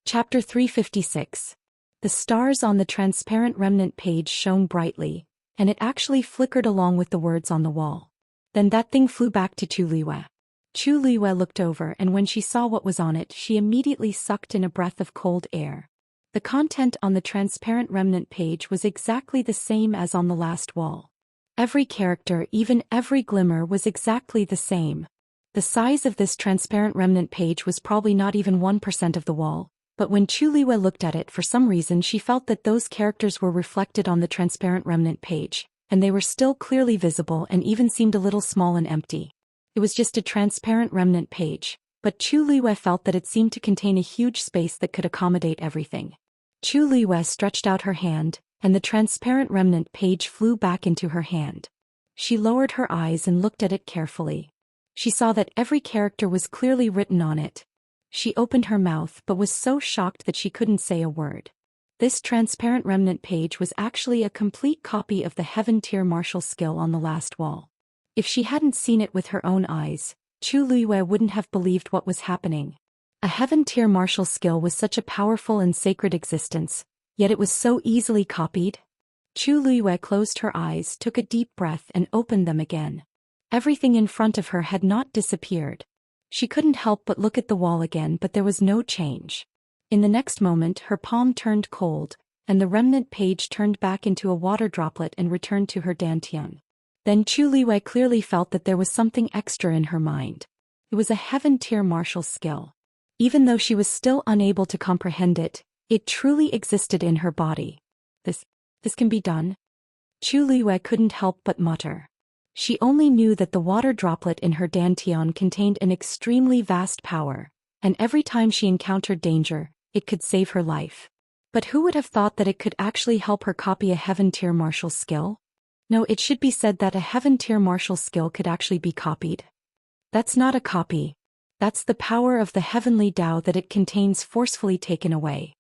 Chapter 356. The stars on the transparent remnant page shone brightly, and it actually flickered along with the words on the wall. Then that thing flew back to Chu Liwei. Chu Liwei looked over, and when she saw what was on it, she immediately sucked in a breath of cold air. The content on the transparent remnant page was exactly the same as on the last wall. Every character, even every glimmer, was exactly the same. The size of this transparent remnant page was probably not even 1% of the wall. But when Chu Liwei looked at it, for some reason she felt that those characters were reflected on the transparent remnant page, and they were still clearly visible and even seemed a little small and empty. It was just a transparent remnant page, but Chu Liwei felt that it seemed to contain a huge space that could accommodate everything. Chu Liwei stretched out her hand, and the transparent remnant page flew back into her hand. She lowered her eyes and looked at it carefully. She saw that every character was clearly written on it. She opened her mouth but was so shocked that she couldn't say a word. This transparent remnant page was actually a complete copy of the heaven tier martial skill on the last wall. If she hadn't seen it with her own eyes, Chu Liwei wouldn't have believed what was happening. A heaven tier martial skill was such a powerful and sacred existence, yet it was so easily copied. Chu Liwei closed her eyes, took a deep breath and opened them again. Everything in front of her had not disappeared. She couldn't help but look at the wall again, but there was no change. In the next moment, her palm turned cold, and the remnant page turned back into a water droplet and returned to her dantian. Then Chu Liwei clearly felt that there was something extra in her mind. It was a heaven tier martial skill. Even though she was still unable to comprehend it, it truly existed in her body. This can be done? Chu Liwei couldn't help but mutter. She only knew that the water droplet in her dantian contained an extremely vast power, and every time she encountered danger, it could save her life. But who would have thought that it could actually help her copy a heaven-tier martial skill? No, it should be said that a heaven-tier martial skill could actually be copied. That's not a copy. That's the power of the heavenly Tao that it contains forcefully taken away.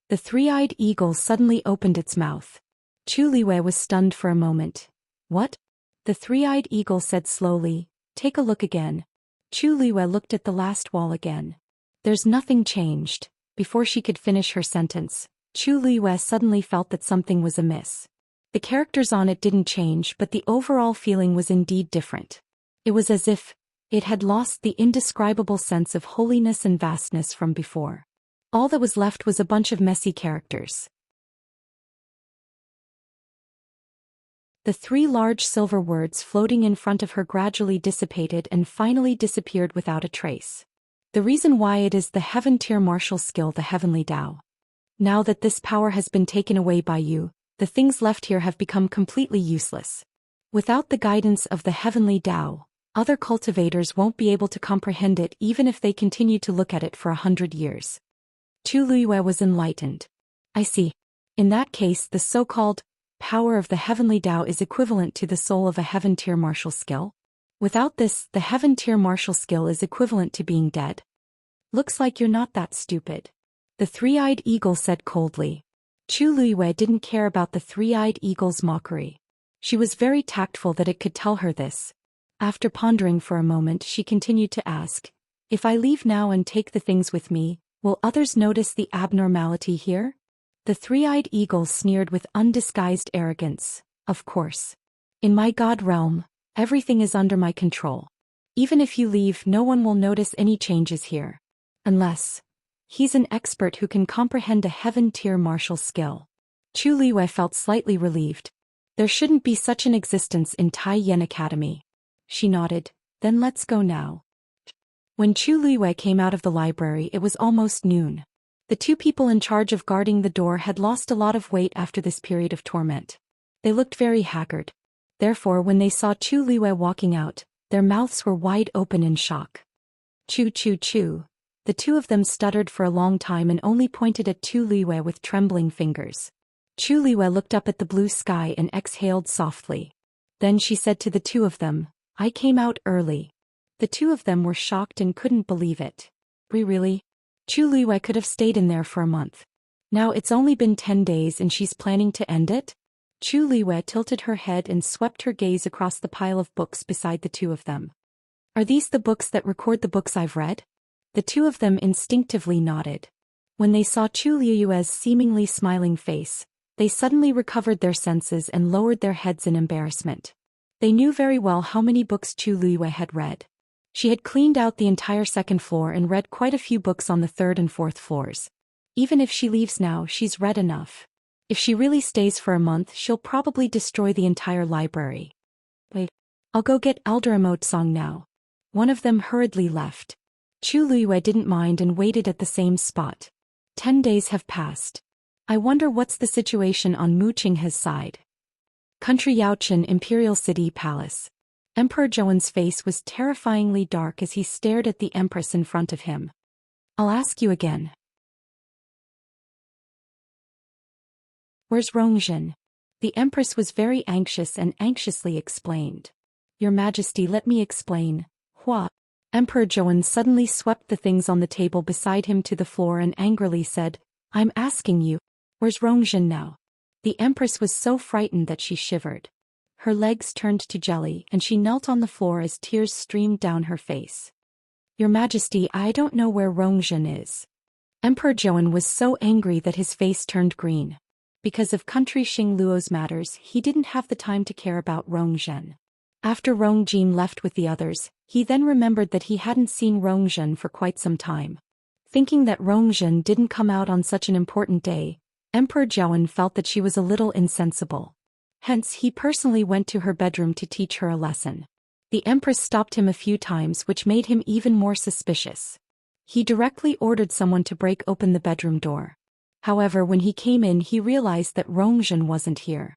The three-eyed eagle suddenly opened its mouth. Chu Liwei was stunned for a moment. What? The three-eyed eagle said slowly, take a look again. Chu Liwei looked at the last wall again. There's nothing changed. Before she could finish her sentence, Chu Liwei suddenly felt that something was amiss. The characters on it didn't change, but the overall feeling was indeed different. It was as if it had lost the indescribable sense of holiness and vastness from before. All that was left was a bunch of messy characters. The three large silver words floating in front of her gradually dissipated and finally disappeared without a trace. The reason why it is the heaven-tier martial skill, the heavenly Tao. Now that this power has been taken away by you, the things left here have become completely useless. Without the guidance of the heavenly Tao, other cultivators won't be able to comprehend it even if they continue to look at it for 100 years. Chu Liwei was enlightened. I see. In that case, the so-called power of the heavenly Tao is equivalent to the soul of a heaven-tier martial skill. Without this, the heaven-tier martial skill is equivalent to being dead. Looks like you're not that stupid. The three-eyed eagle said coldly. Chu Liwei didn't care about the three-eyed eagle's mockery. She was very tactful that it could tell her this. After pondering for a moment, she continued to ask, if I leave now and take the things with me, will others notice the abnormality here? The three-eyed eagle sneered with undisguised arrogance. Of course. In my god realm, everything is under my control. Even if you leave, no one will notice any changes here. Unless he's an expert who can comprehend a heaven-tier martial skill. Chu Liwei felt slightly relieved. There shouldn't be such an existence in Tai Yen Academy. She nodded. Then let's go now. When Chu Liwei came out of the library, it was almost noon. The two people in charge of guarding the door had lost a lot of weight after this period of torment. They looked very haggard. Therefore, when they saw Chu Liwei walking out, their mouths were wide open in shock. Chu chu chu. The two of them stuttered for a long time and only pointed at Chu Liwei with trembling fingers. Chu Liwei looked up at the blue sky and exhaled softly. Then she said to the two of them, I came out early. The two of them were shocked and couldn't believe it. Really? Chu Liwei could have stayed in there for a month. Now it's only been 10 days and she's planning to end it? Chu Liwei tilted her head and swept her gaze across the pile of books beside the two of them. Are these the books that record the books I've read? The two of them instinctively nodded. When they saw Chu Liu's seemingly smiling face, they suddenly recovered their senses and lowered their heads in embarrassment. They knew very well how many books Chu Liu had read. She had cleaned out the entire second floor and read quite a few books on the third and fourth floors. Even if she leaves now, she's read enough. If she really stays for a month, she'll probably destroy the entire library. Wait, I'll go get Elder Song now. One of them hurriedly left. Chu Liu didn't mind and waited at the same spot. 10 days have passed. I wonder what's the situation on Mu Qinghe's side. Country Yaochen Imperial City Palace. Emperor Zhou's face was terrifyingly dark as he stared at the Empress in front of him. I'll ask you again. Where's Rongjin? The Empress was very anxious and anxiously explained. Your Majesty, let me explain. Hua. Emperor Zhou suddenly swept the things on the table beside him to the floor and angrily said, I'm asking you, where's Rongjin now? The Empress was so frightened that she shivered. Her legs turned to jelly and she knelt on the floor as tears streamed down her face. Your Majesty, I don't know where Rongjin is. Emperor Zhou was so angry that his face turned green. Because of country Xing Luo's matters, he didn't have the time to care about Rongjin. After Rongjin left with the others, he then remembered that he hadn't seen Rongjin for quite some time. Thinking that Rongjin didn't come out on such an important day, Emperor Zhou felt that she was a little insensible. Hence he personally went to her bedroom to teach her a lesson. The Empress stopped him a few times, which made him even more suspicious. He directly ordered someone to break open the bedroom door. However, when he came in, he realized that Rongjin wasn't here.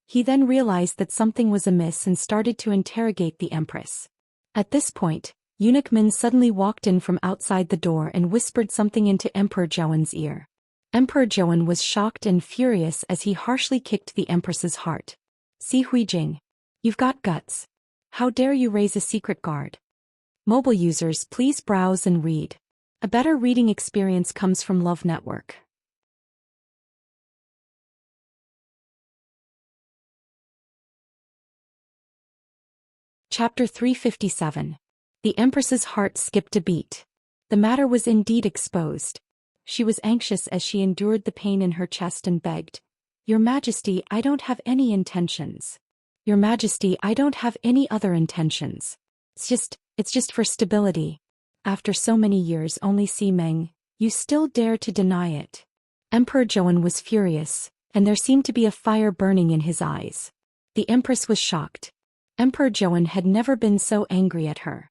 He then realized that something was amiss and started to interrogate the Empress. At this point, Eunuch Min suddenly walked in from outside the door and whispered something into Emperor Zhouan's ear. Emperor Zhouan was shocked and furious as he harshly kicked the Empress's heart. Si Huijing. You've got guts. How dare you raise a secret guard? Mobile users, please browse and read. A better reading experience comes from Love Network. Chapter 357. The Empress's heart skipped a beat. The matter was indeed exposed. She was anxious as she endured the pain in her chest and begged, "Your Majesty, I don't have any intentions. Your Majesty, I don't have any other intentions. It's just for stability. After so many years only see Meng, you still dare to deny it." Emperor Zhouan was furious, and there seemed to be a fire burning in his eyes. The Empress was shocked. Emperor Zhouan had never been so angry at her.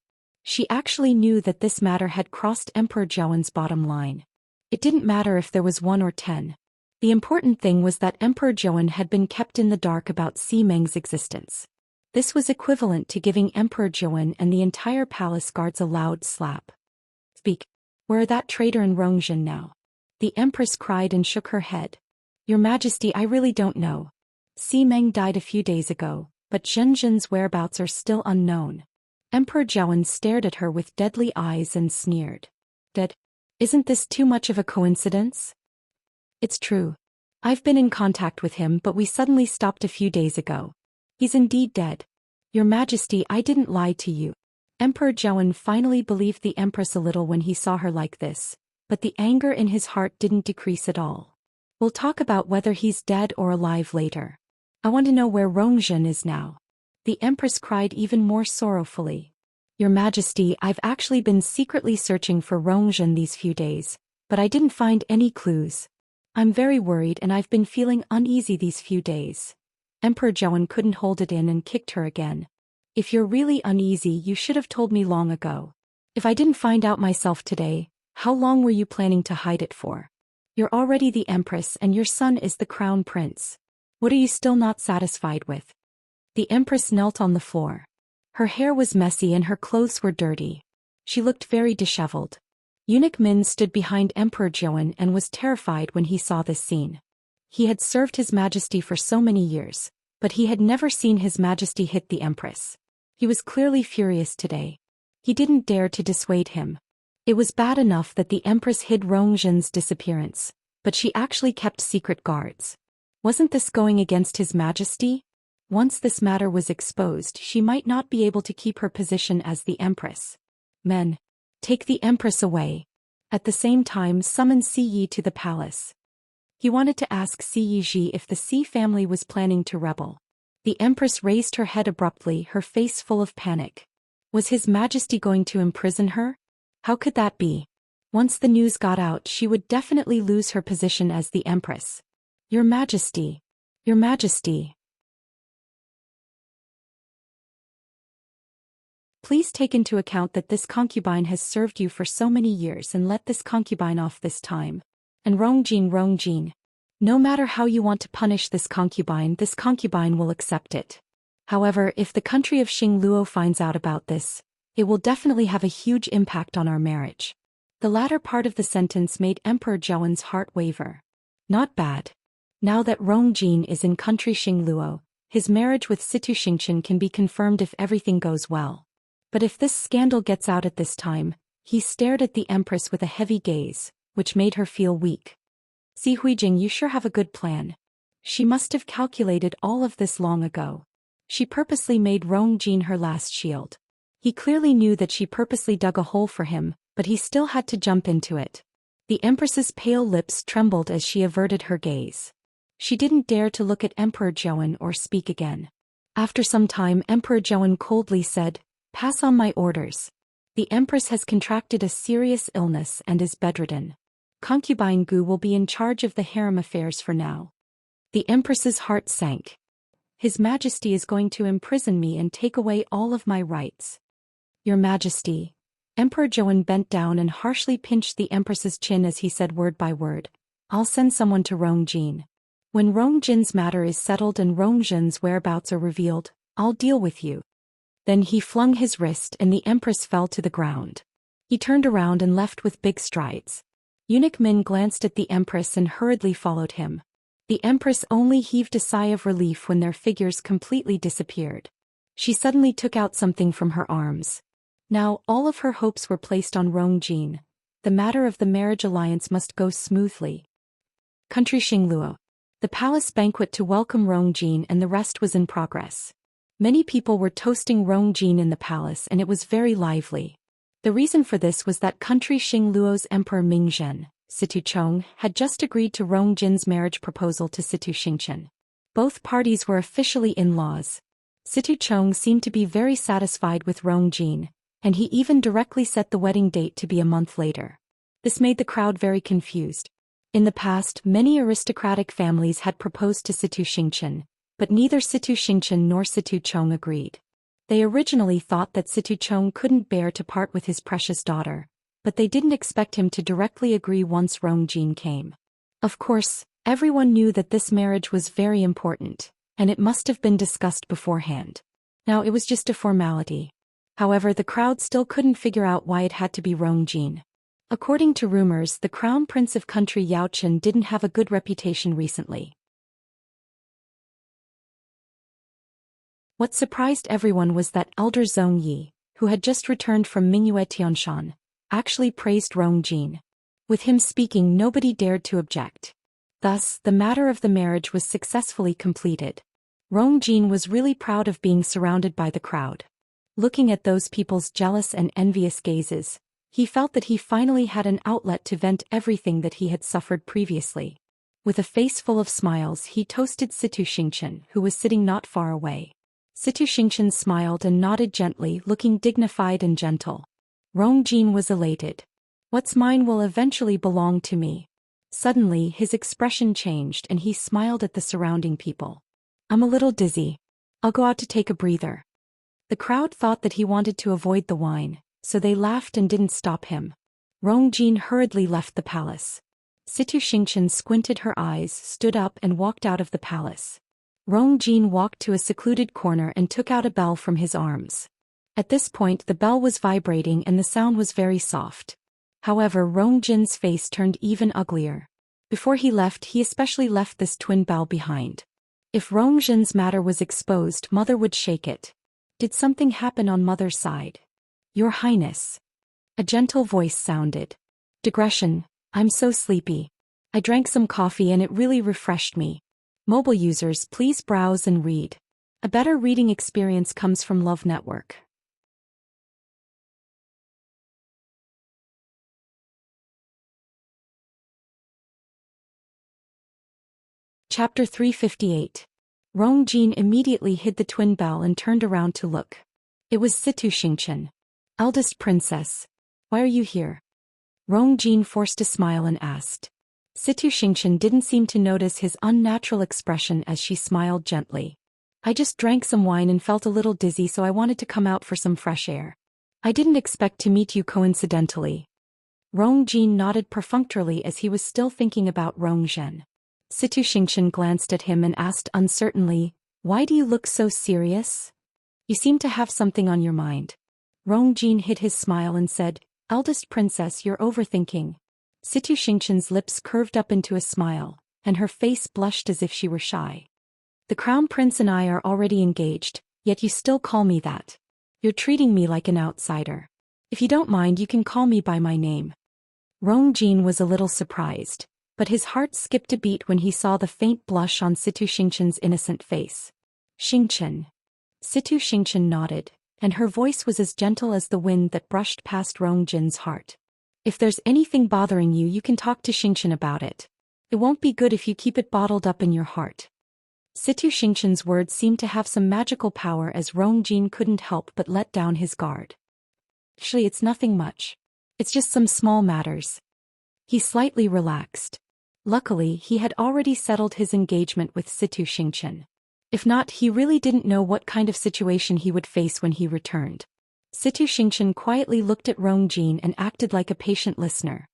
She actually knew that this matter had crossed Emperor Zhouan's bottom line. It didn't matter if there was 1 or 10. The important thing was that Emperor Zhouan had been kept in the dark about Si Meng's existence. This was equivalent to giving Emperor Zhouan and the entire palace guards a loud slap. "Speak. Where are that traitor and Rongzhen now?" The Empress cried and shook her head. "Your Majesty, I really don't know. Si Meng died a few days ago, but Zhenzhen's whereabouts are still unknown." Emperor Zhouan stared at her with deadly eyes and sneered. "Dead? Isn't this too much of a coincidence?" "It's true. I've been in contact with him, but we suddenly stopped a few days ago. He's indeed dead. Your Majesty, I didn't lie to you." Emperor Zhouan finally believed the Empress a little when he saw her like this, but the anger in his heart didn't decrease at all. "We'll talk about whether he's dead or alive later. I want to know where Rongzhen is now." The Empress cried even more sorrowfully. "Your Majesty, I've actually been secretly searching for Rongzhen these few days, but I didn't find any clues. I'm very worried and I've been feeling uneasy these few days." Emperor Zhouan couldn't hold it in and kicked her again. "If you're really uneasy, you should have told me long ago. If I didn't find out myself today, how long were you planning to hide it for? You're already the Empress and your son is the Crown Prince. What are you still not satisfied with?" The Empress knelt on the floor. Her hair was messy and her clothes were dirty. She looked very disheveled. Eunuch Min stood behind Emperor Zhouan and was terrified when he saw this scene. He had served His Majesty for so many years, but he had never seen His Majesty hit the Empress. He was clearly furious today. He didn't dare to dissuade him. It was bad enough that the Empress hid Rongzhen's disappearance, but she actually kept secret guards. Wasn't this going against His Majesty? Once this matter was exposed, she might not be able to keep her position as the Empress. "Men, take the Empress away." At the same time, summon Si Yi to the palace. He wanted to ask Si Yiji if the Si family was planning to rebel. The Empress raised her head abruptly, her face full of panic. Was His Majesty going to imprison her? How could that be? Once the news got out, she would definitely lose her position as the Empress. "Your Majesty. Your Majesty. Please take into account that this concubine has served you for so many years and let this concubine off this time. And Rongjin. No matter how you want to punish this concubine will accept it. However, if the country of Xingluo finds out about this, it will definitely have a huge impact on our marriage." The latter part of the sentence made Emperor Zhouan's heart waver. Not bad. Now that Rongjin is in country Xingluo, his marriage with Situ Xingchen can be confirmed if everything goes well. But if this scandal gets out at this time, he stared at the Empress with a heavy gaze, which made her feel weak. "Si Huijing, you sure have a good plan." She must have calculated all of this long ago. She purposely made Rongjin her last shield. He clearly knew that she purposely dug a hole for him, but he still had to jump into it. The Empress's pale lips trembled as she averted her gaze. She didn't dare to look at Emperor Zhouan or speak again. After some time, Emperor Zhouan coldly said, "Pass on my orders. The Empress has contracted a serious illness and is bedridden. Concubine Gu will be in charge of the harem affairs for now." The Empress's heart sank. "His Majesty is going to imprison me and take away all of my rights." "Your Majesty." Emperor Zhouan bent down and harshly pinched the Empress's chin as he said word by word, "I'll send someone to Rongjin. When Rongjin's matter is settled and Rongzhen's whereabouts are revealed, I'll deal with you." Then he flung his wrist and the empress fell to the ground. He turned around and left with big strides. Eunuch Min glanced at the empress and hurriedly followed him. The empress only heaved a sigh of relief when their figures completely disappeared. She suddenly took out something from her arms. Now, all of her hopes were placed on Rongjin. The matter of the marriage alliance must go smoothly. Country Xingluo. The palace banquet to welcome Rongjin and the rest was in progress. Many people were toasting Rongjin in the palace and it was very lively. The reason for this was that country Xingluo's emperor Mingzhen, Situcheng, had just agreed to Rongjin's marriage proposal to Situ Xingchen. Both parties were officially in-laws. Situcheng seemed to be very satisfied with Rongjin, and he even directly set the wedding date to be a month later. This made the crowd very confused. In the past, many aristocratic families had proposed to Situ Xingchen, but neither Situ Xingchen nor Situcheng agreed. They originally thought that Situcheng couldn't bear to part with his precious daughter, but they didn't expect him to directly agree once Rongjin came. Of course, everyone knew that this marriage was very important, and it must have been discussed beforehand. Now it was just a formality. However, the crowd still couldn't figure out why it had to be Rongjin. According to rumors, the crown prince of country Yaochen didn't have a good reputation recently. What surprised everyone was that elder Zhong Yi, who had just returned from Mingyue Tianshan, actually praised Rongjin. With him speaking, nobody dared to object. Thus, the matter of the marriage was successfully completed. Rongjin was really proud of being surrounded by the crowd. Looking at those people's jealous and envious gazes, he felt that he finally had an outlet to vent everything that he had suffered previously. With a face full of smiles, he toasted Situ Xingchen, who was sitting not far away. Situ Xingchen smiled and nodded gently, looking dignified and gentle. Rongjin was elated. What's mine will eventually belong to me. Suddenly, his expression changed and he smiled at the surrounding people. I'm a little dizzy. I'll go out to take a breather. The crowd thought that he wanted to avoid the wine, so they laughed and didn't stop him. Rongjin hurriedly left the palace. Situ Xingchen squinted her eyes, stood up and walked out of the palace. Rongjin walked to a secluded corner and took out a bell from his arms. At this point the bell was vibrating and the sound was very soft. However, Rongjin's face turned even uglier. Before he left, he especially left this twin bell behind. If Rongjin's matter was exposed, Mother would shake it. Did something happen on Mother's side? Your Highness. A gentle voice sounded. Digression, I'm so sleepy. I drank some coffee and it really refreshed me. Mobile users, please browse and read. A better reading experience comes from Love Network. Chapter 358. Rongjin immediately hid the twin bell and turned around to look. It was Situ Xingchen. Eldest princess. Why are you here? Rongjin forced a smile and asked. Situ Xingchen didn't seem to notice his unnatural expression as she smiled gently. I just drank some wine and felt a little dizzy, so I wanted to come out for some fresh air. I didn't expect to meet you coincidentally. Rongjin nodded perfunctorily as he was still thinking about Rongjin. Situ Xingchen glanced at him and asked uncertainly, Why do you look so serious? You seem to have something on your mind. Rongjin hid his smile and said, Eldest princess, you're overthinking. Situ Xingchen's lips curved up into a smile, and her face blushed as if she were shy. The crown prince and I are already engaged, yet you still call me that. You're treating me like an outsider. If you don't mind, you can call me by my name. Rongjin was a little surprised, but his heart skipped a beat when he saw the faint blush on Situ Xingchen's innocent face. Xingchen. Situ Xingchen nodded, and her voice was as gentle as the wind that brushed past Rongjin's heart. If there's anything bothering you, you can talk to Xingchen about it. It won't be good if you keep it bottled up in your heart. Situ Xingchen's words seemed to have some magical power as Rongjin couldn't help but let down his guard. Actually, it's nothing much. It's just some small matters. He slightly relaxed. Luckily, he had already settled his engagement with Situ Xingchen. If not, he really didn't know what kind of situation he would face when he returned. Situ Xingchen quietly looked at Rongjin and acted like a patient listener.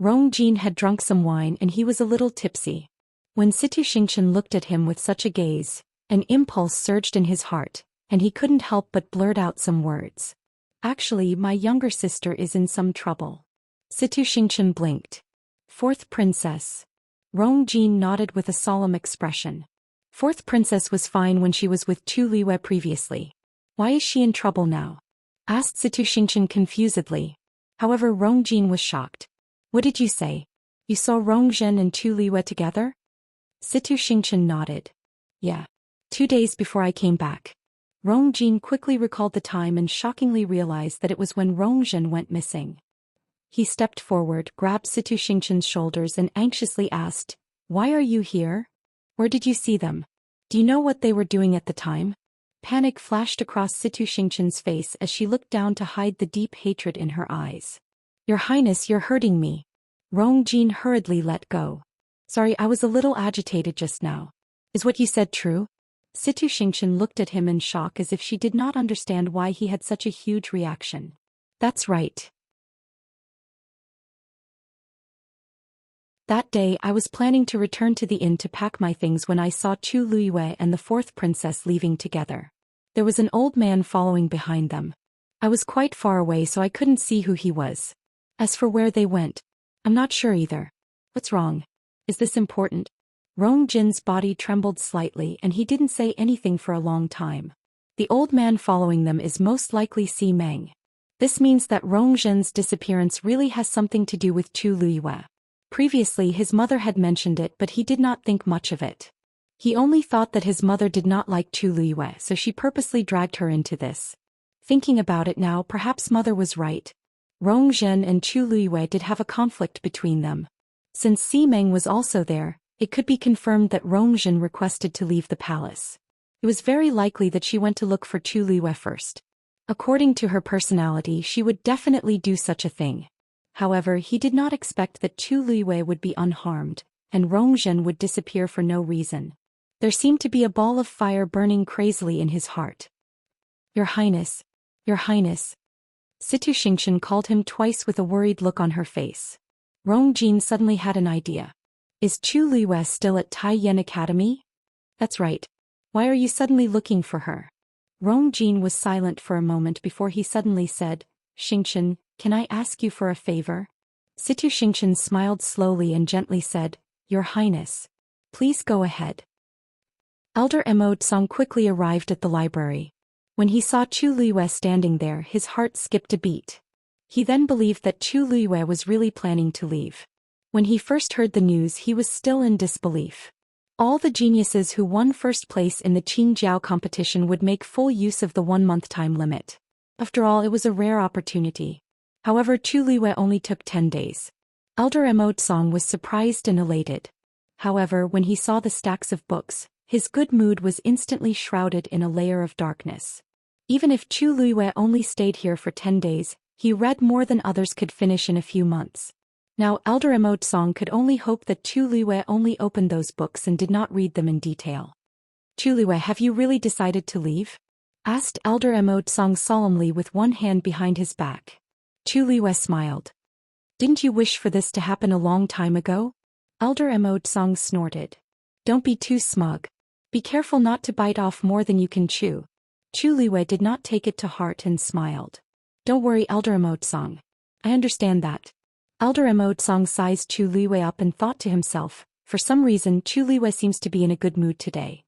Rongjin had drunk some wine and he was a little tipsy. When Situ Xingchen looked at him with such a gaze, an impulse surged in his heart, and he couldn't help but blurt out some words. Actually, my younger sister is in some trouble. Zhou Xian blinked. Fourth princess. Rong Jin nodded with a solemn expression. Fourth princess was fine when she was with Chu Liwei previously. Why is she in trouble now? Asked Zhou Xian confusedly. However, Rong Jin was shocked. What did you say? You saw Rong Zhen and Chu Liwei together? Zhou Xian nodded. Yeah. 2 days before I came back. Rong Jin quickly recalled the time and shockingly realized that it was when Rong Zhen went missing. He stepped forward, grabbed Zhou Xian's shoulders and anxiously asked, "Why are you here? Where did you see them? Do you know what they were doing at the time?" Panic flashed across Zhou Xian's face as she looked down to hide the deep hatred in her eyes. "Your Highness, you're hurting me." Rong Jin hurriedly let go. "Sorry, I was a little agitated just now. Is what you said true?" Zhou Xian looked at him in shock as if she did not understand why he had such a huge reaction. "That's right. That day I was planning to return to the inn to pack my things when I saw Chu Liwei and the fourth princess leaving together. There was an old man following behind them. I was quite far away so I couldn't see who he was. As for where they went, I'm not sure either. What's wrong? Is this important?" Rong Jin's body trembled slightly and he didn't say anything for a long time. The old man following them is most likely Si Meng. This means that Rong Jin's disappearance really has something to do with Chu Liwei. Previously his mother had mentioned it but he did not think much of it. He only thought that his mother did not like Chu Liwei so she purposely dragged her into this. Thinking about it now, perhaps mother was right. Rong Zhen and Chu Liwei did have a conflict between them. Since Si Meng was also there, it could be confirmed that Rong Zhen requested to leave the palace. It was very likely that she went to look for Chu Liwei first. According to her personality, she would definitely do such a thing. However, he did not expect that Chu Liwei would be unharmed, and Rong Zhen would disappear for no reason. There seemed to be a ball of fire burning crazily in his heart. "Your Highness, Your Highness." Zhou Xian called him twice with a worried look on her face. Rong Jin suddenly had an idea. "Is Chu Liwei still at Taiyan Academy?" "That's right. Why are you suddenly looking for her?" Rong Jin was silent for a moment before he suddenly said, "Xianxian, can I ask you for a favor?" Zhou Xian smiled slowly and gently said, "Your Highness. Please go ahead." Elder Song quickly arrived at the library. When he saw Chu Liwei standing there, his heart skipped a beat. He then believed that Chu Liwei was really planning to leave. When he first heard the news, he was still in disbelief. All the geniuses who won first place in the Qingjiao competition would make full use of the 1-month time limit. After all, it was a rare opportunity. However, Chu Liwei only took 10 days. Elder Song was surprised and elated. However, when he saw the stacks of books, his good mood was instantly shrouded in a layer of darkness. Even if Chu Liwei only stayed here for 10 days, he read more than others could finish in a few months. Now Elder Song could only hope that Chu Liwei only opened those books and did not read them in detail. "Chu Liwei, have you really decided to leave?" asked Elder Song solemnly with one hand behind his back. Chu Liwei smiled. "Didn't you wish for this to happen a long time ago?" Elder Song snorted. "Don't be too smug. Be careful not to bite off more than you can chew." Chu Liwei did not take it to heart and smiled. "Don't worry, Elder Song. I understand that." Elder Song sized Chu Liwei up and thought to himself, for some reason Chu Liwei seems to be in a good mood today.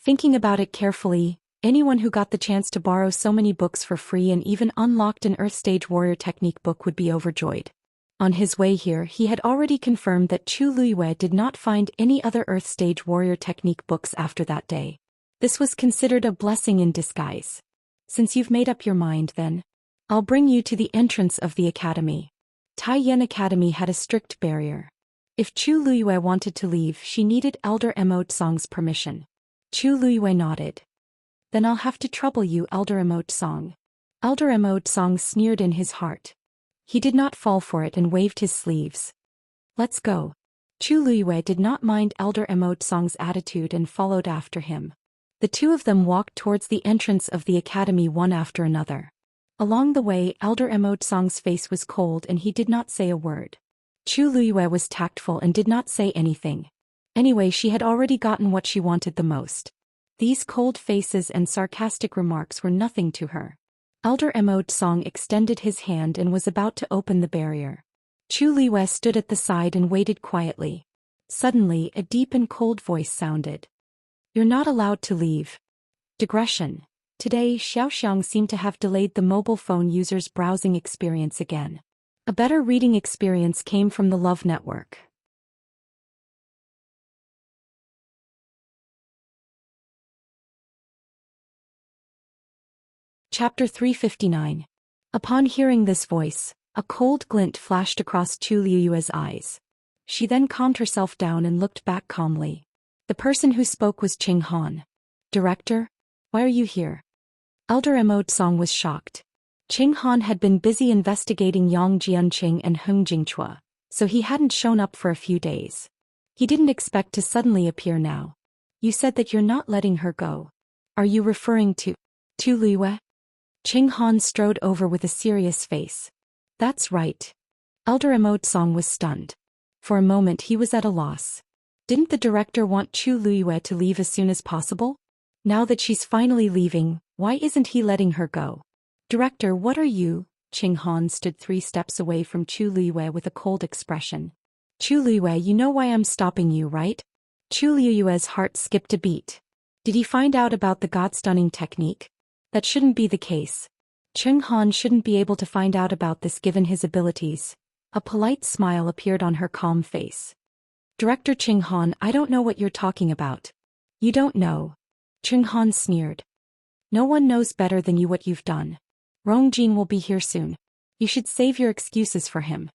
Thinking about it carefully, anyone who got the chance to borrow so many books for free and even unlocked an Earth Stage Warrior Technique book would be overjoyed. On his way here, he had already confirmed that Chu Liwei did not find any other Earth Stage Warrior Technique books after that day. This was considered a blessing in disguise. "Since you've made up your mind, then, I'll bring you to the entrance of the academy." Taiyan Academy had a strict barrier. If Chu Liwei wanted to leave, she needed Elder Song's permission. Chu Liwei nodded. "Then I'll have to trouble you, Elder Song." Elder Song sneered in his heart. He did not fall for it and waved his sleeves. "Let's go." Chu Liwei did not mind Elder Song's attitude and followed after him. The two of them walked towards the entrance of the academy one after another. Along the way, Elder Song's face was cold and he did not say a word. Chu Liwei was tactful and did not say anything. Anyway, she had already gotten what she wanted the most. These cold faces and sarcastic remarks were nothing to her. Elder Emode Song extended his hand and was about to open the barrier. Chu Liwei stood at the side and waited quietly. Suddenly, a deep and cold voice sounded. "You're not allowed to leave." Digression. Today, Xiaoxiang seemed to have delayed the mobile phone user's browsing experience again. A better reading experience came from the Love Network. Chapter 359. Upon hearing this voice, a cold glint flashed across Chu Liu's eyes. She then calmed herself down and looked back calmly. The person who spoke was Qing Han. "Director? Why are you here?" Elder Emode Song was shocked. Qing Han had been busy investigating Yang Jianqing and Heng Jingchua, so he hadn't shown up for a few days. He didn't expect to suddenly appear now. "You said that you're not letting her go. Are you referring to Chu Liwei?" Qing Han strode over with a serious face. "That's right." Elder Emode Song was stunned. For a moment he was at a loss. Didn't the director want Chu Liwei to leave as soon as possible? Now that she's finally leaving, why isn't he letting her go? "Director, what are you?" Qing Han stood 3 steps away from Chu Liwei with a cold expression. "Chu Liwei, you know why I'm stopping you, right?" Chu Liu's heart skipped a beat. Did he find out about the God-stunning technique? That shouldn't be the case. Qing Han shouldn't be able to find out about this given his abilities. A polite smile appeared on her calm face. "Director Qing Han, I don't know what you're talking about." "You don't know?" Qing Han sneered. "No one knows better than you what you've done. Rongjin will be here soon. You should save your excuses for him."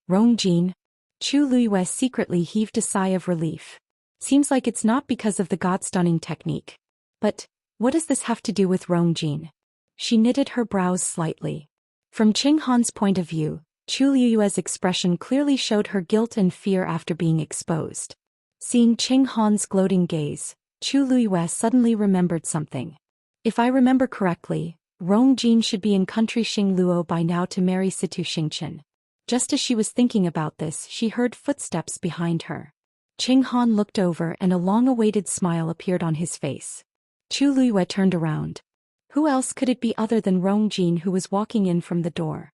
"Rongjin?" Chu Liuei secretly heaved a sigh of relief. Seems like it's not because of the God-stunning technique. But what does this have to do with Rongjin? She knitted her brows slightly. From Qing Han's point of view, Chu Liu's expression clearly showed her guilt and fear after being exposed. Seeing Qing Han's gloating gaze, Chu Liu suddenly remembered something. If I remember correctly, Rongjin should be in country Xingluo by now to marry Situ Xingqian. Just as she was thinking about this, she heard footsteps behind her. Qing Han looked over and a long-awaited smile appeared on his face. Chu Liu turned around. Who else could it be other than Rongjin who was walking in from the door?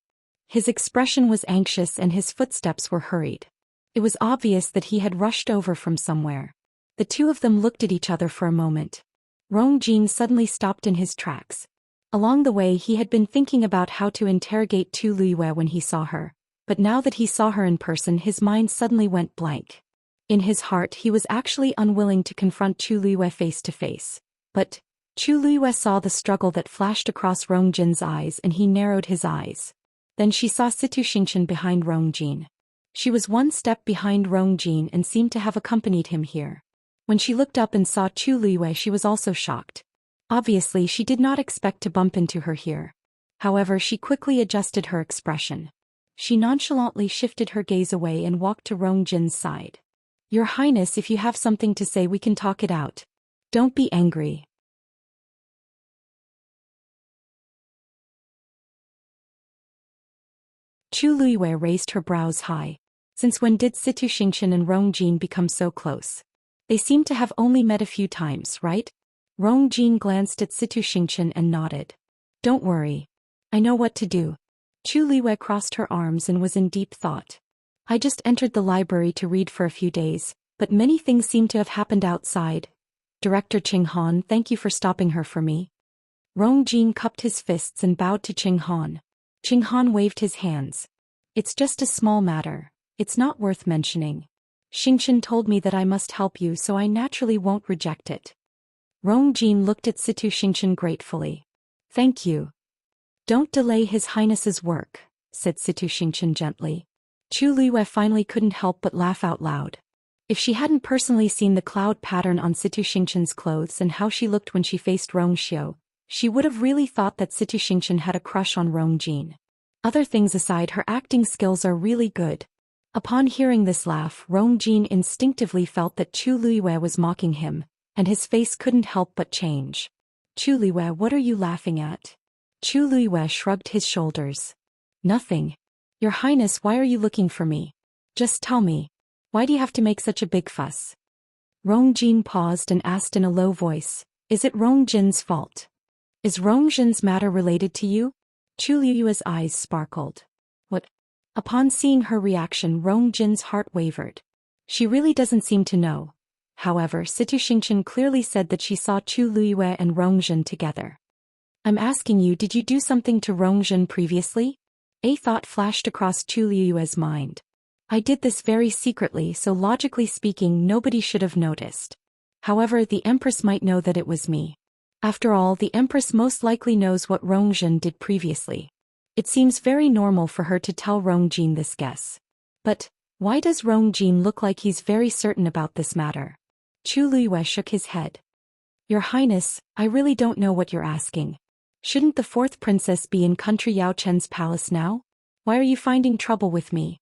His expression was anxious and his footsteps were hurried. It was obvious that he had rushed over from somewhere. The two of them looked at each other for a moment. Rongjin suddenly stopped in his tracks. Along the way he had been thinking about how to interrogate Chu Liu when he saw her, but now that he saw her in person his mind suddenly went blank. In his heart he was actually unwilling to confront Chu Liu face to face. But Chu Liu saw the struggle that flashed across Rongjin's eyes and he narrowed his eyes. Then she saw Situ Xingqian behind Rongjin. She was one step behind Rongjin and seemed to have accompanied him here. When she looked up and saw Chu Liu she was also shocked. Obviously she did not expect to bump into her here. However, she quickly adjusted her expression. She nonchalantly shifted her gaze away and walked to Rongjin's side. Your Highness, if you have something to say we can talk it out. Don't be angry. Chu Liu raised her brows high. Since when did Situ Xingqian and Rongjin become so close? They seem to have only met a few times, right? Rongjin glanced at Situ Xingqian and nodded. Don't worry. I know what to do. Chu Liu crossed her arms and was in deep thought. I just entered the library to read for a few days, but many things seem to have happened outside. Director Qing Han, thank you for stopping her for me. Rongjin cupped his fists and bowed to Qing Han. Qing Han waved his hands. It's just a small matter. It's not worth mentioning. Xingqian told me that I must help you, so I naturally won't reject it. Rongjin looked at Situ Xingqian gratefully. Thank you. Don't delay His Highness's work, said Situ Xingqian gently. Chu Liu finally couldn't help but laugh out loud. If she hadn't personally seen the cloud pattern on Situ Xingqian's clothes and how she looked when she faced Rongxiu, she would have really thought that Situ Xingqian had a crush on Rongjin. Other things aside, her acting skills are really good. Upon hearing this laugh, Rongjin instinctively felt that Chu Liu was mocking him, and his face couldn't help but change. Chu Liu, what are you laughing at? Chu Liu shrugged his shoulders. Nothing. Your Highness, why are you looking for me? Just tell me. Why do you have to make such a big fuss? Rongjin paused and asked in a low voice, "Is it Rongjin's fault? Is Rongjin's matter related to you?" Chu Liyue's eyes sparkled. What? Upon seeing her reaction, Rongjin's heart wavered. She really doesn't seem to know. However, Situ Xingqian clearly said that she saw Chu Liyue and Rongjin together. "I'm asking you, did you do something to Rongjin previously?" A thought flashed across Chu Liyue's mind. "I did this very secretly, so logically speaking nobody should have noticed. However, the Empress might know that it was me. After all, the Empress most likely knows what Rongjin did previously. It seems very normal for her to tell Rongjin this guess. But why does Rongjin look like he's very certain about this matter?" Chu Liyue shook his head. "Your Highness, I really don't know what you're asking. Shouldn't the fourth princess be in country Yao Chen's palace now? Why are you finding trouble with me?"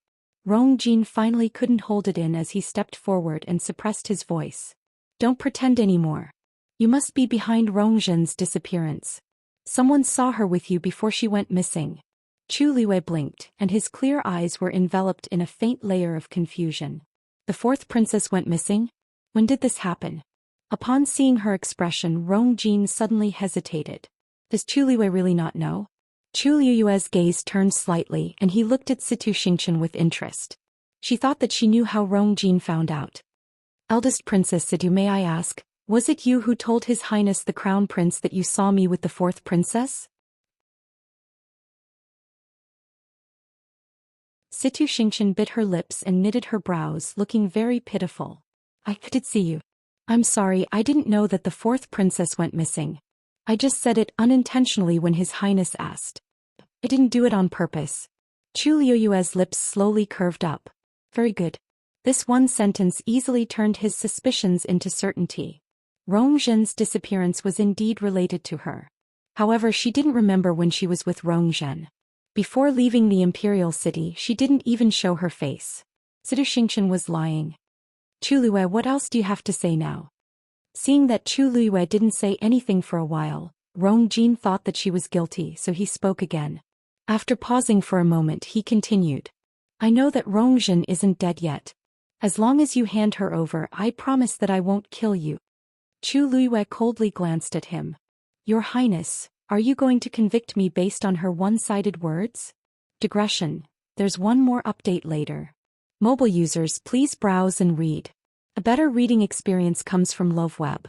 Rongjin finally couldn't hold it in as he stepped forward and suppressed his voice. "Don't pretend anymore. You must be behind Rongjin's disappearance. Someone saw her with you before she went missing." Chu Liyue blinked, and his clear eyes were enveloped in a faint layer of confusion. The fourth princess went missing? When did this happen? Upon seeing her expression, Rongjin suddenly hesitated. Does Chu Liyue really not know? Chu Liyue's gaze turned slightly and he looked at Situ Xingqian with interest. She thought that she knew how Rongjin found out. "Eldest Princess Situ, may I ask, was it you who told His Highness the Crown Prince that you saw me with the fourth princess?" Situ Xingqian bit her lips and knitted her brows, looking very pitiful. "I did see you. I'm sorry, I didn't know that the fourth princess went missing. I just said it unintentionally when His Highness asked. I didn't do it on purpose." Chu Liyue's lips slowly curved up. Very good. This one sentence easily turned his suspicions into certainty. Rongjin's disappearance was indeed related to her. However, she didn't remember when she was with Rongjin. Before leaving the imperial city, she didn't even show her face. Situ Xingqian was lying. "Chu Liyue, what else do you have to say now?" Seeing that Chu Liyue didn't say anything for a while, Rongjin thought that she was guilty, so he spoke again. After pausing for a moment, he continued. "I know that Rongjin isn't dead yet. As long as you hand her over, I promise that I won't kill you." Chu Liyue coldly glanced at him. "Your Highness, are you going to convict me based on her one-sided words?" Digression. There's one more update later. Mobile users, please browse and read. A better reading experience comes from LoveWeb.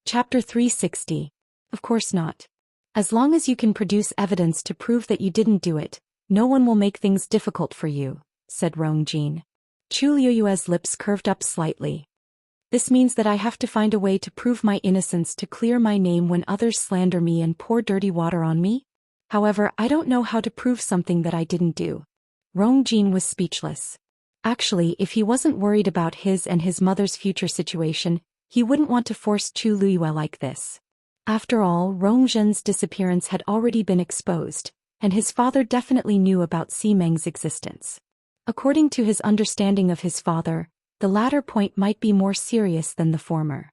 Chapter 360. Of course not. As long as you can produce evidence to prove that you didn't do it, no one will make things difficult for you, said Rongjin. Chu Liyue's lips curved up slightly. This means that I have to find a way to prove my innocence to clear my name when others slander me and pour dirty water on me? However, I don't know how to prove something that I didn't do. Rongjin was speechless. Actually, if he wasn't worried about his and his mother's future situation, he wouldn't want to force Chu Liyue like this. After all, Rongjin's disappearance had already been exposed, and his father definitely knew about Ximeng's existence. According to his understanding of his father, the latter point might be more serious than the former.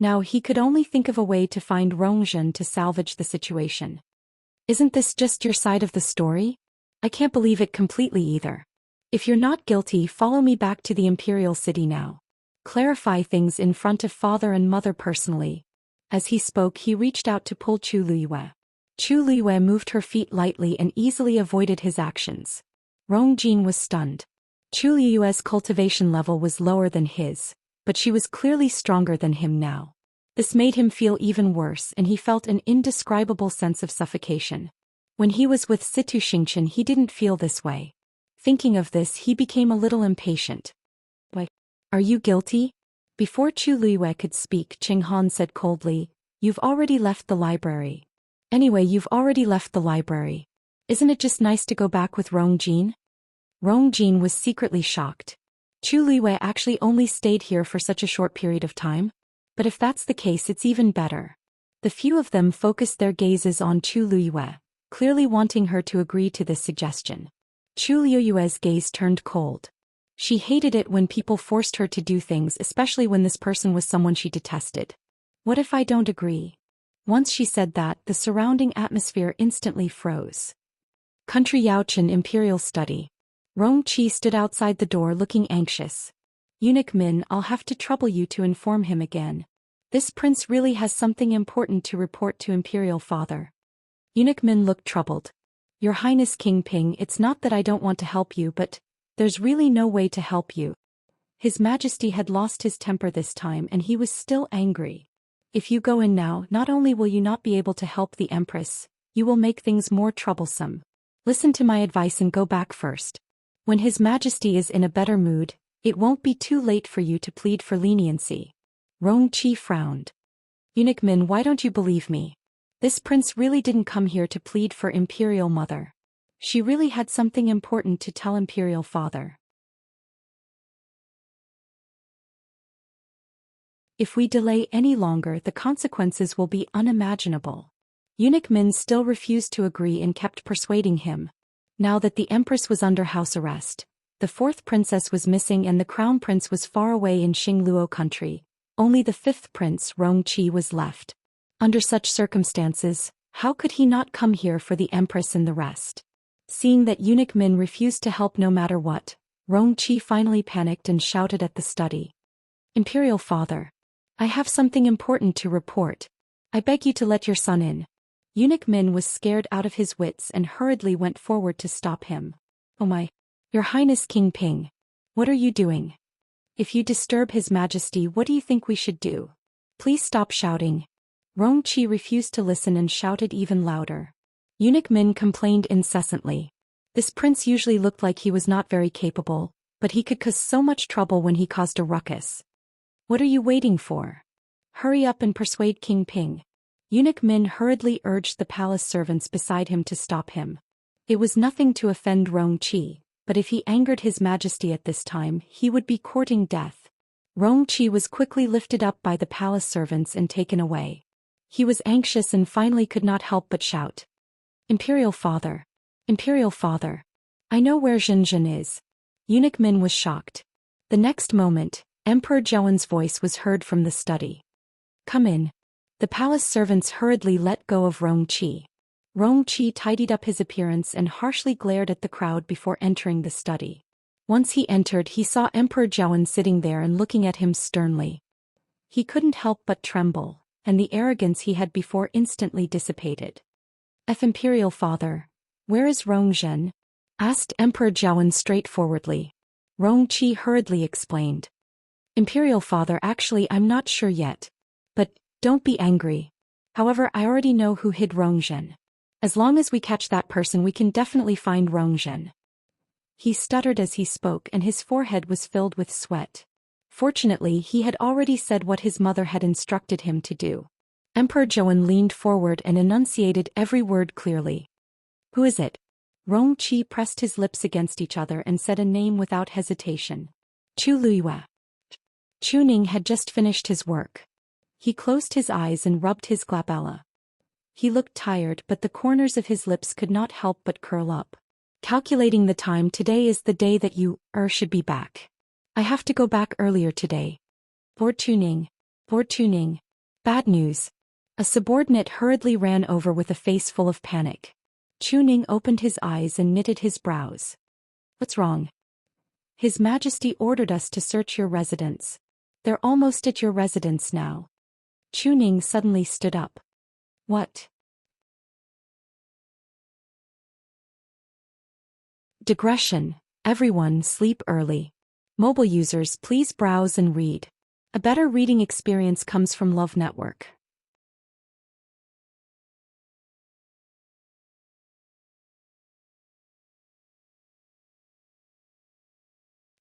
Now he could only think of a way to find Rongjin to salvage the situation. Isn't this just your side of the story? I can't believe it completely either. If you're not guilty, follow me back to the imperial city now. Clarify things in front of father and mother personally. As he spoke, he reached out to pull Chu Liyue. Chu Liyue moved her feet lightly and easily avoided his actions. Rongjin was stunned. Chu Liyue's cultivation level was lower than his, but she was clearly stronger than him now. This made him feel even worse, and he felt an indescribable sense of suffocation. When he was with Situ Xingqian, he didn't feel this way. Thinking of this, he became a little impatient. "Why, are you guilty?" Before Chu Liyue could speak, Qing Han said coldly, "You've already left the library. Anyway, you've already left the library. Isn't it just nice to go back with Rongjin?" Rongjin was secretly shocked. Chu Liyue actually only stayed here for such a short period of time? But if that's the case, it's even better. The few of them focused their gazes on Chu Liyue, clearly wanting her to agree to this suggestion. Chu Liyue's gaze turned cold. She hated it when people forced her to do things, especially when this person was someone she detested. What if I don't agree? Once she said that, the surrounding atmosphere instantly froze. Country Yaochen Imperial Study. Rong Qi stood outside the door looking anxious. Eunuch Min, I'll have to trouble you to inform him again. This prince really has something important to report to Imperial Father. Eunuch Min looked troubled. Your Highness King Ping, it's not that I don't want to help you, but there's really no way to help you. His Majesty had lost his temper this time and he was still angry. If you go in now, not only will you not be able to help the Empress, you will make things more troublesome. Listen to my advice and go back first. When His Majesty is in a better mood, it won't be too late for you to plead for leniency. Rong Qi frowned. Eunuch Min, why don't you believe me? This prince really didn't come here to plead for Imperial Mother. She really had something important to tell Imperial Father. If we delay any longer, the consequences will be unimaginable. Eunuch Min still refused to agree and kept persuading him. Now that the Empress was under house arrest, the fourth princess was missing and the crown prince was far away in Xingluo country, only the fifth prince, Rong Qi, was left. Under such circumstances, how could he not come here for the Empress and the rest? Seeing that Eunuch Min refused to help no matter what, Rong Qi finally panicked and shouted at the study. Imperial Father, I have something important to report. I beg you to let your son in. Eunuch Min was scared out of his wits and hurriedly went forward to stop him. Oh my! Your Highness King Ping. What are you doing? If you disturb His Majesty, what do you think we should do? Please stop shouting. Rong Qi refused to listen and shouted even louder. Eunuch Min complained incessantly. This prince usually looked like he was not very capable, but he could cause so much trouble when he caused a ruckus. What are you waiting for? Hurry up and persuade King Ping. Eunuch Min hurriedly urged the palace servants beside him to stop him. It was nothing to offend Rong Qi, but if he angered His Majesty at this time, he would be courting death. Rong Qi was quickly lifted up by the palace servants and taken away. He was anxious and finally could not help but shout. Imperial Father! Imperial Father! I know where Zhou is. Eunuch Min was shocked. The next moment, Emperor Zhou's voice was heard from the study. Come in. The palace servants hurriedly let go of Rong Qi. Rong Qi tidied up his appearance and harshly glared at the crowd before entering the study. Once he entered, he saw Emperor Zhou sitting there and looking at him sternly. He couldn't help but tremble, and the arrogance he had before instantly dissipated. Imperial Father, where is Rong Zhen? Asked Emperor Zhou straightforwardly. Rong Qi hurriedly explained. Imperial Father, actually I'm not sure yet. But don't be angry. However, I already know who hid Rong Zhen. As long as we catch that person, we can definitely find Rong Zhen. He stuttered as he spoke and his forehead was filled with sweat. Fortunately, he had already said what his mother had instructed him to do. Emperor Zhou leaned forward and enunciated every word clearly. Who is it? Rong Qi pressed his lips against each other and said a name without hesitation. Chu Luiyue. Chu Ning had just finished his work. He closed his eyes and rubbed his glabella. He looked tired, but the corners of his lips could not help but curl up. Calculating the time, today is the day that you should be back. I have to go back earlier today. Lord Chu Ning. Lord Chu Ning. Bad news. A subordinate hurriedly ran over with a face full of panic. Chu Ning opened his eyes and knitted his brows. What's wrong? His Majesty ordered us to search your residence. They're almost at your residence now. Chu Ning suddenly stood up. What? Digression. Everyone sleep early. Mobile users, please browse and read. A better reading experience comes from Love Network.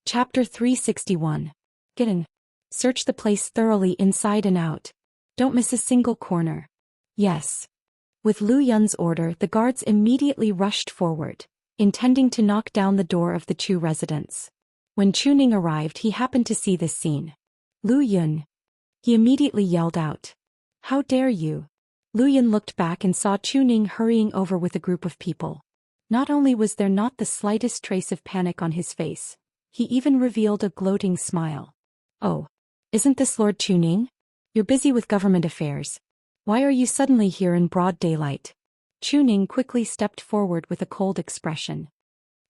Chapter 361. Get in. Search the place thoroughly inside and out. Don't miss a single corner. Yes. With Lu Yun's order, the guards immediately rushed forward, intending to knock down the door of the Chu residence. When Chu Ning arrived, he happened to see this scene. Lu Yun. He immediately yelled out. How dare you? Lu Yun looked back and saw Chu Ning hurrying over with a group of people. Not only was there not the slightest trace of panic on his face, he even revealed a gloating smile. Oh, isn't this Lord Chu Ning? You're busy with government affairs. Why are you suddenly here in broad daylight? Chuning quickly stepped forward with a cold expression.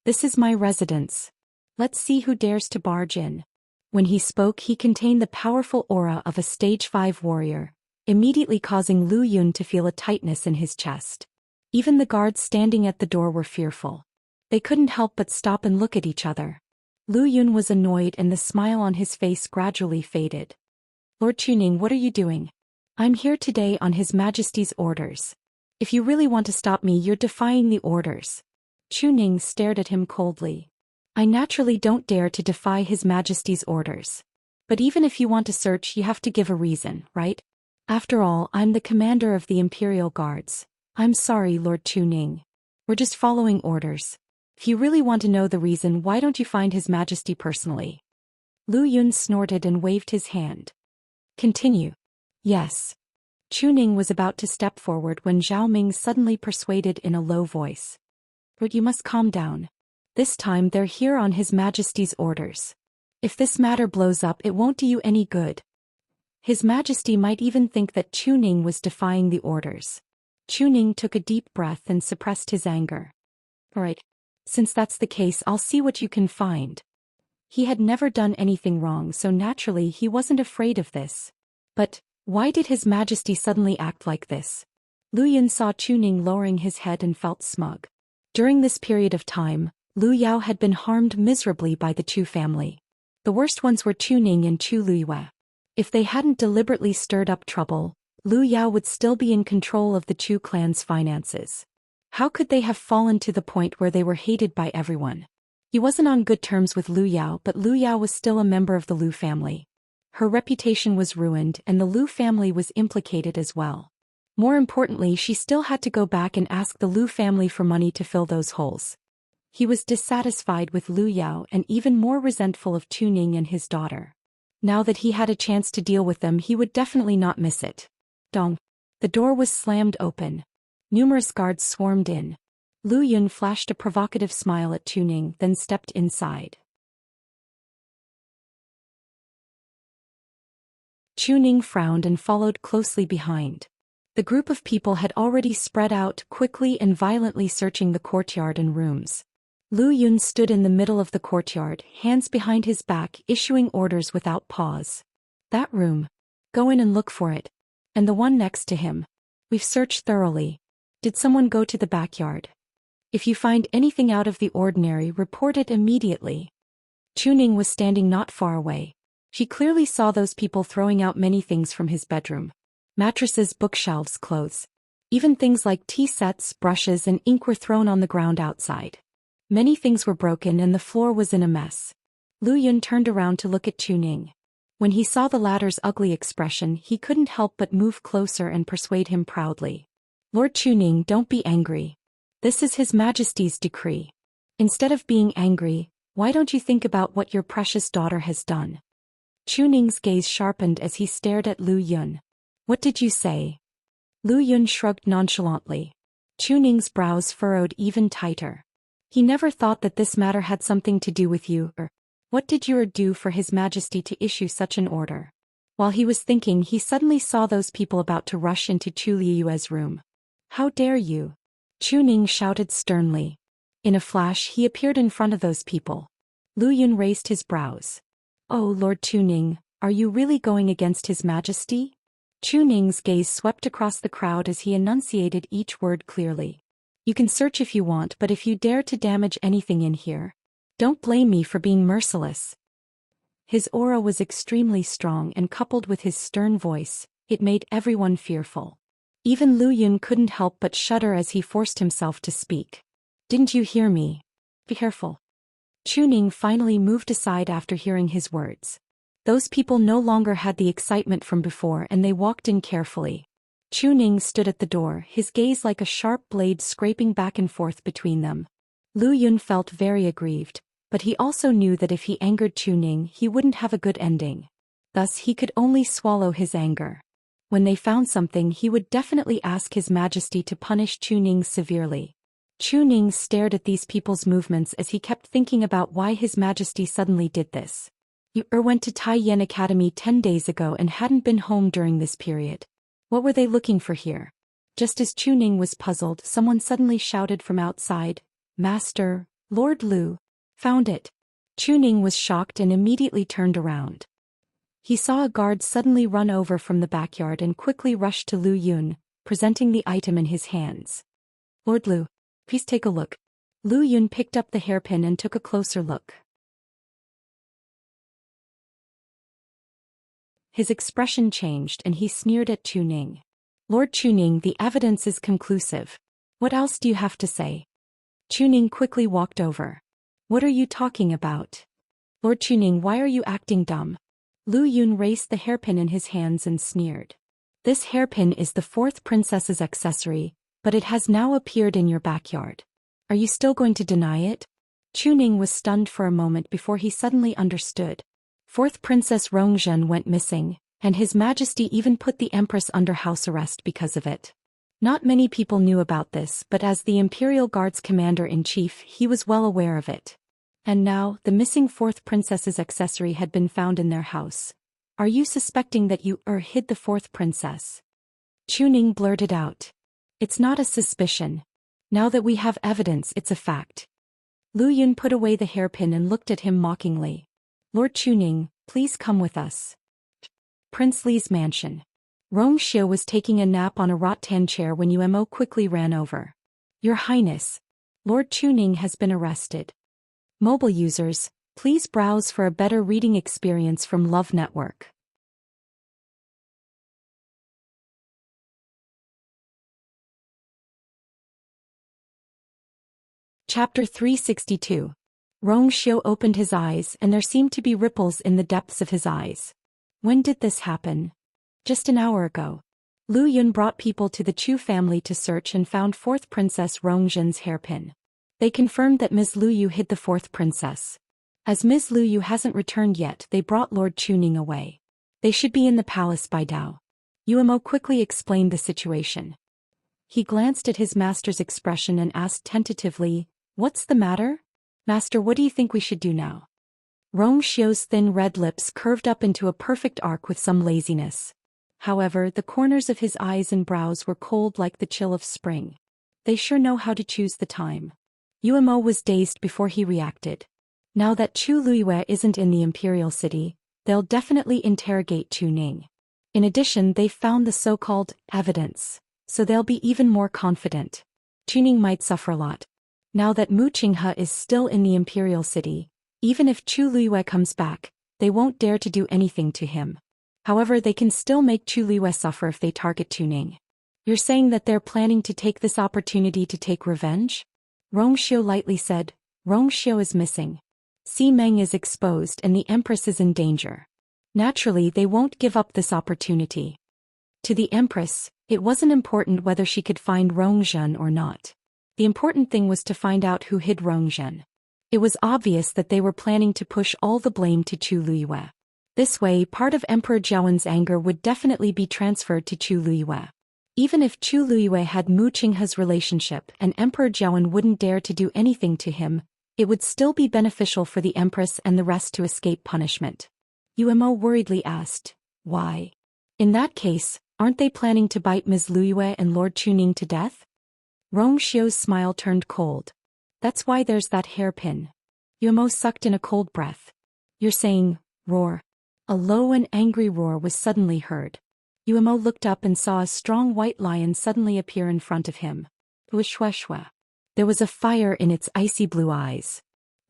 This is my residence. Let's see who dares to barge in. When he spoke, he contained the powerful aura of a stage 5 warrior, immediately causing Lu Yun to feel a tightness in his chest. Even the guards standing at the door were fearful. They couldn't help but stop and look at each other. Lu Yun was annoyed and the smile on his face gradually faded. Lord Chuning, what are you doing? I'm here today on His Majesty's orders. If you really want to stop me, you're defying the orders. Chuning stared at him coldly. I naturally don't dare to defy His Majesty's orders. But even if you want to search, you have to give a reason, right? After all, I'm the commander of the Imperial Guards. I'm sorry, Lord Chuning. We're just following orders. If you really want to know the reason, why don't you find His Majesty personally? Lu Yun snorted and waved his hand. Continue. Yes. Chuning was about to step forward when Zhao Ming suddenly persuaded in a low voice. But you must calm down. This time they're here on His Majesty's orders. If this matter blows up, it won't do you any good. His Majesty might even think that Chuning was defying the orders. Chuning took a deep breath and suppressed his anger. All right. Since that's the case, I'll see what you can find. He had never done anything wrong, so naturally he wasn't afraid of this. But why did His Majesty suddenly act like this? Lu Yun saw Chuning lowering his head and felt smug. During this period of time, Lu Yao had been harmed miserably by the Chu family. The worst ones were Chuning and Chu Luiyue. If they hadn't deliberately stirred up trouble, Lu Yao would still be in control of the Chu clan's finances. How could they have fallen to the point where they were hated by everyone? He wasn't on good terms with Lu Yao, but Lu Yao was still a member of the Lu family. Her reputation was ruined and the Lu family was implicated as well. More importantly, she still had to go back and ask the Lu family for money to fill those holes. He was dissatisfied with Lu Yao and even more resentful of Chuning and his daughter. Now that he had a chance to deal with them, he would definitely not miss it. Dong. The door was slammed open. Numerous guards swarmed in. Lu Yun flashed a provocative smile at Chuning, then stepped inside. Chuning frowned and followed closely behind. The group of people had already spread out, quickly and violently searching the courtyard and rooms. Lu Yun stood in the middle of the courtyard, hands behind his back, issuing orders without pause. That room. Go in and look for it. And the one next to him. We've searched thoroughly. Did someone go to the backyard? If you find anything out of the ordinary, report it immediately. Chuning was standing not far away. She clearly saw those people throwing out many things from his bedroom. Mattresses, bookshelves, clothes. Even things like tea sets, brushes, and ink were thrown on the ground outside. Many things were broken and the floor was in a mess. Lu Yun turned around to look at Chuning. When he saw the latter's ugly expression, he couldn't help but move closer and persuade him proudly. Lord Chuning, don't be angry. This is His Majesty's decree. Instead of being angry, why don't you think about what your precious daughter has done? Chuning's gaze sharpened as he stared at Lu Yun. What did you say? Lu Yun shrugged nonchalantly. Chuning's brows furrowed even tighter. He never thought that this matter had something to do with you, or what did you do for His Majesty to issue such an order? While he was thinking, he suddenly saw those people about to rush into Chu Liyue's room. How dare you? Chuning shouted sternly. In a flash, he appeared in front of those people. Lu Yun raised his brows. Oh, Lord Chuning, are you really going against His Majesty? Chuning's gaze swept across the crowd as he enunciated each word clearly. You can search if you want, but if you dare to damage anything in here, don't blame me for being merciless. His aura was extremely strong, and coupled with his stern voice, it made everyone fearful. Even Lu Yun couldn't help but shudder as he forced himself to speak. Didn't you hear me? Be careful. Chuning finally moved aside after hearing his words. Those people no longer had the excitement from before and they walked in carefully. Chuning stood at the door, his gaze like a sharp blade scraping back and forth between them. Lu Yun felt very aggrieved, but he also knew that if he angered Chuning, he wouldn't have a good ending. Thus he could only swallow his anger. When they found something, he would definitely ask His Majesty to punish Chuning severely. Chuning stared at these people's movements as he kept thinking about why His Majesty suddenly did this. You went to Tai Yen Academy 10 days ago and hadn't been home during this period. What were they looking for here? Just as Chuning was puzzled, someone suddenly shouted from outside, "Master, Lord Lu." Found it. Chuning was shocked and immediately turned around. He saw a guard suddenly run over from the backyard and quickly rushed to Lu Yun, presenting the item in his hands. "Lord Lu, please take a look." Lu Yun picked up the hairpin and took a closer look. His expression changed and he sneered at Chuning. "Lord Chuning, the evidence is conclusive. What else do you have to say?" Chuning quickly walked over. "What are you talking about? Lord Chuning, why are you acting dumb?" Lu Yun raised the hairpin in his hands and sneered. "This hairpin is the fourth princess's accessory, but it has now appeared in your backyard. Are you still going to deny it?" Chuning was stunned for a moment before he suddenly understood. Fourth Princess Rongzhen went missing, and His Majesty even put the Empress under house arrest because of it. Not many people knew about this, but as the Imperial Guard's commander-in-chief, he was well aware of it. And now, the missing fourth princess's accessory had been found in their house. "Are you suspecting that you hid the fourth princess?" Chuning blurted out. "It's not a suspicion. Now that we have evidence, it's a fact." Lu Yun put away the hairpin and looked at him mockingly. "Lord Chuning, please come with us." Prince Li's mansion. Rongxia was taking a nap on a rattan chair when Umo quickly ran over. "Your Highness, Lord Chuning has been arrested." Mobile users, please browse for a better reading experience from Love Network. Chapter 362. Rongxia opened his eyes and there seemed to be ripples in the depths of his eyes. "When did this happen?" "Just an hour ago." Lu Yun brought people to the Chu family to search and found fourth Princess Rongzhen's hairpin. They confirmed that Ms. Lu Yu hid the fourth princess. As Ms. Lu Yu hasn't returned yet, they brought Lord Chuning away. They should be in the palace by now. Umo quickly explained the situation. He glanced at his master's expression and asked tentatively, "What's the matter? Master, what do you think we should do now?" Rongxia's thin red lips curved up into a perfect arc with some laziness. However, the corners of his eyes and brows were cold like the chill of spring. They sure know how to choose the time. Umo was dazed before he reacted. Now that Chu Luiyue isn't in the imperial city, they'll definitely interrogate Chuning. In addition, they've found the so-called evidence, so they'll be even more confident. Chuning might suffer a lot. Now that Mu Qinghe is still in the imperial city, even if Chu Luiyue comes back, they won't dare to do anything to him. However, they can still make Chu Luiyue suffer if they target Chuning. "You're saying that they're planning to take this opportunity to take revenge?" Rongxiu lightly said. "Rongxiu is missing. Si Meng is exposed and the Empress is in danger. Naturally, they won't give up this opportunity." To the Empress, it wasn't important whether she could find Rongzhen or not. The important thing was to find out who hid Rongzhen. It was obvious that they were planning to push all the blame to Chu Luiyue. This way, part of Emperor Jiawen's anger would definitely be transferred to Chu Luiyue. Even if Chu Luiyue had Mu Qinghe's relationship and Emperor Jiawen wouldn't dare to do anything to him, it would still be beneficial for the Empress and the rest to escape punishment. Umo worriedly asked, "Why? In that case, aren't they planning to bite Ms. Luiyue and Lord Chuning to death?" Rongxiu's smile turned cold. "That's why there's that hairpin." Umo sucked in a cold breath. "You're saying, roar." A low and angry roar was suddenly heard. Umo looked up and saw a strong white lion suddenly appear in front of him. Shueshue. There was a fire in its icy blue eyes.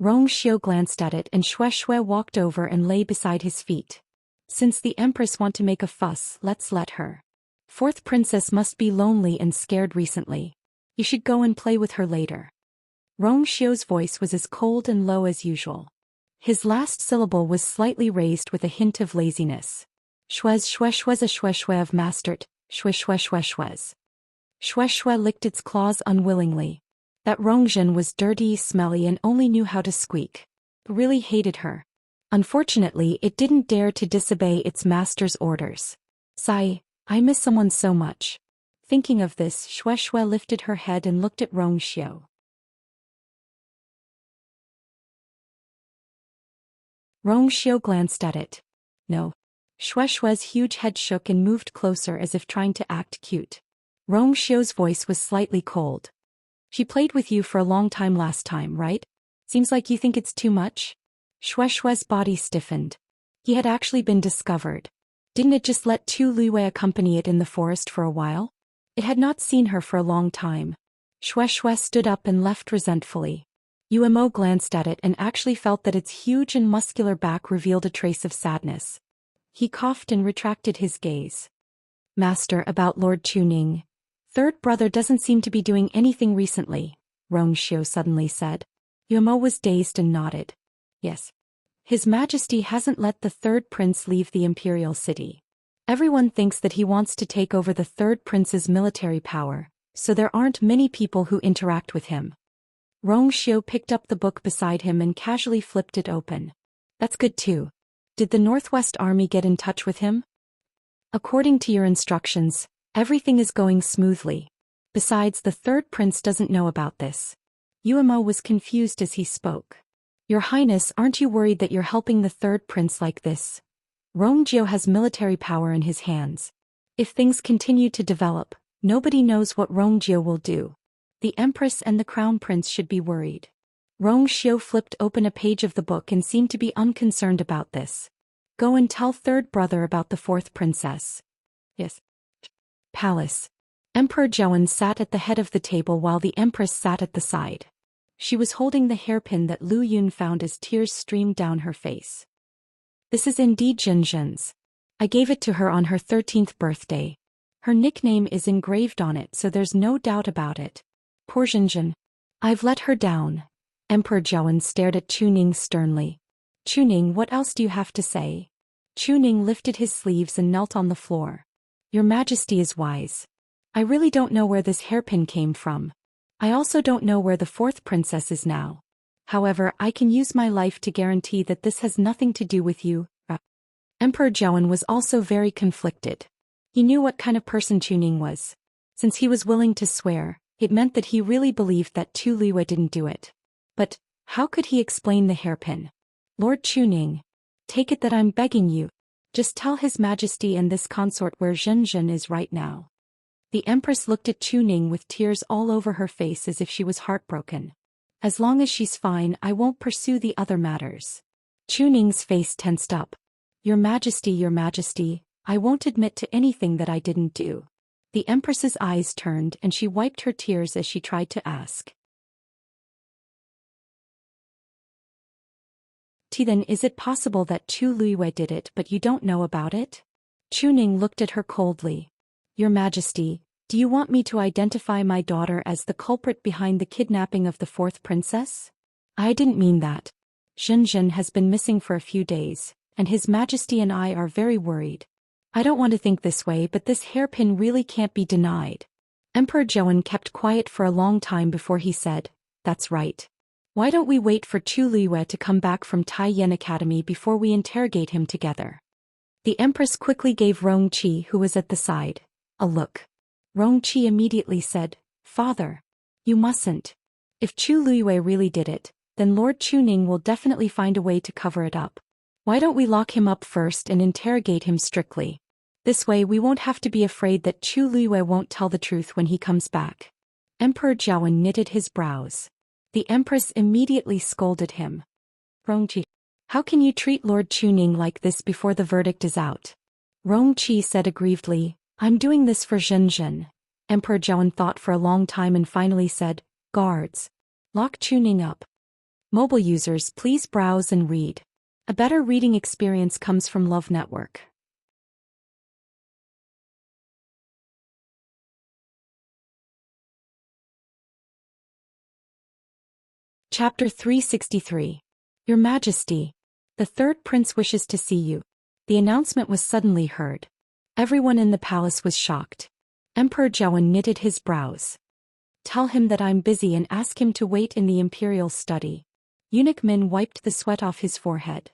Rongxiu glanced at it and Shueshue walked over and lay beside his feet. "Since the Empress want to make a fuss, let's let her. Fourth princess must be lonely and scared recently. You should go and play with her later." Rongxiu's voice was as cold and low as usual. His last syllable was slightly raised with a hint of laziness. Shueshue of mastered, Shueshue. Shueshue licked its claws unwillingly. That Rongzhen was dirty, smelly and only knew how to squeak. It really hated her. Unfortunately, it didn't dare to disobey its master's orders. Sigh, I miss someone so much. Thinking of this, Shueshue lifted her head and looked at Rongxiu. Rongxiu glanced at it. No. Shueshue's huge head shook and moved closer as if trying to act cute. Xiao's voice was slightly cold. She played with you for a long time last time, right? Seems like you think it's too much? Xue's body stiffened. He had actually been discovered. Didn't it just let Tu Luiwei accompany it in the forest for a while? It had not seen her for a long time. Xue stood up and left resentfully. Umo glanced at it and actually felt that its huge and muscular back revealed a trace of sadness. He coughed and retracted his gaze. Master, about Lord Chuning. Third brother doesn't seem to be doing anything recently, Xiao suddenly said. Umo was dazed and nodded. Yes. His Majesty hasn't let the third prince leave the imperial city. Everyone thinks that he wants to take over the third prince's military power, so there aren't many people who interact with him. Xiao picked up the book beside him and casually flipped it open. That's good too. Did the Northwest Army get in touch with him? According to your instructions, everything is going smoothly. Besides, the third prince doesn't know about this. Umo was confused as he spoke. Your Highness, aren't you worried that you're helping the third prince like this? Rongjio has military power in his hands. If things continue to develop, nobody knows what Rongjio will do. The Empress and the Crown Prince should be worried. Rongjio flipped open a page of the book and seemed to be unconcerned about this. Go and tell third brother about the fourth princess. Yes. Palace. Emperor Zhou sat at the head of the table while the Empress sat at the side. She was holding the hairpin that Lu Yun found as tears streamed down her face. This is indeed Zhen's. I gave it to her on her 13th birthday. Her nickname is engraved on it, so there's no doubt about it. Poor Zhen. I've let her down. Emperor Zhou stared at Chuning sternly. Chuning, what else do you have to say? Chuning lifted his sleeves and knelt on the floor. Your Majesty is wise. I really don't know where this hairpin came from. I also don't know where the fourth princess is now. However, I can use my life to guarantee that this has nothing to do with you. Emperor Zhou was also very conflicted. He knew what kind of person Chuning was. Since he was willing to swear, it meant that he really believed that Tu Luiwei didn't do it. But how could he explain the hairpin? Lord Chuning, take it that I'm begging you. Just tell His Majesty and this consort where Zhen is right now. The Empress looked at Chuning with tears all over her face as if she was heartbroken. As long as she's fine, I won't pursue the other matters. Chuning's face tensed up. Your Majesty, I won't admit to anything that I didn't do. The Empress's eyes turned and she wiped her tears as she tried to ask. Then is it possible that Tu Luiwei did it but you don't know about it? Chuning looked at her coldly. Your Majesty, do you want me to identify my daughter as the culprit behind the kidnapping of the fourth princess? I didn't mean that. Zhen has been missing for a few days, and His Majesty and I are very worried. I don't want to think this way, but this hairpin really can't be denied. Emperor Zhou kept quiet for a long time before he said, That's right. Why don't we wait for Tu Luiwei to come back from Taiyan Academy before we interrogate him together? The Empress quickly gave Rongqi, who was at the side, a look. Rongqi immediately said, Father, you mustn't. If Tu Luiwei really did it, then Lord Chuning will definitely find a way to cover it up. Why don't we lock him up first and interrogate him strictly? This way we won't have to be afraid that Tu Luiwei won't tell the truth when he comes back. Emperor Zhou knitted his brows. The Empress immediately scolded him. Rongqi, how can you treat Lord Chuning like this before the verdict is out? Rongqi said aggrievedly, I'm doing this for Zhen. Emperor Zhou thought for a long time and finally said, Guards, lock Chuning up. Mobile users, please browse and read. A better reading experience comes from Love Network. Chapter 363. Your Majesty, the third prince wishes to see you. The announcement was suddenly heard. Everyone in the palace was shocked. Emperor Zhou knitted his brows. Tell him that I'm busy and ask him to wait in the imperial study. Eunuch Min wiped the sweat off his forehead.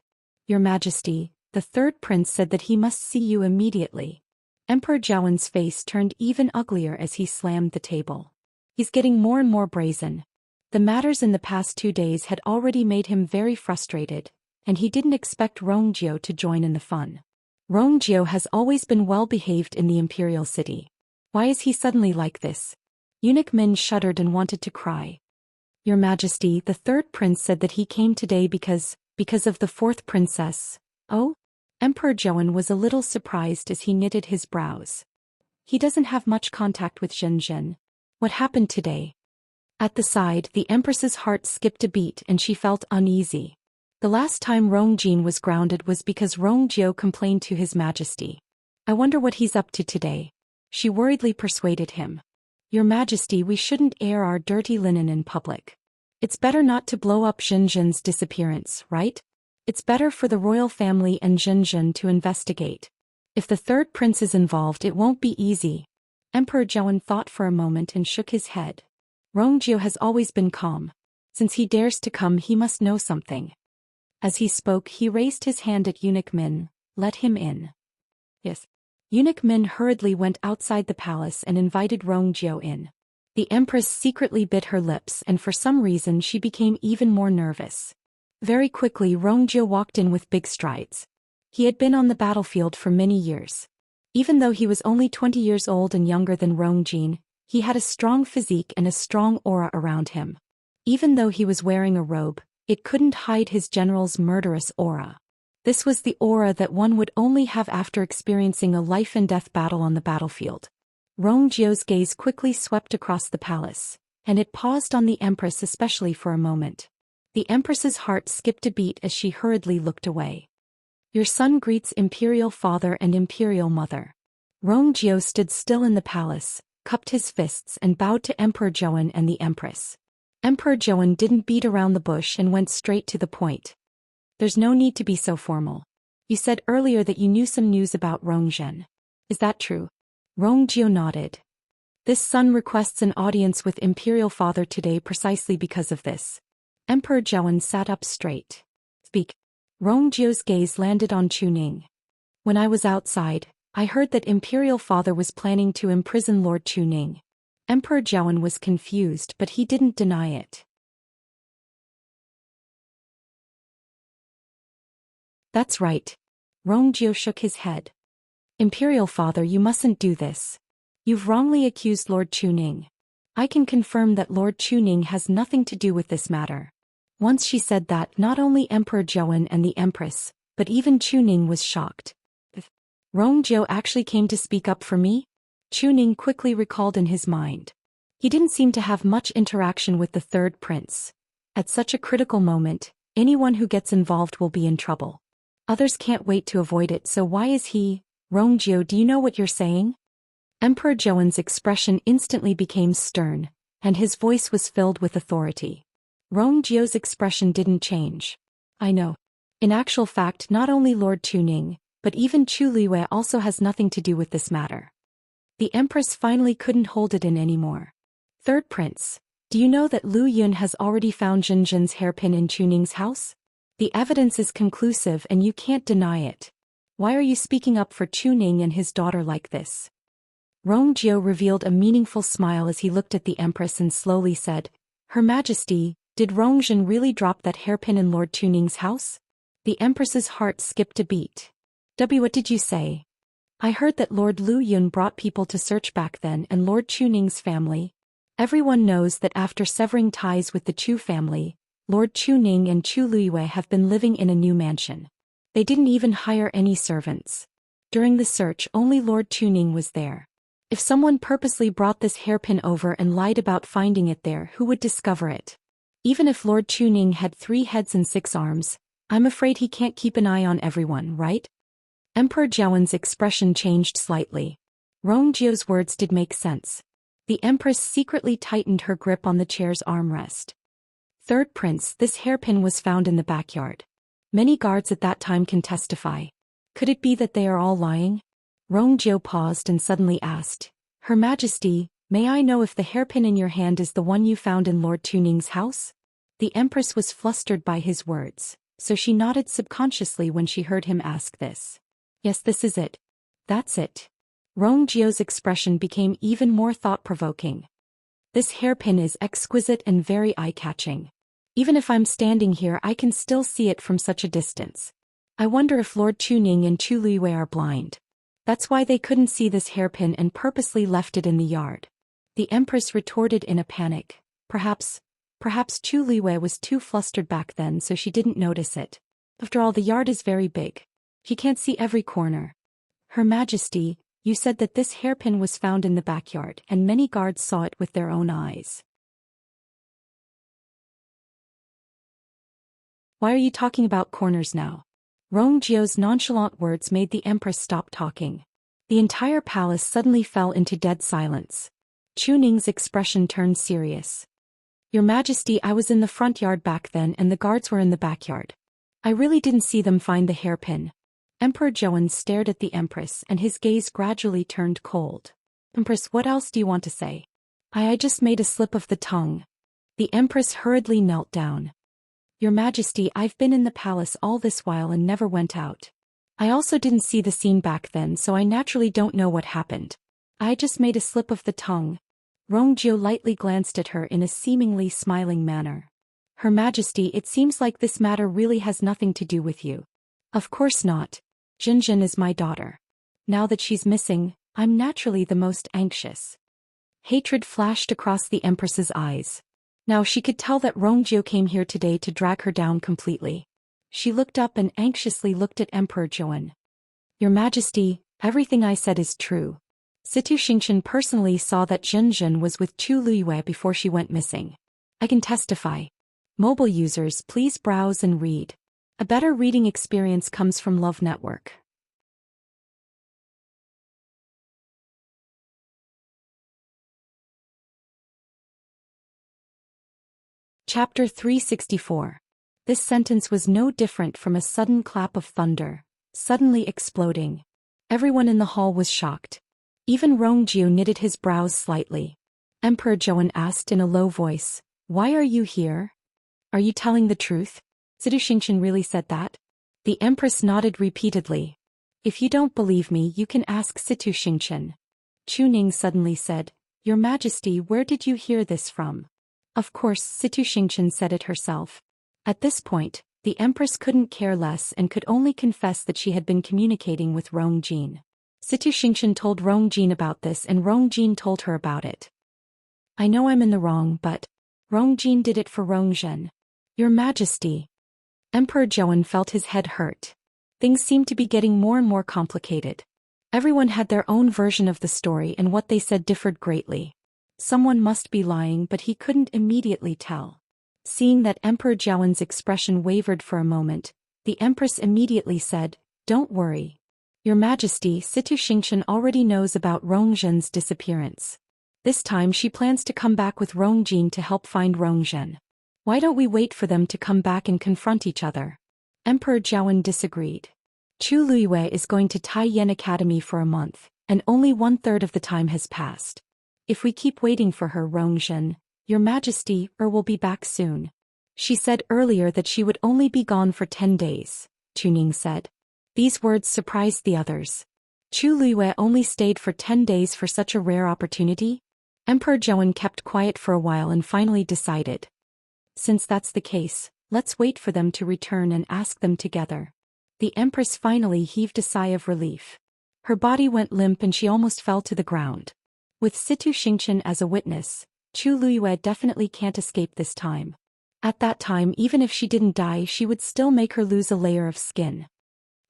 Your Majesty, the third prince said that he must see you immediately. Emperor Zhou's face turned even uglier as he slammed the table. He's getting more and more brazen. The matters in the past 2 days had already made him very frustrated, and he didn't expect Rongjio to join in the fun. Rongjio has always been well behaved in the imperial city. Why is he suddenly like this? Eunuch Min shuddered and wanted to cry. Your Majesty, the third prince said that he came today because of the fourth princess. Oh? Emperor Zhou was a little surprised as he knitted his brows. He doesn't have much contact with Xianxia. What happened today? At the side, the Empress's heart skipped a beat and she felt uneasy. The last time Rongjin was grounded was because Rongjiu complained to His Majesty. I wonder what he's up to today. She worriedly persuaded him. Your Majesty, we shouldn't air our dirty linen in public. It's better not to blow up Xinjian's disappearance, right? It's better for the royal family and Xinjian to investigate. If the third prince is involved, it won't be easy. Emperor Zhou thought for a moment and shook his head. Rongjiu has always been calm. Since he dares to come, he must know something. As he spoke, he raised his hand at Eunuch Min. Let him in. Yes. Eunuch Min hurriedly went outside the palace and invited Rongjiu in. The Empress secretly bit her lips and for some reason she became even more nervous. Very quickly Rongjiu walked in with big strides. He had been on the battlefield for many years. Even though he was only 20 years old and younger than Rongjin, he had a strong physique and a strong aura around him. Even though he was wearing a robe, it couldn't hide his general's murderous aura. This was the aura that one would only have after experiencing a life-and-death battle on the battlefield. Rongjiu's gaze quickly swept across the palace, and it paused on the Empress especially for a moment. The Empress's heart skipped a beat as she hurriedly looked away. Your son greets Imperial Father and Imperial Mother. Rongjiu stood still in the palace, cupped his fists and bowed to Emperor Zhou and the Empress. Emperor Zhou didn't beat around the bush and went straight to the point. There's no need to be so formal. You said earlier that you knew some news about Rongjian. Is that true? Rongjiu nodded. This son requests an audience with Imperial Father today precisely because of this. Emperor Zhou sat up straight. Speak. Rongjiu's gaze landed on Chuning. When I was outside, I heard that Imperial Father was planning to imprison Lord Chuning. Emperor Zhou was confused, but he didn't deny it. That's right. Rongjiu shook his head. Imperial Father, you mustn't do this. You've wrongly accused Lord Chuning. I can confirm that Lord Chuning has nothing to do with this matter. Once she said that, not only Emperor Zhou and the Empress, but even Chuning was shocked. Rongjiu actually came to speak up for me? Chuning quickly recalled in his mind. He didn't seem to have much interaction with the third prince. At such a critical moment, anyone who gets involved will be in trouble. Others can't wait to avoid it, so why is he? Rongjiu, do you know what you're saying? Emperor Zhou's expression instantly became stern, and his voice was filled with authority. Rongjiu's expression didn't change. I know. In actual fact, not only Lord Chuning, but even Chu Liwei also has nothing to do with this matter. The Empress finally couldn't hold it in anymore. Third Prince, do you know that Lu Yun has already found Jinjin's hairpin in Chuning's house? The evidence is conclusive and you can't deny it. Why are you speaking up for Chuning and his daughter like this? Rongjiu revealed a meaningful smile as he looked at the Empress and slowly said, Her Majesty, did Rongjin really drop that hairpin in Lord Chuning's house? The Empress's heart skipped a beat. What did you say? I heard that Lord Lu Yun brought people to search back then and Lord Chuning's family. Everyone knows that after severing ties with the Chu family, Lord Chuning and Chu Liwei have been living in a new mansion. They didn't even hire any servants. During the search, only Lord Chuning was there. If someone purposely brought this hairpin over and lied about finding it there, who would discover it? Even if Lord Chuning had 3 heads and 6 arms, I'm afraid he can't keep an eye on everyone, right? Emperor Zhou's expression changed slightly. Rongjiu's words did make sense. The Empress secretly tightened her grip on the chair's armrest. Third Prince, this hairpin was found in the backyard. Many guards at that time can testify. Could it be that they are all lying? Rongjiu paused and suddenly asked, Her Majesty, may I know if the hairpin in your hand is the one you found in Lord Chuning's house? The Empress was flustered by his words, so she nodded subconsciously when she heard him ask this. Yes, this is it. That's it. Rongjiu's expression became even more thought-provoking. This hairpin is exquisite and very eye-catching. Even if I'm standing here, I can still see it from such a distance. I wonder if Lord Chuning and Chu Liwei are blind. That's why they couldn't see this hairpin and purposely left it in the yard. The Empress retorted in a panic. Perhaps Chu Liwei was too flustered back then so she didn't notice it. After all, the yard is very big. He can't see every corner. Her Majesty, you said that this hairpin was found in the backyard and many guards saw it with their own eyes. Why are you talking about corners now? Rongjiu's nonchalant words made the Empress stop talking. The entire palace suddenly fell into dead silence. Chu Ning's expression turned serious. Your Majesty, I was in the front yard back then and the guards were in the backyard. I really didn't see them find the hairpin. Emperor Zhou stared at the Empress and his gaze gradually turned cold. Empress, what else do you want to say? I just made a slip of the tongue. The Empress hurriedly knelt down. Your Majesty, I've been in the palace all this while and never went out. I also didn't see the scene back then so I naturally don't know what happened. I just made a slip of the tongue. Rongjiu lightly glanced at her in a seemingly smiling manner. Her Majesty, it seems like this matter really has nothing to do with you. Of course not. Jinjin is my daughter. Now that she's missing, I'm naturally the most anxious. Hatred flashed across the Empress's eyes. Now she could tell that Rongjiu came here today to drag her down completely. She looked up and anxiously looked at Emperor Zhou. Your Majesty, everything I said is true. Xianxia personally saw that Jinjin was with Chu Liwei before she went missing. I can testify. Mobile users, please browse and read. A better reading experience comes from Love Network. Chapter 364. This sentence was no different from a sudden clap of thunder, suddenly exploding. Everyone in the hall was shocked. Even Rongjiu knitted his brows slightly. Emperor Zhou asked in a low voice, "Why are you here? Are you telling the truth? Xianxia really said that?" The Empress nodded repeatedly. "If you don't believe me, you can ask Xianxia." Chu Ning suddenly said, "Your Majesty, where did you hear this from?" Of course, Xianxia said it herself. At this point, the Empress couldn't care less and could only confess that she had been communicating with Rongjin. Xianxia told Rongjin about this and Rongjin told her about it. I know I'm in the wrong, but Rongjin did it for Rongjin. Your Majesty. Emperor Zhou felt his head hurt. Things seemed to be getting more and more complicated. Everyone had their own version of the story and what they said differed greatly. Someone must be lying, but he couldn't immediately tell. Seeing that Emperor Zhou's expression wavered for a moment, the Empress immediately said, "Don't worry. Your Majesty, Xianxia already knows about Rongjin's disappearance. This time she plans to come back with Rongjin to help find Rongjin. Why don't we wait for them to come back and confront each other?" Emperor Zhou disagreed. Chu Liwei is going to Taiyan Academy for a month, and only 1/3 of the time has passed. If we keep waiting for her, Rongjin, Your Majesty, will be back soon. She said earlier that she would only be gone for 10 days, Chu Ning said. These words surprised the others. Chu Liwei only stayed for 10 days for such a rare opportunity? Emperor Zhou kept quiet for a while and finally decided. Since that's the case, let's wait for them to return and ask them together. The Empress finally heaved a sigh of relief. Her body went limp and she almost fell to the ground. With Xianxia as a witness, Chu Liwei definitely can't escape this time. At that time, even if she didn't die, she would still make her lose a layer of skin.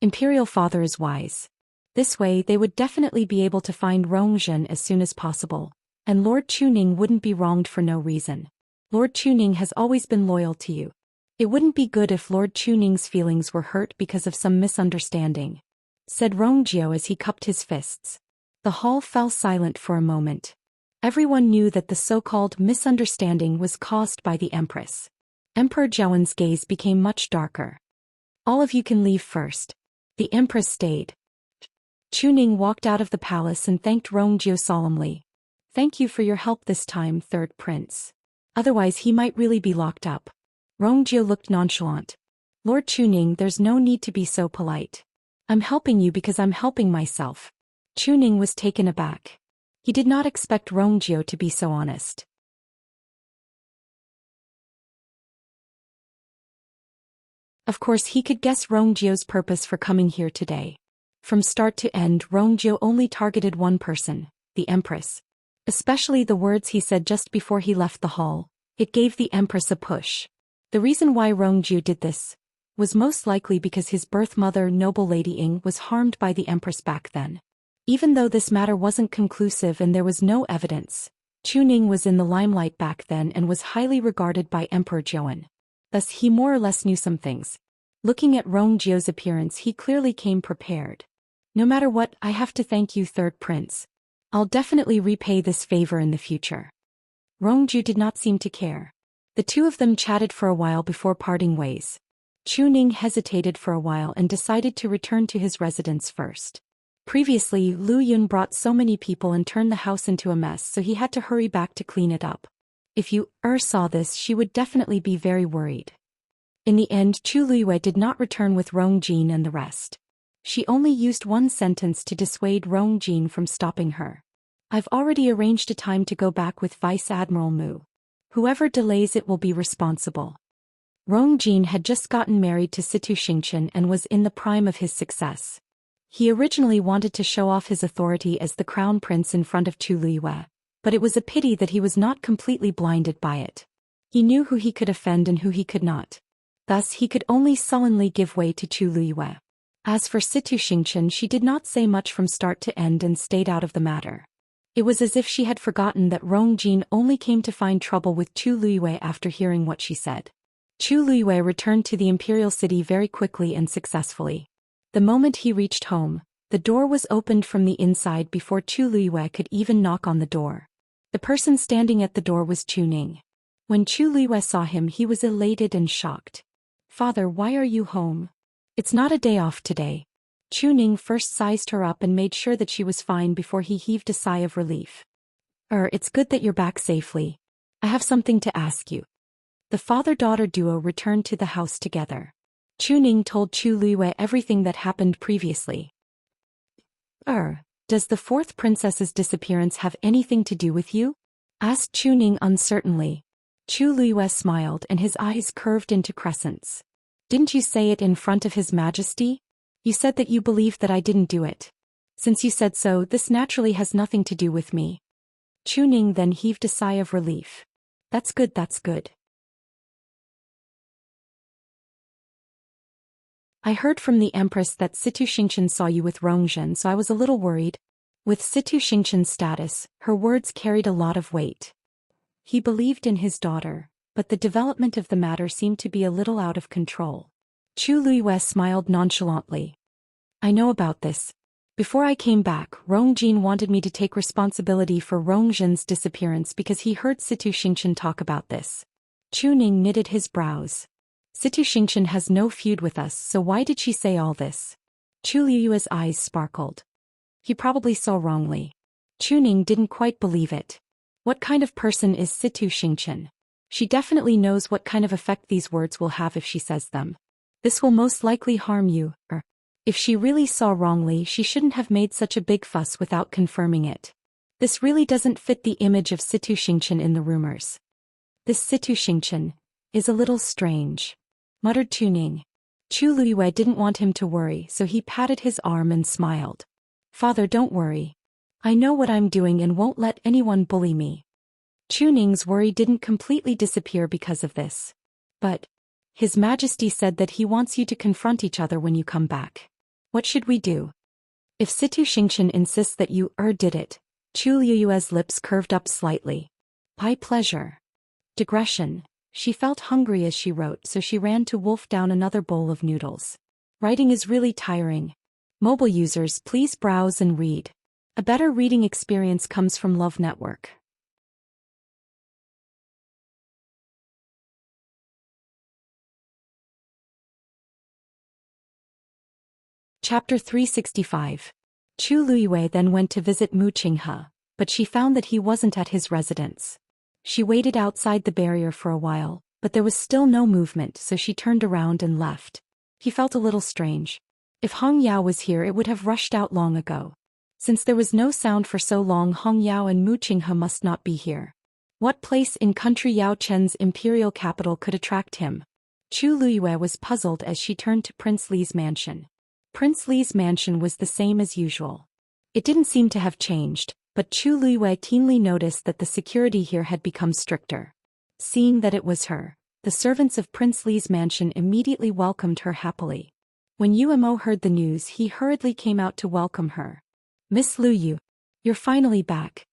Imperial Father is wise. This way they would definitely be able to find Rongjin as soon as possible, and Lord Chuning wouldn't be wronged for no reason. Lord Chuning has always been loyal to you. It wouldn't be good if Lord Chuning's feelings were hurt because of some misunderstanding, said Rongjiu as he cupped his fists. The hall fell silent for a moment. Everyone knew that the so-called misunderstanding was caused by the Empress. Emperor Zhou's gaze became much darker. All of you can leave first. The Empress stayed. Chuning walked out of the palace and thanked Rongjiu solemnly. Thank you for your help this time, Third Prince. Otherwise he might really be locked up. Rongjiu looked nonchalant. Lord Chuning, there's no need to be so polite. I'm helping you because I'm helping myself. Chuning was taken aback. He did not expect Rongjiu to be so honest. Of course he could guess Rongjiu's purpose for coming here today. From start to end, Rongjiu only targeted one person, the Empress. Especially the words he said just before he left the hall. It gave the Empress a push. The reason why Rongjiu did this was most likely because his birth mother, noble Lady Ying, was harmed by the Empress back then. Even though this matter wasn't conclusive and there was no evidence, Chu Ning was in the limelight back then and was highly regarded by Emperor Zhou. Thus he more or less knew some things. Looking at Rongjiu's appearance, he clearly came prepared. No matter what, I have to thank you, third prince. I'll definitely repay this favor in the future. Rongjiu did not seem to care. The two of them chatted for a while before parting ways. Chu Ning hesitated for a while and decided to return to his residence first. Previously, Lu Yun brought so many people and turned the house into a mess, so he had to hurry back to clean it up. If you saw this, she would definitely be very worried. In the end, Chu Liyue did not return with Rong Jin and the rest. She only used one sentence to dissuade Rong Jin from stopping her. I've already arranged a time to go back with Vice Admiral Mu. Whoever delays it will be responsible. Rong Jin had just gotten married to Situ Xingchen and was in the prime of his success. He originally wanted to show off his authority as the crown prince in front of Chu Liyue, but it was a pity that he was not completely blinded by it. He knew who he could offend and who he could not. Thus he could only sullenly give way to Chu Liyue. As for Situ Xingchen, she did not say much from start to end and stayed out of the matter. It was as if she had forgotten that Rong Jin only came to find trouble with Chu Liyue after hearing what she said. Chu Liyue returned to the imperial city very quickly and successfully. The moment he reached home, the door was opened from the inside before Chu Liyue could even knock on the door. The person standing at the door was Chu Ning. When Chu Liyue saw him, he was elated and shocked. "Father, why are you home? It's not a day off today." Chu Ning first sized her up and made sure that she was fine before he heaved a sigh of relief. It's good that you're back safely. I have something to ask you." The father-daughter duo returned to the house together. Chu Ning told Chu Liyue everything that happened previously. Does the fourth princess's disappearance have anything to do with you?" asked Chu Ning uncertainly. Chu Liyue smiled and his eyes curved into crescents. "Didn't you say it in front of His Majesty? You said that you believed that I didn't do it. Since you said so, this naturally has nothing to do with me." Chu Ning then heaved a sigh of relief. That's good, that's good. I heard from the Empress that Situ Xingchen saw you with Rongzhen, so I was a little worried. With Situ Xingchen's status, her words carried a lot of weight. He believed in his daughter, but the development of the matter seemed to be a little out of control. Chu Liyue smiled nonchalantly. "I know about this. Before I came back, Rong Jin wanted me to take responsibility for Rongzhen's disappearance because he heard Situ Xingchen talk about this." Chu Ning knitted his brows. "Situ Xingchen has no feud with us, so why did she say all this?" Chu Liyue's eyes sparkled. He probably saw wrongly. Chu Ning didn't quite believe it. What kind of person is Situ Xingchen? She definitely knows what kind of effect these words will have if she says them. This will most likely harm you. If she really saw wrongly, she shouldn't have made such a big fuss without confirming it. This really doesn't fit the image of Situ Xingchen in the rumors. This Situ Xingchen is a little strange, muttered Chu Ning. Chu Liyue didn't want him to worry, so he patted his arm and smiled. "Father, don't worry. I know what I'm doing and won't let anyone bully me." Chu Ning's worry didn't completely disappear because of this. "But His Majesty said that he wants you to confront each other when you come back. What should we do?" "If Situ Xingchen insists that you did it." Chu Liyue's lips curved up slightly. "By pleasure." Digression. She felt hungry as she wrote, so she ran to wolf down another bowl of noodles. Writing is really tiring. Mobile users, please browse and read. A better reading experience comes from Love Network. Chapter 365. Chu Liyue then went to visit Mu Qinghe, but she found that he wasn't at his residence. She waited outside the barrier for a while, but there was still no movement, so she turned around and left. He felt a little strange. If Hong Yao was here, it would have rushed out long ago. Since there was no sound for so long, Hong Yao and Mu Qinghe must not be here. What place in country Yao Chen's imperial capital could attract him? Chu Liyue was puzzled as she turned to Prince Li's mansion. Prince Li's mansion was the same as usual. It didn't seem to have changed, but Chu Luiwei keenly noticed that the security here had become stricter. Seeing that it was her, the servants of Prince Li's mansion immediately welcomed her happily. When Umo heard the news, he hurriedly came out to welcome her. "Miss Lu Yu, you're finally back."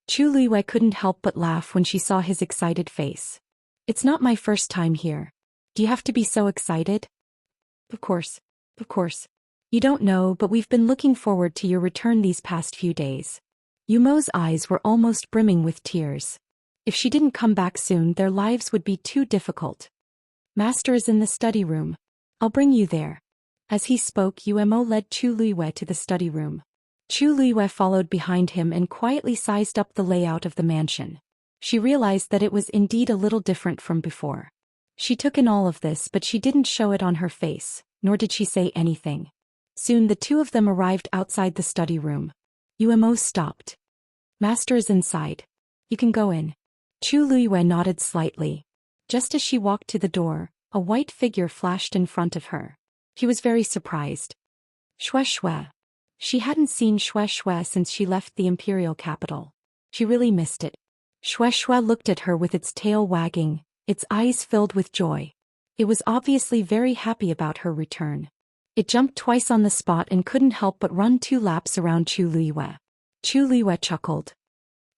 Chu Luiwei couldn't help but laugh when she saw his excited face. "It's not my first time here. Do you have to be so excited?" Of course. You don't know, but we've been looking forward to your return these past few days." Yumo's eyes were almost brimming with tears. If she didn't come back soon, their lives would be too difficult. "Master is in the study room. I'll bring you there." As he spoke, Umo led Chu Luiwei to the study room. Chu Luiwei followed behind him and quietly sized up the layout of the mansion. She realized that it was indeed a little different from before. She took in all of this, but she didn't show it on her face, nor did she say anything. Soon the two of them arrived outside the study room. Umo stopped. "Master is inside. You can go in." Chu Luiwei nodded slightly. Just as she walked to the door, a white figure flashed in front of her. She was very surprised. Shui. She hadn't seen Shui since she left the imperial capital. She really missed it. Shui looked at her with its tail wagging, its eyes filled with joy. It was obviously very happy about her return. It jumped twice on the spot and couldn't help but run 2 laps around Chu Luiwei. Chu Luiwei chuckled.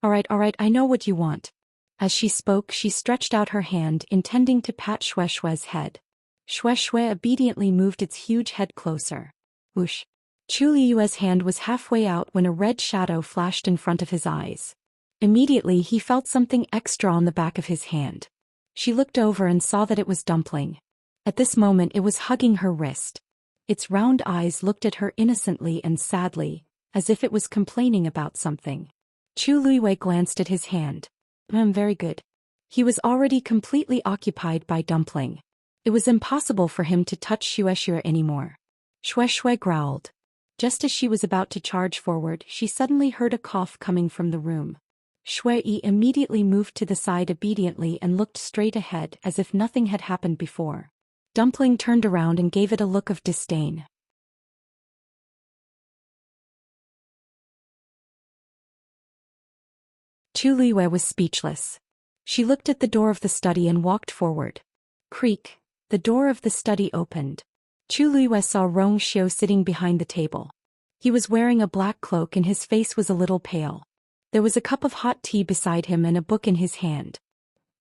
All right, I know what you want." As she spoke, she stretched out her hand, intending to pat Shui's head. Shui obediently moved its huge head closer. Whoosh! Chu Luiwei's hand was halfway out when a red shadow flashed in front of his eyes. Immediately he felt something extra on the back of his hand. She looked over and saw that it was Dumpling. At this moment it was hugging her wrist. Its round eyes looked at her innocently and sadly, as if it was complaining about something. Chu Luiwei glanced at his hand. Very good." He was already completely occupied by Dumpling. It was impossible for him to touch Xianxia anymore. Shui growled. Just as she was about to charge forward, she suddenly heard a cough coming from the room. Shui immediately moved to the side obediently and looked straight ahead as if nothing had happened before. Dumpling turned around and gave it a look of disdain. Chu Luiwei was speechless. She looked at the door of the study and walked forward. Creak, the door of the study opened. Chu Luiwei saw Xiao sitting behind the table. He was wearing a black cloak and his face was a little pale. There was a cup of hot tea beside him and a book in his hand.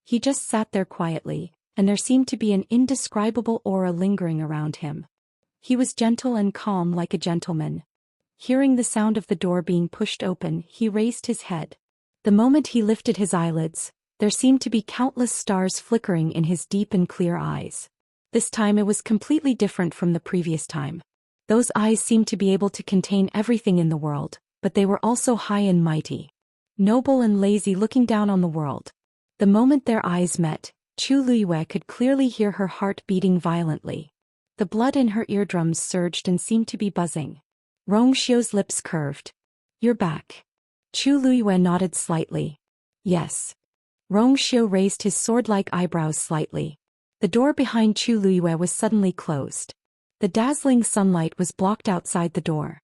He just sat there quietly, and there seemed to be an indescribable aura lingering around him. He was gentle and calm like a gentleman. Hearing the sound of the door being pushed open, he raised his head. The moment he lifted his eyelids, there seemed to be countless stars flickering in his deep and clear eyes. This time it was completely different from the previous time. Those eyes seemed to be able to contain everything in the world, but they were also high and mighty. Noble and lazy, looking down on the world. The moment their eyes met, Chu Luiwei could clearly hear her heart beating violently. The blood in her eardrums surged and seemed to be buzzing. Xiao's lips curved. "You're back." Chu Luiwei nodded slightly. "Yes." Xiao raised his sword-like eyebrows slightly. The door behind Chu Luiwei was suddenly closed. The dazzling sunlight was blocked outside the door.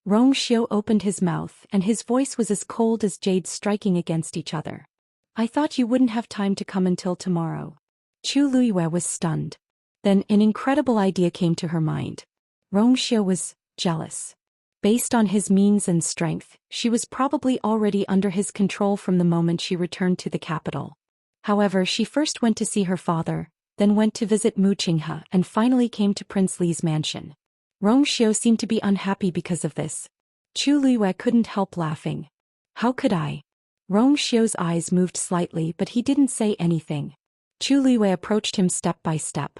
Xiao opened his mouth and his voice was as cold as jade striking against each other. "I thought you wouldn't have time to come until tomorrow." Chu Luiwei was stunned. Then an incredible idea came to her mind. Xiao was jealous. Based on his means and strength, she was probably already under his control from the moment she returned to the capital. However, she first went to see her father, then went to visit Wuxia and finally came to Prince Li's mansion. Xiao seemed to be unhappy because of this. Chu Luiwei couldn't help laughing. "How could I?" Xiao's eyes moved slightly, but he didn't say anything. Chu Luiwei approached him step by step.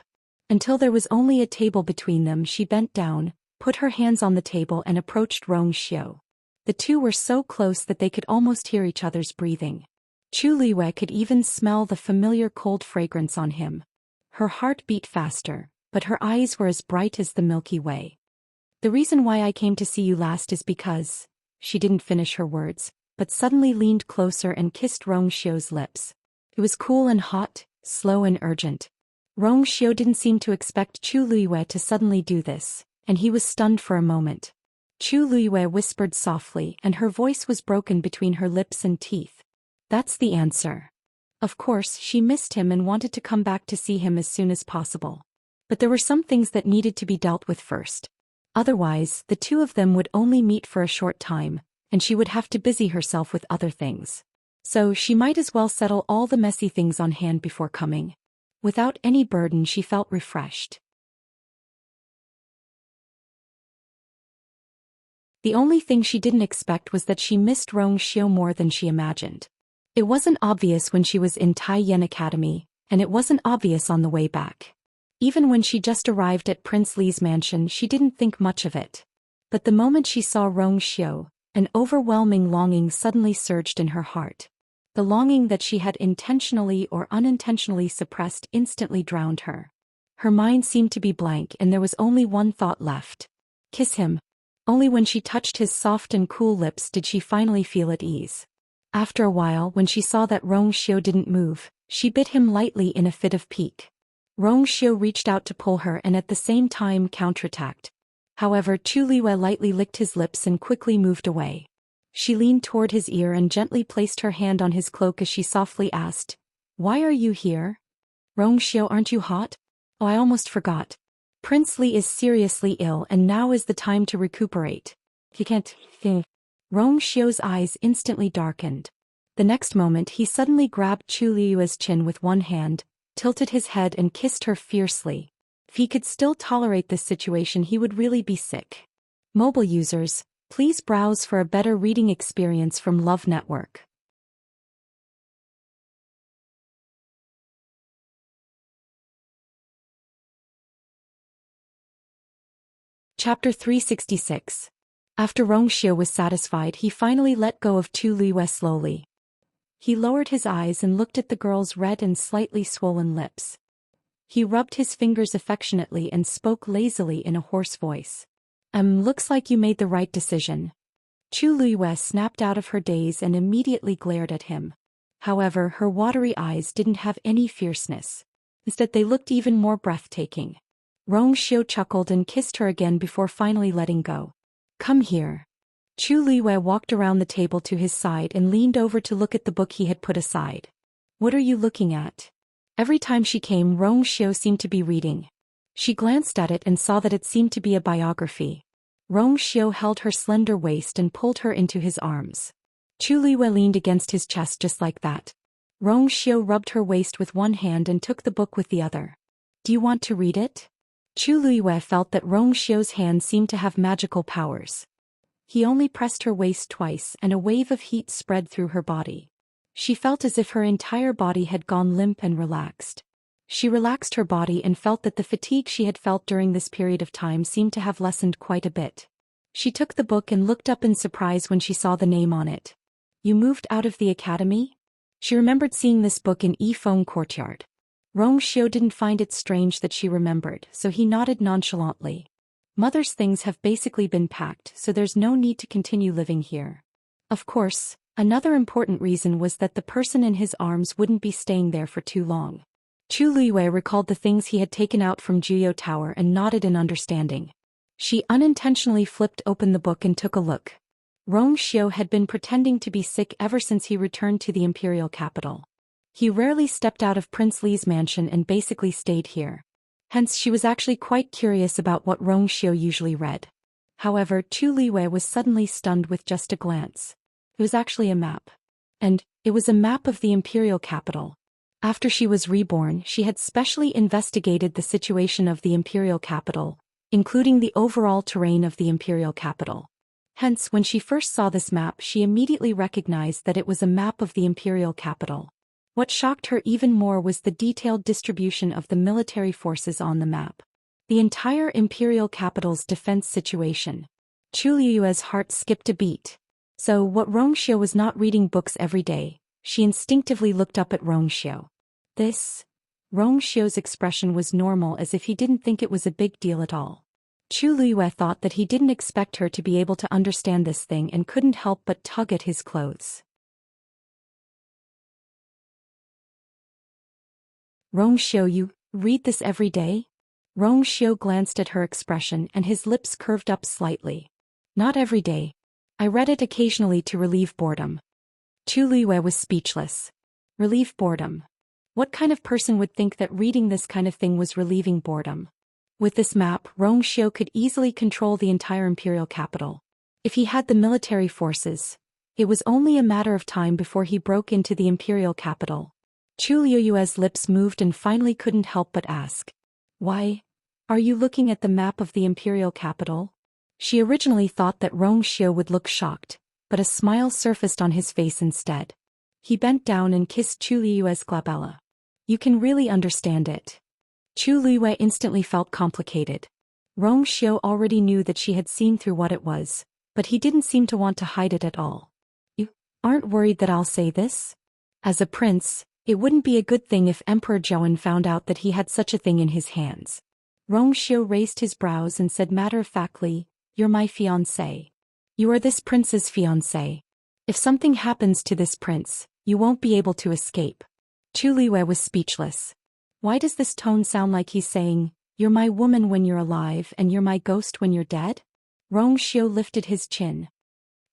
Until there was only a table between them, she bent down, put her hands on the table and approached Xiao. The two were so close that they could almost hear each other's breathing. Chu Luiwei could even smell the familiar cold fragrance on him. Her heart beat faster, but her eyes were as bright as the Milky Way. "The reason why I came to see you last is because..." She didn't finish her words, but suddenly leaned closer and kissed Xiao's lips. It was cool and hot, slow and urgent. Xiao didn't seem to expect Chu Luiwei to suddenly do this, and he was stunned for a moment. Chu Luiyue whispered softly, and her voice was broken between her lips and teeth. That's the answer. Of course, she missed him and wanted to come back to see him as soon as possible. But there were some things that needed to be dealt with first. Otherwise, the two of them would only meet for a short time, and she would have to busy herself with other things. So she might as well settle all the messy things on hand before coming. Without any burden, she felt refreshed. The only thing she didn't expect was that she missed Rong Xiu more than she imagined. It wasn't obvious when she was in Tai Yen Academy, and it wasn't obvious on the way back. Even when she just arrived at Prince Li's mansion, she didn't think much of it. But the moment she saw Rong Xiu, an overwhelming longing suddenly surged in her heart. The longing that she had intentionally or unintentionally suppressed instantly drowned her. Her mind seemed to be blank and there was only one thought left. Kiss him. Only when she touched his soft and cool lips did she finally feel at ease. After a while, when she saw that Rong Xiu didn't move, she bit him lightly in a fit of pique. Rong Xiu reached out to pull her and at the same time counterattacked. However, Chu Luiyue lightly licked his lips and quickly moved away. She leaned toward his ear and gently placed her hand on his cloak as she softly asked, "Why are you here? Rong Xiu, aren't you hot? Oh, I almost forgot. Prince Li is seriously ill and now is the time to recuperate. He can't think." Rong Xiu's eyes instantly darkened. The next moment he suddenly grabbed Chu Luiyue's chin with one hand, tilted his head and kissed her fiercely. If he could still tolerate this situation, he would really be sick. Mobile users, please browse for a better reading experience from Love Network. Chapter 366. After Rong Xiu was satisfied, he finally let go of Chu Luiyue slowly. He lowered his eyes and looked at the girl's red and slightly swollen lips. He rubbed his fingers affectionately and spoke lazily in a hoarse voice. Looks like you made the right decision." Chu Luiyue snapped out of her daze and immediately glared at him. However, her watery eyes didn't have any fierceness. Instead, they looked even more breathtaking. Rong Xiu chuckled and kissed her again before finally letting go. "Come here." Chu Luiyue walked around the table to his side and leaned over to look at the book he had put aside. "What are you looking at?" Every time she came, Rong Xiu seemed to be reading. She glanced at it and saw that it seemed to be a biography. Rong Xiu held her slender waist and pulled her into his arms. Chu Luiyue leaned against his chest just like that. Rong Xiu rubbed her waist with one hand and took the book with the other. "Do you want to read it?" Chu Luiyue felt that Rong Xiu's hand seemed to have magical powers. He only pressed her waist twice and a wave of heat spread through her body. She felt as if her entire body had gone limp and relaxed. She relaxed her body and felt that the fatigue she had felt during this period of time seemed to have lessened quite a bit. She took the book and looked up in surprise when she saw the name on it. "You moved out of the academy?" She remembered seeing this book in Yifeng Courtyard. Rong Xiu didn't find it strange that she remembered, so he nodded nonchalantly. "Mother's things have basically been packed, so there's no need to continue living here." Of course, another important reason was that the person in his arms wouldn't be staying there for too long. Chu Luiyue recalled the things he had taken out from Juyo Tower and nodded in understanding. She unintentionally flipped open the book and took a look. Rong Xiu had been pretending to be sick ever since he returned to the imperial capital. He rarely stepped out of Prince Li's mansion and basically stayed here. Hence she was actually quite curious about what Rong Xiu usually read. However, Chu Luiyue was suddenly stunned with just a glance. It was actually a map. And it was a map of the imperial capital. After she was reborn, she had specially investigated the situation of the imperial capital, including the overall terrain of the imperial capital. Hence, when she first saw this map, she immediately recognized that it was a map of the imperial capital. What shocked her even more was the detailed distribution of the military forces on the map. The entire imperial capital's defense situation. Chu Luiyue's heart skipped a beat. So, what Rong Xiu was not reading books every day, she instinctively looked up at Rong Xiu. Rong Xiu's expression was normal, as if he didn't think it was a big deal at all. Chu Luiyue thought that he didn't expect her to be able to understand this thing and couldn't help but tug at his clothes. "Rong Xiu, you read this every day?" Rong Xiu glanced at her expression and his lips curved up slightly. Not every day. I read it occasionally to relieve boredom. Chu Luiyue was speechless. Relieve boredom. What kind of person would think that reading this kind of thing was relieving boredom? With this map, Rong Xiu could easily control the entire imperial capital. If he had the military forces, it was only a matter of time before he broke into the imperial capital. Chu Luiyue's lips moved and finally couldn't help but ask. Why? Are you looking at the map of the imperial capital? She originally thought that Rong Xiu would look shocked, but a smile surfaced on his face instead. He bent down and kissed Chu Luiyue's glabella. You can really understand it. Chu Luiyue instantly felt complicated. Rong Xiu already knew that she had seen through what it was, but he didn't seem to want to hide it at all. You aren't worried that I'll say this? As a prince, it wouldn't be a good thing if Emperor Zhou found out that he had such a thing in his hands. Rong Xiu raised his brows and said matter-of-factly, You're my fiancé. You are this prince's fiancé. If something happens to this prince, you won't be able to escape. Chu Luiyue was speechless. Why does this tone sound like he's saying, You're my woman when you're alive and you're my ghost when you're dead? Rong Xiu lifted his chin.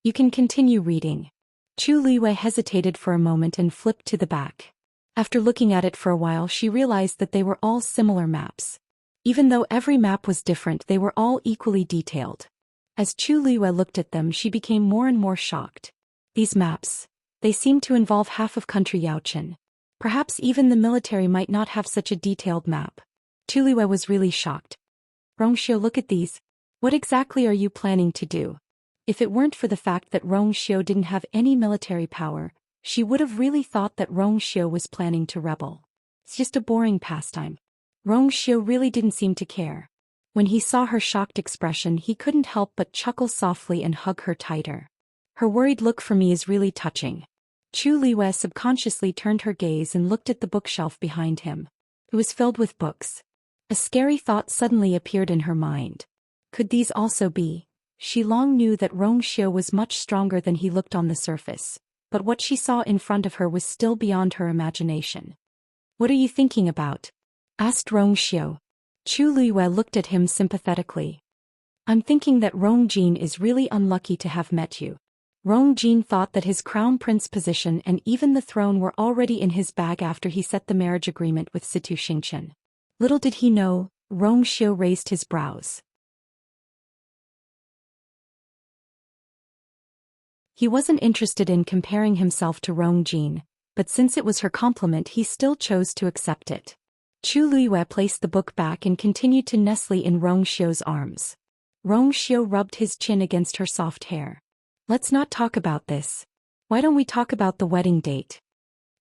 You can continue reading. Chu Luiyue hesitated for a moment and flipped to the back. After looking at it for a while, she realized that they were all similar maps. Even though every map was different, they were all equally detailed. As Chu Luiyue looked at them, she became more and more shocked. These maps, they seemed to involve half of country Yaochen. Perhaps even the military might not have such a detailed map. Chu Luiyue was really shocked. Rong Xiu, look at these. What exactly are you planning to do? If it weren't for the fact that Rong Xiu didn't have any military power, she would have really thought that Rong Xiu was planning to rebel. It's just a boring pastime. Rong Xiu really didn't seem to care. When he saw her shocked expression, he couldn't help but chuckle softly and hug her tighter. Her worried look for me is really touching. Chu Luiyue subconsciously turned her gaze and looked at the bookshelf behind him. It was filled with books. A scary thought suddenly appeared in her mind. Could these also be? She long knew that Rong Xiu was much stronger than he looked on the surface, but what she saw in front of her was still beyond her imagination. What are you thinking about? Asked Rong Xiu. Chu Luiyue looked at him sympathetically. I'm thinking that Rong Jin is really unlucky to have met you. Rong Jin thought that his crown prince position and even the throne were already in his bag after he set the marriage agreement with Zhou Xian. Little did he know, Rong Xiu raised his brows. He wasn't interested in comparing himself to Rong Jin, but since it was her compliment, he still chose to accept it. Chu Luiyue placed the book back and continued to nestle in Rong Xiu's arms. Rong Xiu rubbed his chin against her soft hair. Let's not talk about this. Why don't we talk about the wedding date?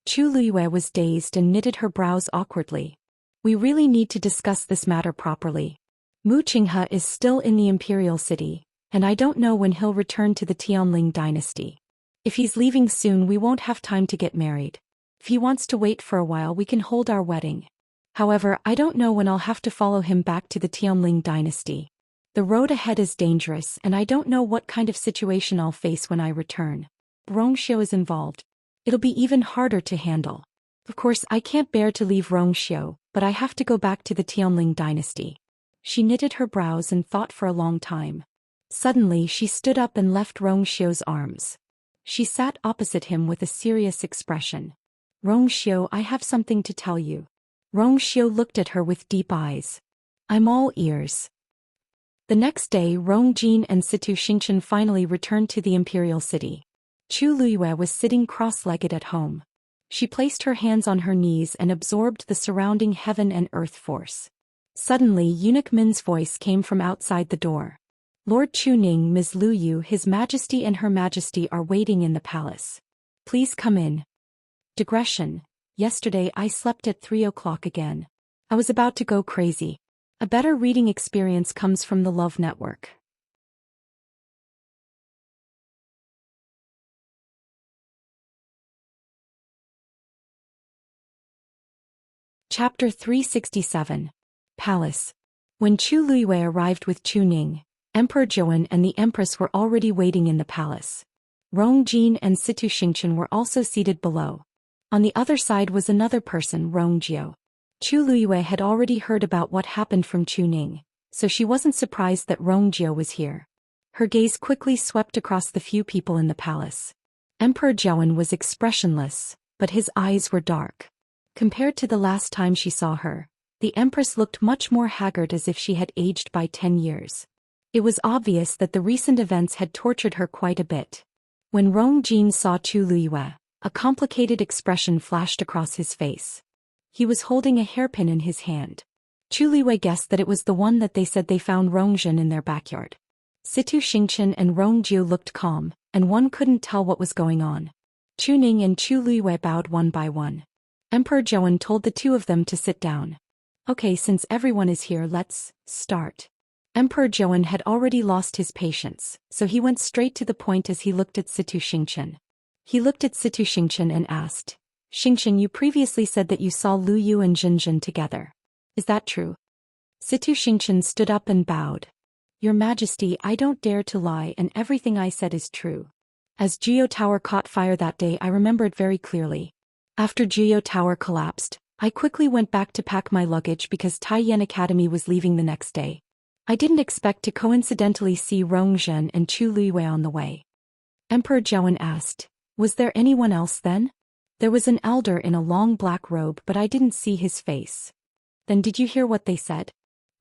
Chu Luiyue was dazed and knitted her brows awkwardly. We really need to discuss this matter properly. Mu Qinghe is still in the imperial city, and I don't know when he'll return to the Tianling dynasty. If he's leaving soon, we won't have time to get married. If he wants to wait for a while, we can hold our wedding. However, I don't know when I'll have to follow him back to the Tianling dynasty. The road ahead is dangerous, and I don't know what kind of situation I'll face when I return. Rong Xiu is involved. It'll be even harder to handle. Of course, I can't bear to leave Rong Xiu, but I have to go back to the Tianling dynasty. She knitted her brows and thought for a long time. Suddenly, she stood up and left Rong Xiu's arms. She sat opposite him with a serious expression. Rong Xiu, I have something to tell you. Rong Xiu looked at her with deep eyes. I'm all ears. The next day, Rong Jin and Zhou Xian finally returned to the imperial city. Chu Luiyue was sitting cross-legged at home. She placed her hands on her knees and absorbed the surrounding heaven and earth force. Suddenly, Eunuch Min's voice came from outside the door. Lord Chuning, Ms. Lu Yu, His Majesty and Her Majesty are waiting in the palace. Please come in. Digression. Yesterday I slept at 3 o'clock again. I was about to go crazy. A better reading experience comes from the Love Network. Chapter 367. Palace. When Chu Luiyue arrived with Chu Ning, Emperor Zhou and the Empress were already waiting in the palace. Rong Jin and Zhou Xian were also seated below. On the other side was another person, Rong Jiu. Chu Luiyue had already heard about what happened from Chu Ning, so she wasn't surprised that Rongjie was here. Her gaze quickly swept across the few people in the palace. Emperor Zhou was expressionless, but his eyes were dark. Compared to the last time she saw her, the Empress looked much more haggard, as if she had aged by 10 years. It was obvious that the recent events had tortured her quite a bit. When Rongjie saw Chu Luiyue, a complicated expression flashed across his face. He was holding a hairpin in his hand. Chu Luiyue guessed that it was the one that they said they found Rongjie in their backyard. Situ Xingqian and Rongjie looked calm, and one couldn't tell what was going on. Chu Ning and Chu Luiyue bowed one by one. Emperor Zhou told the two of them to sit down. Okay, since everyone is here, let's start. Emperor Zhou had already lost his patience, so he went straight to the point as he looked at Situ Xingqian. He looked at Situ Xingqian and asked, Xingqian, you previously said that you saw Lu Yu and Jinjin together. Is that true? Situ Xingqian stood up and bowed. Your Majesty, I don't dare to lie, and everything I said is true. As Jiao Tower caught fire that day, I remember it very clearly. After Jiao Tower collapsed, I quickly went back to pack my luggage because Taiyan Academy was leaving the next day. I didn't expect to coincidentally see Rongjie and Chu Luiyue on the way. Emperor Zhou asked, was there anyone else then? There was an elder in a long black robe, but I didn't see his face. Then did you hear what they said?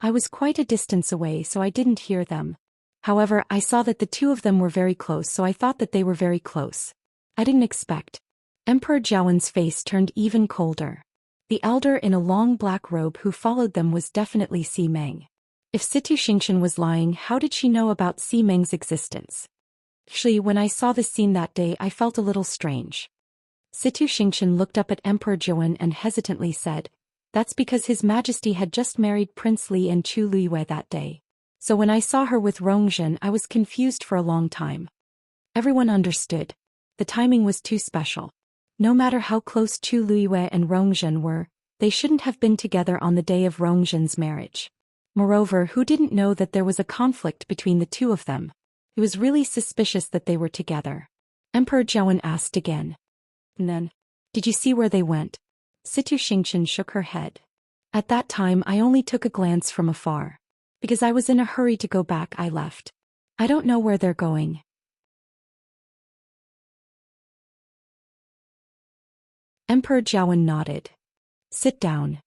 I was quite a distance away, so I didn't hear them. However, I saw that the two of them were very close, so I thought that they were very close. I didn't expect. Emperor Zhou's face turned even colder. The elder in a long black robe who followed them was definitely Si Meng. If Situ Xingqian was lying, how did she know about Si Meng's existence? Actually, when I saw this scene that day, I felt a little strange. Situ Xingqian looked up at Emperor Zhou and hesitantly said, that's because His Majesty had just married Prince Li and Chu Luiyue that day. So when I saw her with Rongjie, I was confused for a long time. Everyone understood. The timing was too special. No matter how close Chu Luiyue and Rongjie were, they shouldn't have been together on the day of Rongjie's marriage. Moreover, who didn't know that there was a conflict between the two of them? It was really suspicious that they were together. Emperor Zhou asked again. And then, did you see where they went? Situ Xingqian shook her head. At that time I only took a glance from afar. Because I was in a hurry to go back, I left. I don't know where they're going. Emperor Zhou nodded. Sit down.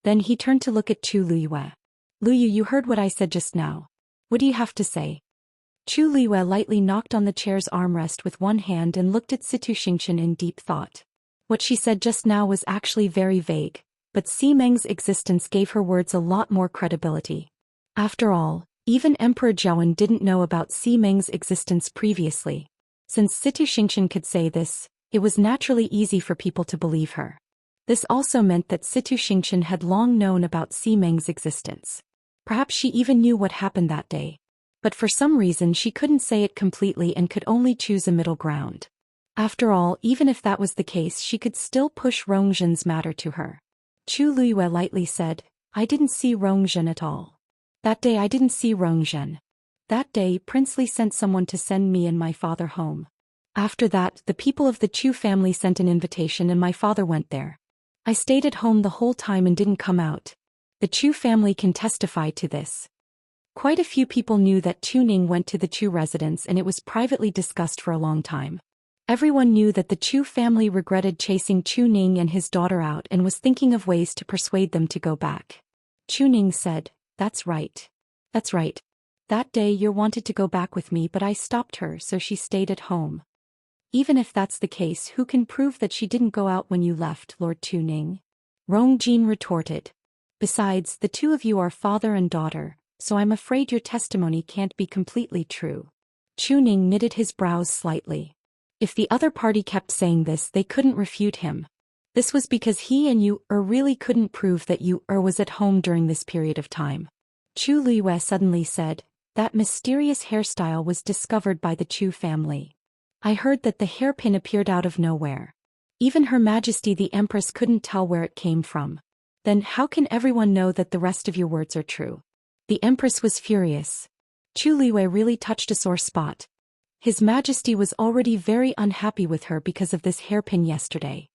Then he turned to look at Chu Luiyue. Lu Yu, you heard what I said just now. What do you have to say? Chu Luiyue lightly knocked on the chair's armrest with one hand and looked at Situ Xingqian in deep thought. What she said just now was actually very vague, but Si Meng's existence gave her words a lot more credibility. After all, even Emperor Zhou didn't know about Si Meng's existence previously. Since Situ Xingqian could say this, it was naturally easy for people to believe her. This also meant that Situ Xingqian had long known about Si Meng's existence. Perhaps she even knew what happened that day. But for some reason she couldn't say it completely and could only choose a middle ground. After all, even if that was the case, she could still push Rongjie's matter to her. Chu Luiyue lightly said, I didn't see Rongjie at all. That day I didn't see Rongjie. That day Prince Li sent someone to send me and my father home. After that, the people of the Chu family sent an invitation and my father went there. I stayed at home the whole time and didn't come out. The Chu family can testify to this. Quite a few people knew that Chu Ning went to the Chu residence and it was privately discussed for a long time. Everyone knew that the Chu family regretted chasing Chu Ning and his daughter out and was thinking of ways to persuade them to go back. Chu Ning said, That's right. That's right. That day you wanted to go back with me, but I stopped her, so she stayed at home. Even if that's the case, who can prove that she didn't go out when you left, Lord Chu Ning? Rongjie retorted. Besides, the two of you are father and daughter, so I'm afraid your testimony can't be completely true. Chu Ning knitted his brows slightly. If the other party kept saying this, they couldn't refute him. This was because he and you really couldn't prove that you was at home during this period of time. Chu Luiyue suddenly said, That mysterious hairstyle was discovered by the Chu family. I heard that the hairpin appeared out of nowhere. Even Her Majesty the Empress couldn't tell where it came from. Then how can everyone know that the rest of your words are true? The Empress was furious. Chu Luiyue really touched a sore spot. His Majesty was already very unhappy with her because of this hairpin yesterday.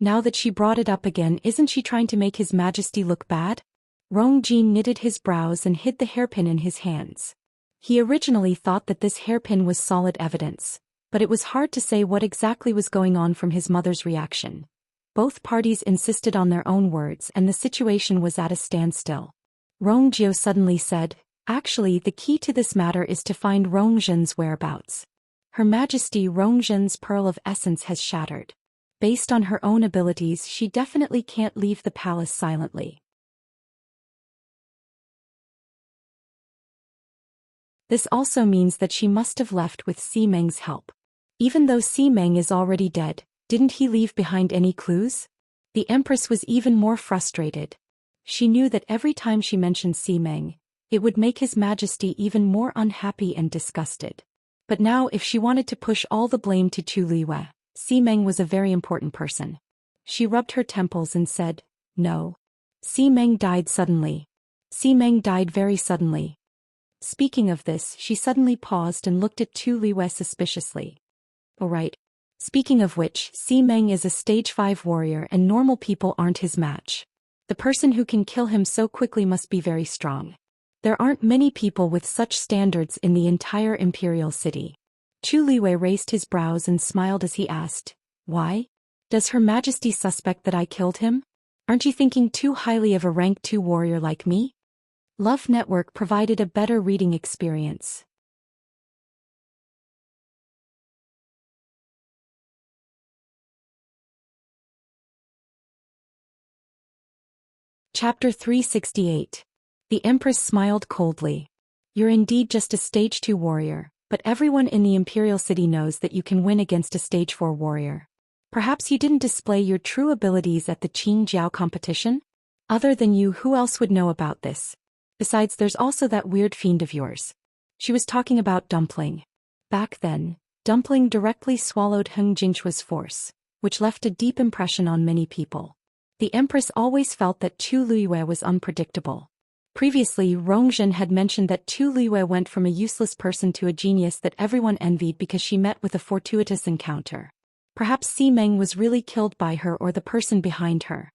Now that she brought it up again, isn't she trying to make His Majesty look bad? Rong Jin knitted his brows and hid the hairpin in his hands. He originally thought that this hairpin was solid evidence, but it was hard to say what exactly was going on from his mother's reaction. Both parties insisted on their own words and the situation was at a standstill. Rong Jiu suddenly said, "Actually, the key to this matter is to find Rong Zhen's whereabouts. Her Majesty Rong Zhen's pearl of essence has shattered. Based on her own abilities, she definitely can't leave the palace silently. This also means that she must have left with Si Meng's help. Even though Si Meng is already dead, didn't he leave behind any clues?" The Empress was even more frustrated. She knew that every time she mentioned Si Meng, it would make His Majesty even more unhappy and disgusted. But now if she wanted to push all the blame to Chu Liyue, Si Meng was a very important person. She rubbed her temples and said, "No. Si Meng died suddenly. Si Meng died very suddenly." Speaking of this, she suddenly paused and looked at Tu Liyue suspiciously. "Oh right. Speaking of which, Si Meng is a stage 5 warrior and normal people aren't his match. The person who can kill him so quickly must be very strong. There aren't many people with such standards in the entire imperial city." Chu Liyue raised his brows and smiled as he asked, "Why? Does Her Majesty suspect that I killed him? Aren't you thinking too highly of a rank 2 warrior like me?" Love Network provided a better reading experience. Chapter 368. The Empress smiled coldly. "You're indeed just a stage 2 warrior, but everyone in the Imperial City knows that you can win against a stage 4 warrior. Perhaps you didn't display your true abilities at the Qing Jiao competition? Other than you, who else would know about this? Besides, there's also that weird fiend of yours." She was talking about Dumpling. Back then, Dumpling directly swallowed Heng Jingchua's force, which left a deep impression on many people. The Empress always felt that Tu Liyue was unpredictable. Previously, Rong Zhen had mentioned that Tu Liyue went from a useless person to a genius that everyone envied because she met with a fortuitous encounter. Perhaps Si Meng was really killed by her or the person behind her.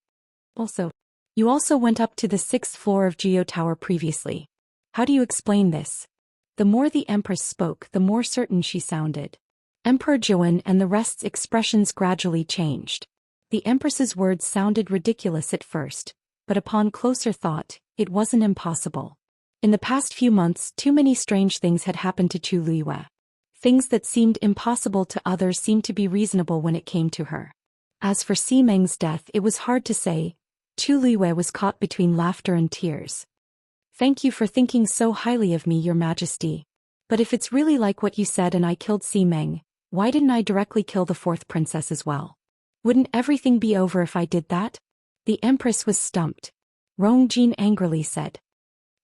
You also went up to the 6th floor of Geo Tower previously. How do you explain this?" The more the Empress spoke, the more certain she sounded. Emperor Zhuan and the rest's expressions gradually changed. The Empress's words sounded ridiculous at first, but upon closer thought, it wasn't impossible. In the past few months, too many strange things had happened to Chu Liyue. Things that seemed impossible to others seemed to be reasonable when it came to her. As for Si Meng's death, it was hard to say. Chu Liyue was caught between laughter and tears. "Thank you for thinking so highly of me, Your Majesty. But if it's really like what you said and I killed Si Meng, why didn't I directly kill the 4th princess as well? Wouldn't everything be over if I did that?" The Empress was stumped. Rong Jin angrily said,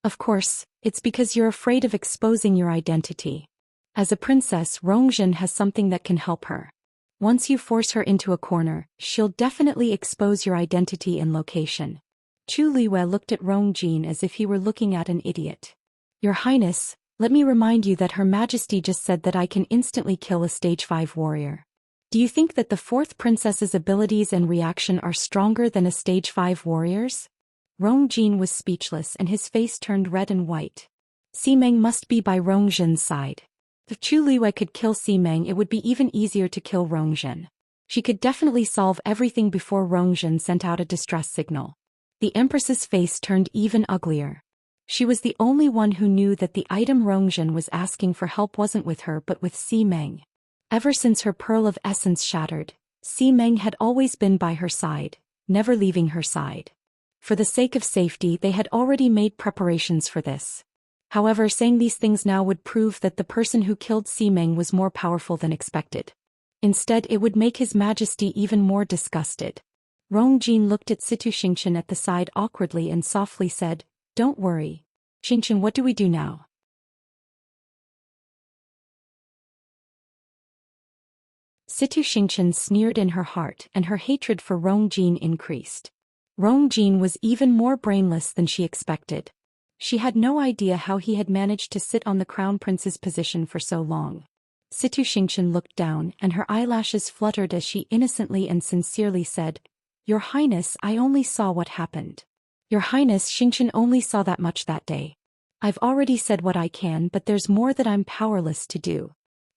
"Of course, it's because you're afraid of exposing your identity. As a princess, Rong Zhen has something that can help her. Once you force her into a corner, she'll definitely expose your identity and location." Chu Liyue looked at Rong Jin as if he were looking at an idiot. "Your Highness, let me remind you that Her Majesty just said that I can instantly kill a stage 5 warrior. Do you think that the 4th princess's abilities and reaction are stronger than a stage 5 warrior's?" Rong Jin was speechless and his face turned red and white. Si Meng must be by Rong Zhen's side. If Chu Liyue could kill Si Meng, it would be even easier to kill Rong Zhen. She could definitely solve everything before Rong Zhen sent out a distress signal. The Empress's face turned even uglier. She was the only one who knew that the item Rong Zhen was asking for help wasn't with her but with Si Meng. Ever since her pearl of essence shattered, Si Meng had always been by her side, never leaving her side. For the sake of safety, they had already made preparations for this. However, saying these things now would prove that the person who killed Si Meng was more powerful than expected. Instead, it would make His Majesty even more disgusted. Rong Jin looked at Situ Xingchen at the side awkwardly and softly said, "Don't worry. Xingchen, what do we do now?" Situ Xingchen sneered in her heart and her hatred for Rong Jin increased. Rong Jin was even more brainless than she expected. She had no idea how he had managed to sit on the crown prince's position for so long. Situ Xingchen looked down and her eyelashes fluttered as she innocently and sincerely said, Your Highness, I only saw what happened. Your Highness, Xianxia only saw that much that day. I've already said what I can, but there's more that I'm powerless to do.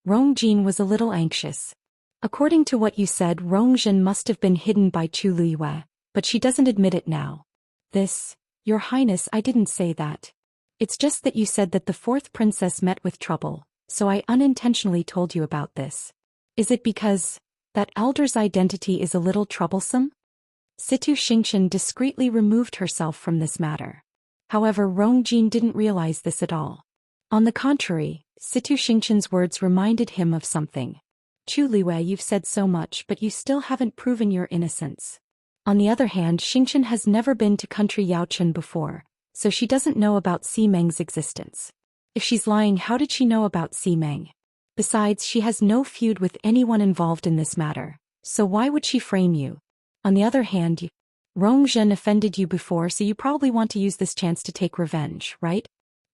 Rongjin was a little anxious. According to what you said, Rongjin must have been hidden by Chu Liyue, but she doesn't admit it now. Your Highness, I didn't say that. It's just that you said that the fourth princess met with trouble, so I unintentionally told you about this. Is it because that elder's identity is a little troublesome? Situ Xianxia discreetly removed herself from this matter. However, Rongjin didn't realize this at all. On the contrary, Situ Xianxia's words reminded him of something. Chu Liyue, you've said so much, but you still haven't proven your innocence. On the other hand, Xianxia has never been to country Yaochun before, so she doesn't know about Simeng's existence. If she's lying, how did she know about Simeng? Besides, she has no feud with anyone involved in this matter, so why would she frame you? On the other hand, Rongjin offended you before, so you probably want to use this chance to take revenge, right?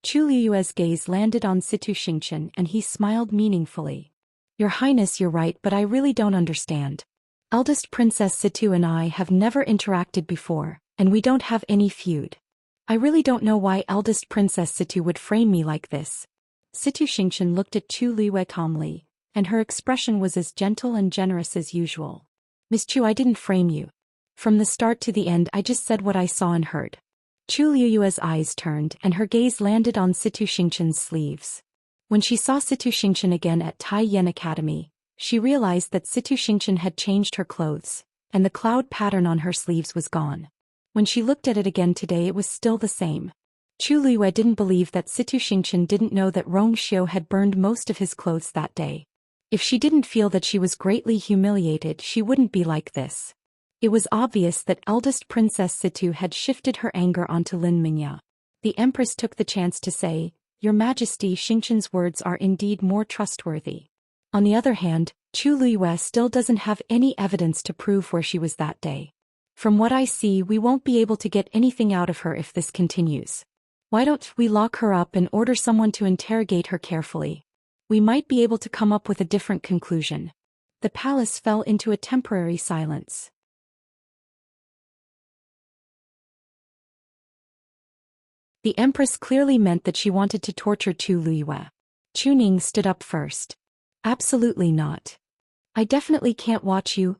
Chu Liyue's gaze landed on Situ Xianxia and he smiled meaningfully. Your Highness, you're right, but I really don't understand. Eldest Princess Situ and I have never interacted before, and we don't have any feud. I really don't know why Eldest Princess Situ would frame me like this. Situ Xianxia looked at Chu Liyue calmly, and her expression was as gentle and generous as usual. Miss Chu, I didn't frame you. From the start to the end, I just said what I saw and heard. Chu Liyue's eyes turned and her gaze landed on Situ Xianxia's sleeves. When she saw Situ Xianxia again at Tai Yen Academy, she realized that Situ Xianxia had changed her clothes, and the cloud pattern on her sleeves was gone. When she looked at it again today, it was still the same. Chu Liyue didn't believe that Situ Xianxia didn't know that Rongxiu had burned most of his clothes that day. If she didn't feel that she was greatly humiliated, she wouldn't be like this. It was obvious that eldest Princess Situ had shifted her anger onto Lin Mingya. The Empress took the chance to say, Your Majesty, Xianxia's words are indeed more trustworthy. On the other hand, Chu Liyue still doesn't have any evidence to prove where she was that day. From what I see, we won't be able to get anything out of her if this continues. Why don't we lock her up and order someone to interrogate her carefully? We might be able to come up with a different conclusion. The palace fell into a temporary silence. The Empress clearly meant that she wanted to torture Chu Liyue. Chu Ning stood up first. Absolutely not. I definitely can't watch you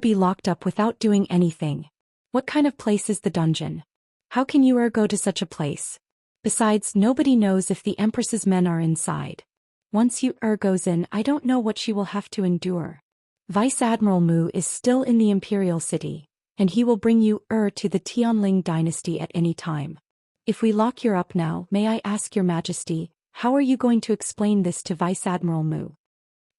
be locked up without doing anything. What kind of place is the dungeon? How can you go to such a place? Besides, nobody knows if the Empress's men are inside. Once you goes in, I don't know what she will have to endure. Vice Admiral Mu is still in the Imperial City, and he will bring you to the Tianling dynasty at any time. If we lock you up now, may I ask Your Majesty, how are you going to explain this to Vice Admiral Mu?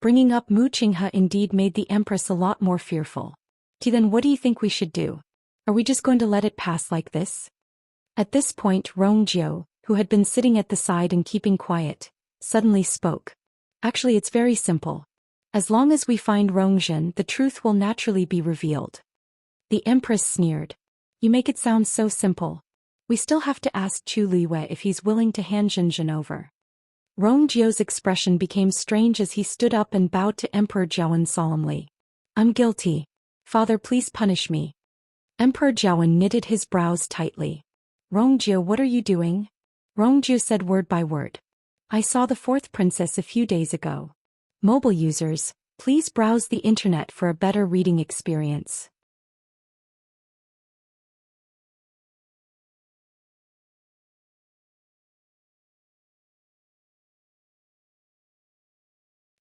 Bringing up Mu Qinghe indeed made the Empress a lot more fearful. Then what do you think we should do? Are we just going to let it pass like this? At this point, Rongjiu, who had been sitting at the side and keeping quiet, suddenly spoke. Actually, it's very simple. As long as we find Rongjin, the truth will naturally be revealed. The Empress sneered. You make it sound so simple. We still have to ask Chu Liyue if he's willing to hand Jinjin over. Rongjiu's expression became strange as he stood up and bowed to Emperor Jiawen solemnly. I'm guilty. Father, please punish me. Emperor Jiawen knitted his brows tightly. Rongjiu, what are you doing? Rongjiu said word by word. I saw the fourth princess a few days ago. Mobile users, please browse the internet for a better reading experience.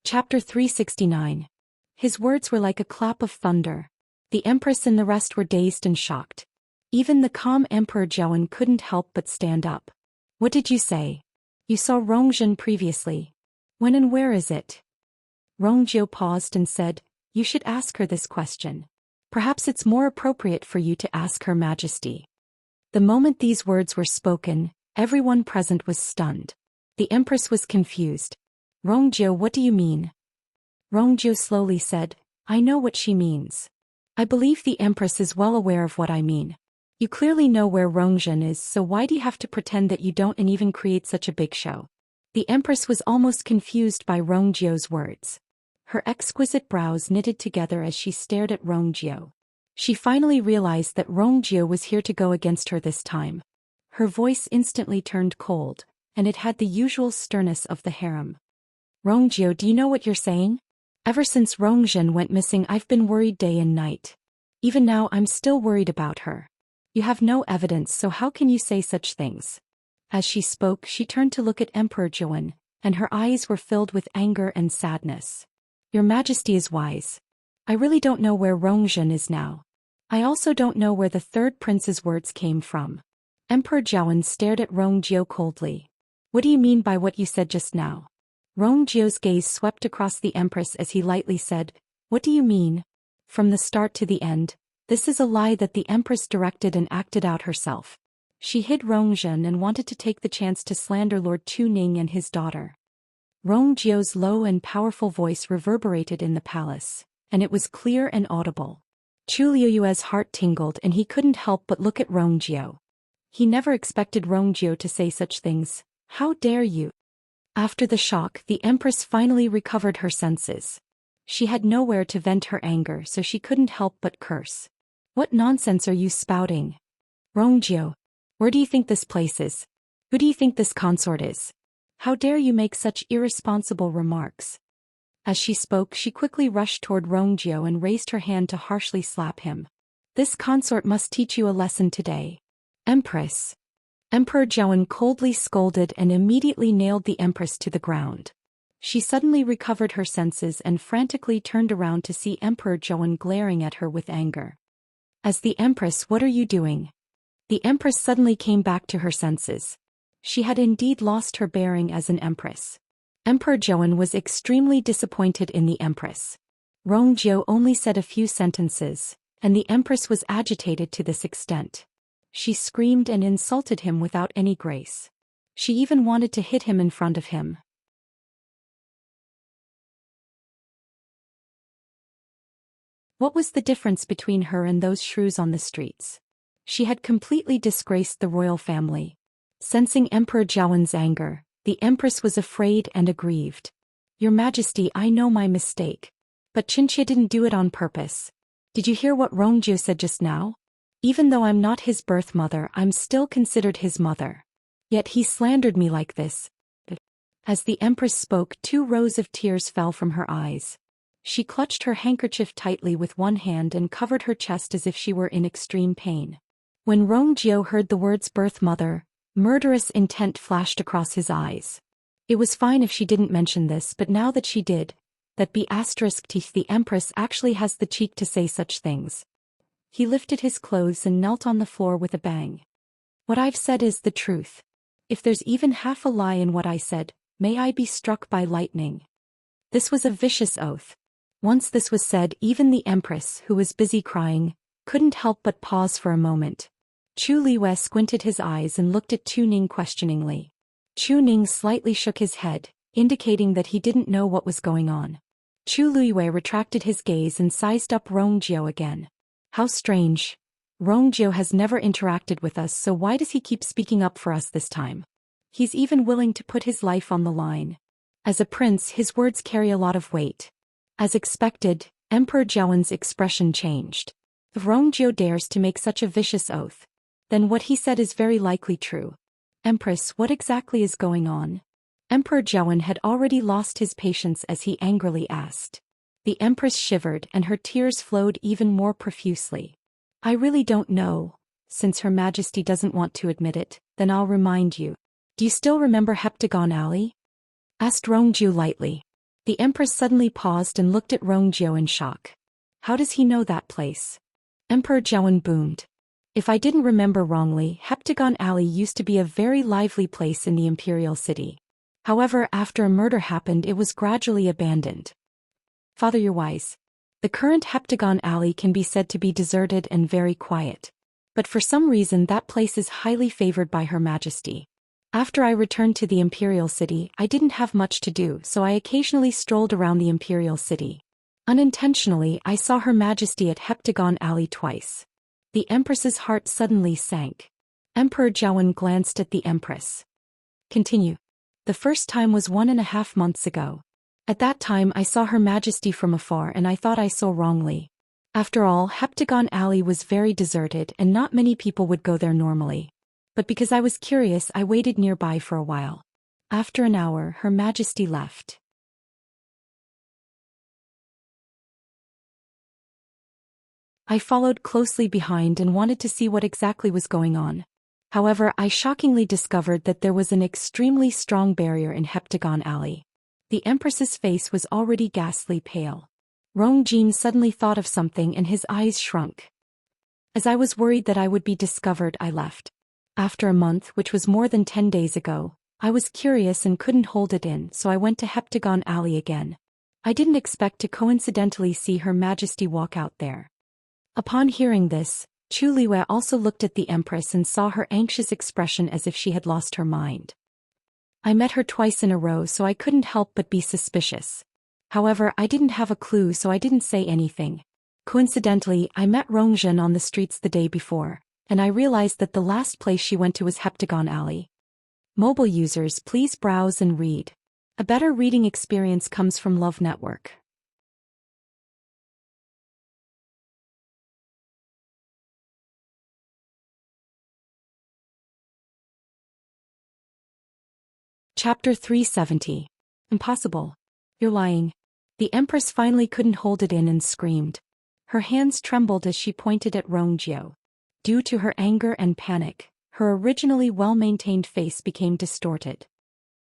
Chapter 369. His words were like a clap of thunder. The Empress and the rest were dazed and shocked. Even the calm Emperor Jiawen couldn't help but stand up. What did you say? You saw Rongjin previously. When and where is it? Rongjiu paused and said, You should ask her this question. Perhaps it's more appropriate for you to ask Her Majesty. The moment these words were spoken, everyone present was stunned. The Empress was confused. Rongjiu, what do you mean? Rongjiu slowly said, I know what she means. I believe the Empress is well aware of what I mean. You clearly know where Rongjin is, so why do you have to pretend that you don't and even create such a big show? The Empress was almost confused by Rongjiu's words. Her exquisite brows knitted together as she stared at Rongjiu. She finally realized that Rongjio was here to go against her this time. Her voice instantly turned cold, and it had the usual sternness of the harem. Rongjio, do you know what you're saying? Ever since Rongzhen went missing, I've been worried day and night. Even now I'm still worried about her. You have no evidence, so how can you say such things? As she spoke, she turned to look at Emperor Zhou, and her eyes were filled with anger and sadness. Your Majesty is wise. I really don't know where Rongzhen is now. I also don't know where the third prince's words came from. Emperor Zhou stared at Rongjio coldly. What do you mean by what you said just now? Rongjio's gaze swept across the empress as he lightly said, What do you mean? From the start to the end, this is a lie that the empress directed and acted out herself. She hid Rongzhen and wanted to take the chance to slander Lord Chu Ning and his daughter. Rongjio's low and powerful voice reverberated in the palace, and it was clear and audible. Chu Liuyue's heart tingled and he couldn't help but look at Rongjio. He never expected Rongjio to say such things. How dare you? After the shock, the empress finally recovered her senses. She had nowhere to vent her anger, so she couldn't help but curse. What nonsense are you spouting? Rongjio, where do you think this place is? Who do you think this consort is? How dare you make such irresponsible remarks? As she spoke, she quickly rushed toward Rongjio and raised her hand to harshly slap him. This consort must teach you a lesson today. Empress. Emperor Zhou coldly scolded and immediately nailed the empress to the ground. She suddenly recovered her senses and frantically turned around to see Emperor Zhou glaring at her with anger. As the empress, what are you doing? The empress suddenly came back to her senses. She had indeed lost her bearing as an empress. Emperor Zhou was extremely disappointed in the empress. Rongjio only said a few sentences, and the empress was agitated to this extent. She screamed and insulted him without any grace. She even wanted to hit him in front of him. What was the difference between her and those shrews on the streets? She had completely disgraced the royal family. Sensing Emperor Zhou's anger, the empress was afraid and aggrieved. Your Majesty, I know my mistake. But Xianxia didn't do it on purpose. Did you hear what Rongjio said just now? Even though I'm not his birth mother, I'm still considered his mother. Yet he slandered me like this. As the empress spoke, 2 rows of tears fell from her eyes. She clutched her handkerchief tightly with one hand and covered her chest as if she were in extreme pain. When Rongjio heard the words birth mother, murderous intent flashed across his eyes. It was fine if she didn't mention this, but now that she did, that the empress actually has the cheek to say such things. He lifted his clothes and knelt on the floor with a bang. What I've said is the truth. If there's even half a lie in what I said, may I be struck by lightning. This was a vicious oath. Once this was said, even the empress, who was busy crying, couldn't help but pause for a moment. Chu Liwei squinted his eyes and looked at Chu Ning questioningly. Chu Ning slightly shook his head, indicating that he didn't know what was going on. Chu Liwei retracted his gaze and sized up Rongjio again. How strange. Rongjio has never interacted with us, so why does he keep speaking up for us this time? He's even willing to put his life on the line. As a prince, his words carry a lot of weight. As expected, Emperor Zhou's expression changed. If Rongjio dares to make such a vicious oath, then what he said is very likely true. Empress, what exactly is going on? Emperor Zhou had already lost his patience as he angrily asked. The empress shivered and her tears flowed even more profusely. I really don't know. Since Her Majesty doesn't want to admit it, then I'll remind you. Do you still remember Heptagon Alley? Asked Rongjio lightly. The empress suddenly paused and looked at Rongjio in shock. How does he know that place? Emperor Zhou boomed. If I didn't remember wrongly, Heptagon Alley used to be a very lively place in the imperial city. However, after a murder happened, it was gradually abandoned. Father, you're wise. The current Heptagon Alley can be said to be deserted and very quiet. But for some reason that place is highly favored by Her Majesty. After I returned to the imperial city, I didn't have much to do, so I occasionally strolled around the imperial city. Unintentionally, I saw Her Majesty at Heptagon Alley twice. The empress's heart suddenly sank. Emperor Zhou glanced at the empress. Continue. The first time was 1.5 months ago. At that time I saw Her Majesty from afar and I thought I saw wrongly. After all, Heptagon Alley was very deserted and not many people would go there normally. But because I was curious, I waited nearby for a while. After an hour, Her Majesty left. I followed closely behind and wanted to see what exactly was going on. However, I shockingly discovered that there was an extremely strong barrier in Heptagon Alley. The Empress's face was already ghastly pale. Rongjin suddenly thought of something and his eyes shrunk. As I was worried that I would be discovered, I left. After a month, which was more than 10 days ago, I was curious and couldn't hold it in, so I went to Heptagon Alley again. I didn't expect to coincidentally see Her Majesty walk out there. Upon hearing this, Chu Liwei also looked at the Empress and saw her anxious expression as if she had lost her mind. I met her twice in a row, so I couldn't help but be suspicious. However, I didn't have a clue, so I didn't say anything. Coincidentally, I met Rongjin on the streets the day before, and I realized that the last place she went to was Heptagon Alley. Mobile users, please browse and read. A better reading experience comes from Love Network. Chapter 370. Impossible. You're lying. The Empress finally couldn't hold it in and screamed. Her hands trembled as she pointed at Rongjio. Due to her anger and panic, her originally well-maintained face became distorted.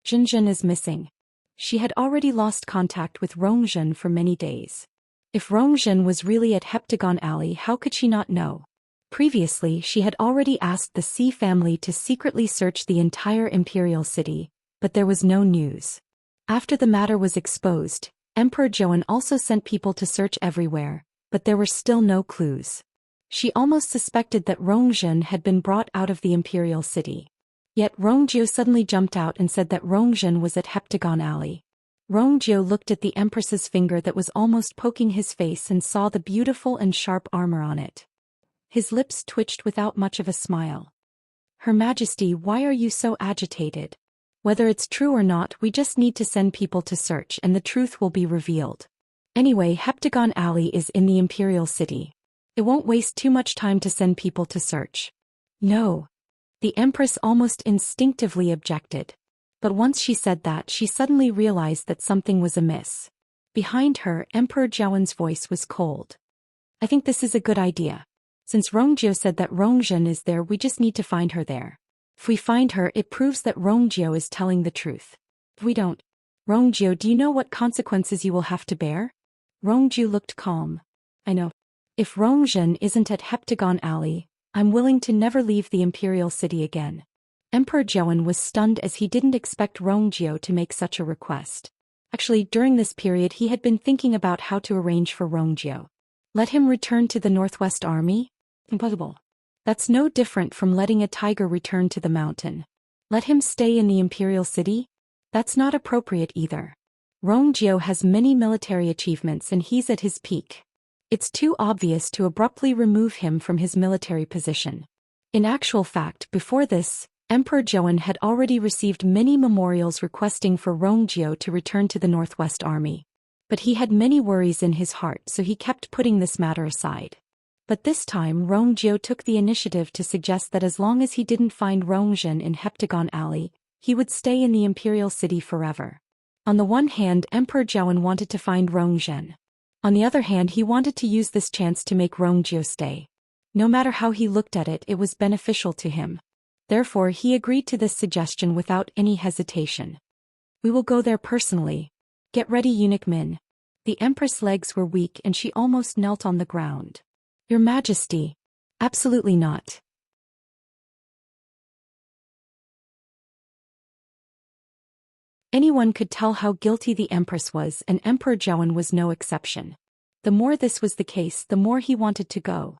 Jinjin is missing. She had already lost contact with Rongjin for many days. If Rongjin was really at Heptagon Alley, how could she not know? Previously, she had already asked the Xi family to secretly search the entire imperial city, but there was no news. After the matter was exposed, Emperor Zhou also sent people to search everywhere, but there were still no clues. She almost suspected that Rongjin had been brought out of the imperial city. Yet Rongjio suddenly jumped out and said that Rongjin was at Heptagon Alley. Rongjio looked at the Empress's finger that was almost poking his face and saw the beautiful and sharp armor on it. His lips twitched without much of a smile. Her Majesty, why are you so agitated? Whether it's true or not, we just need to send people to search and the truth will be revealed. Anyway, Heptagon Alley is in the imperial city. It won't waste too much time to send people to search. No. The Empress almost instinctively objected. But once she said that, she suddenly realized that something was amiss. Behind her, Emperor Zhaowen's voice was cold. I think this is a good idea. Since Rongjio said that Rongjin is there, we just need to find her there. If we find her, it proves that Rongjio is telling the truth. If we don't, Rongjio, do you know what consequences you will have to bear? Rongjio looked calm. I know. If Rongjin isn't at Heptagon Alley, I'm willing to never leave the imperial city again. Emperor Zhaowen was stunned as he didn't expect Rongjio to make such a request. Actually, during this period he had been thinking about how to arrange for Rongjio. Let him return to the Northwest Army? Impossible. That's no different from letting a tiger return to the mountain. Let him stay in the imperial city? That's not appropriate either. Rongjio has many military achievements and he's at his peak. It's too obvious to abruptly remove him from his military position. In actual fact, before this, Emperor Zhaowen had already received many memorials requesting for Rongjio to return to the Northwest Army. But he had many worries in his heart, so he kept putting this matter aside. But this time Rongjio took the initiative to suggest that as long as he didn't find Rongjin in Heptagon Alley, he would stay in the imperial city forever. On the one hand, Emperor Zhaowen wanted to find Rongjin. On the other hand, he wanted to use this chance to make Rongjio stay. No matter how he looked at it, it was beneficial to him. Therefore, he agreed to this suggestion without any hesitation. We will go there personally. Get ready, Eunuch Min. The Empress' legs were weak and she almost knelt on the ground. Your Majesty. Absolutely not. Anyone could tell how guilty the Empress was, and Emperor Zhaowen was no exception. The more this was the case, the more he wanted to go.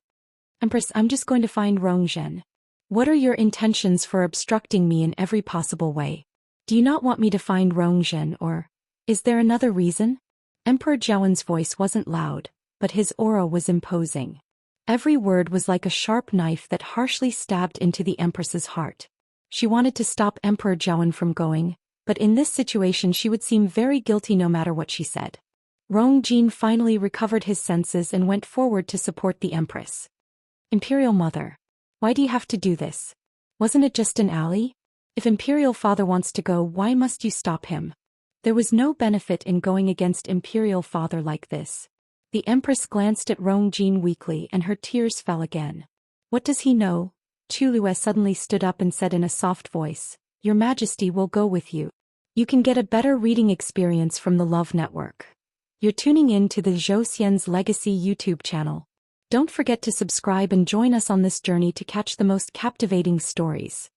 Empress, I'm just going to find Rongjin. What are your intentions for obstructing me in every possible way? Do you not want me to find Rongjin, or is there another reason? Emperor Zhaowen's voice wasn't loud, but his aura was imposing. Every word was like a sharp knife that harshly stabbed into the Empress's heart. She wanted to stop Emperor Zhaowen from going, but in this situation she would seem very guilty no matter what she said. Rong Jin finally recovered his senses and went forward to support the Empress. Imperial Mother. Why do you have to do this? Wasn't it just an ally? If Imperial Father wants to go, why must you stop him? There was no benefit in going against Imperial Father like this. The Empress glanced at Rong Jin weakly and her tears fell again. What does he know? Chu Lue suddenly stood up and said in a soft voice, Your Majesty will go with you. You can get a better reading experience from the Love Network. You're tuning in to the Zhou Xian's Legacy YouTube channel. Don't forget to subscribe and join us on this journey to catch the most captivating stories.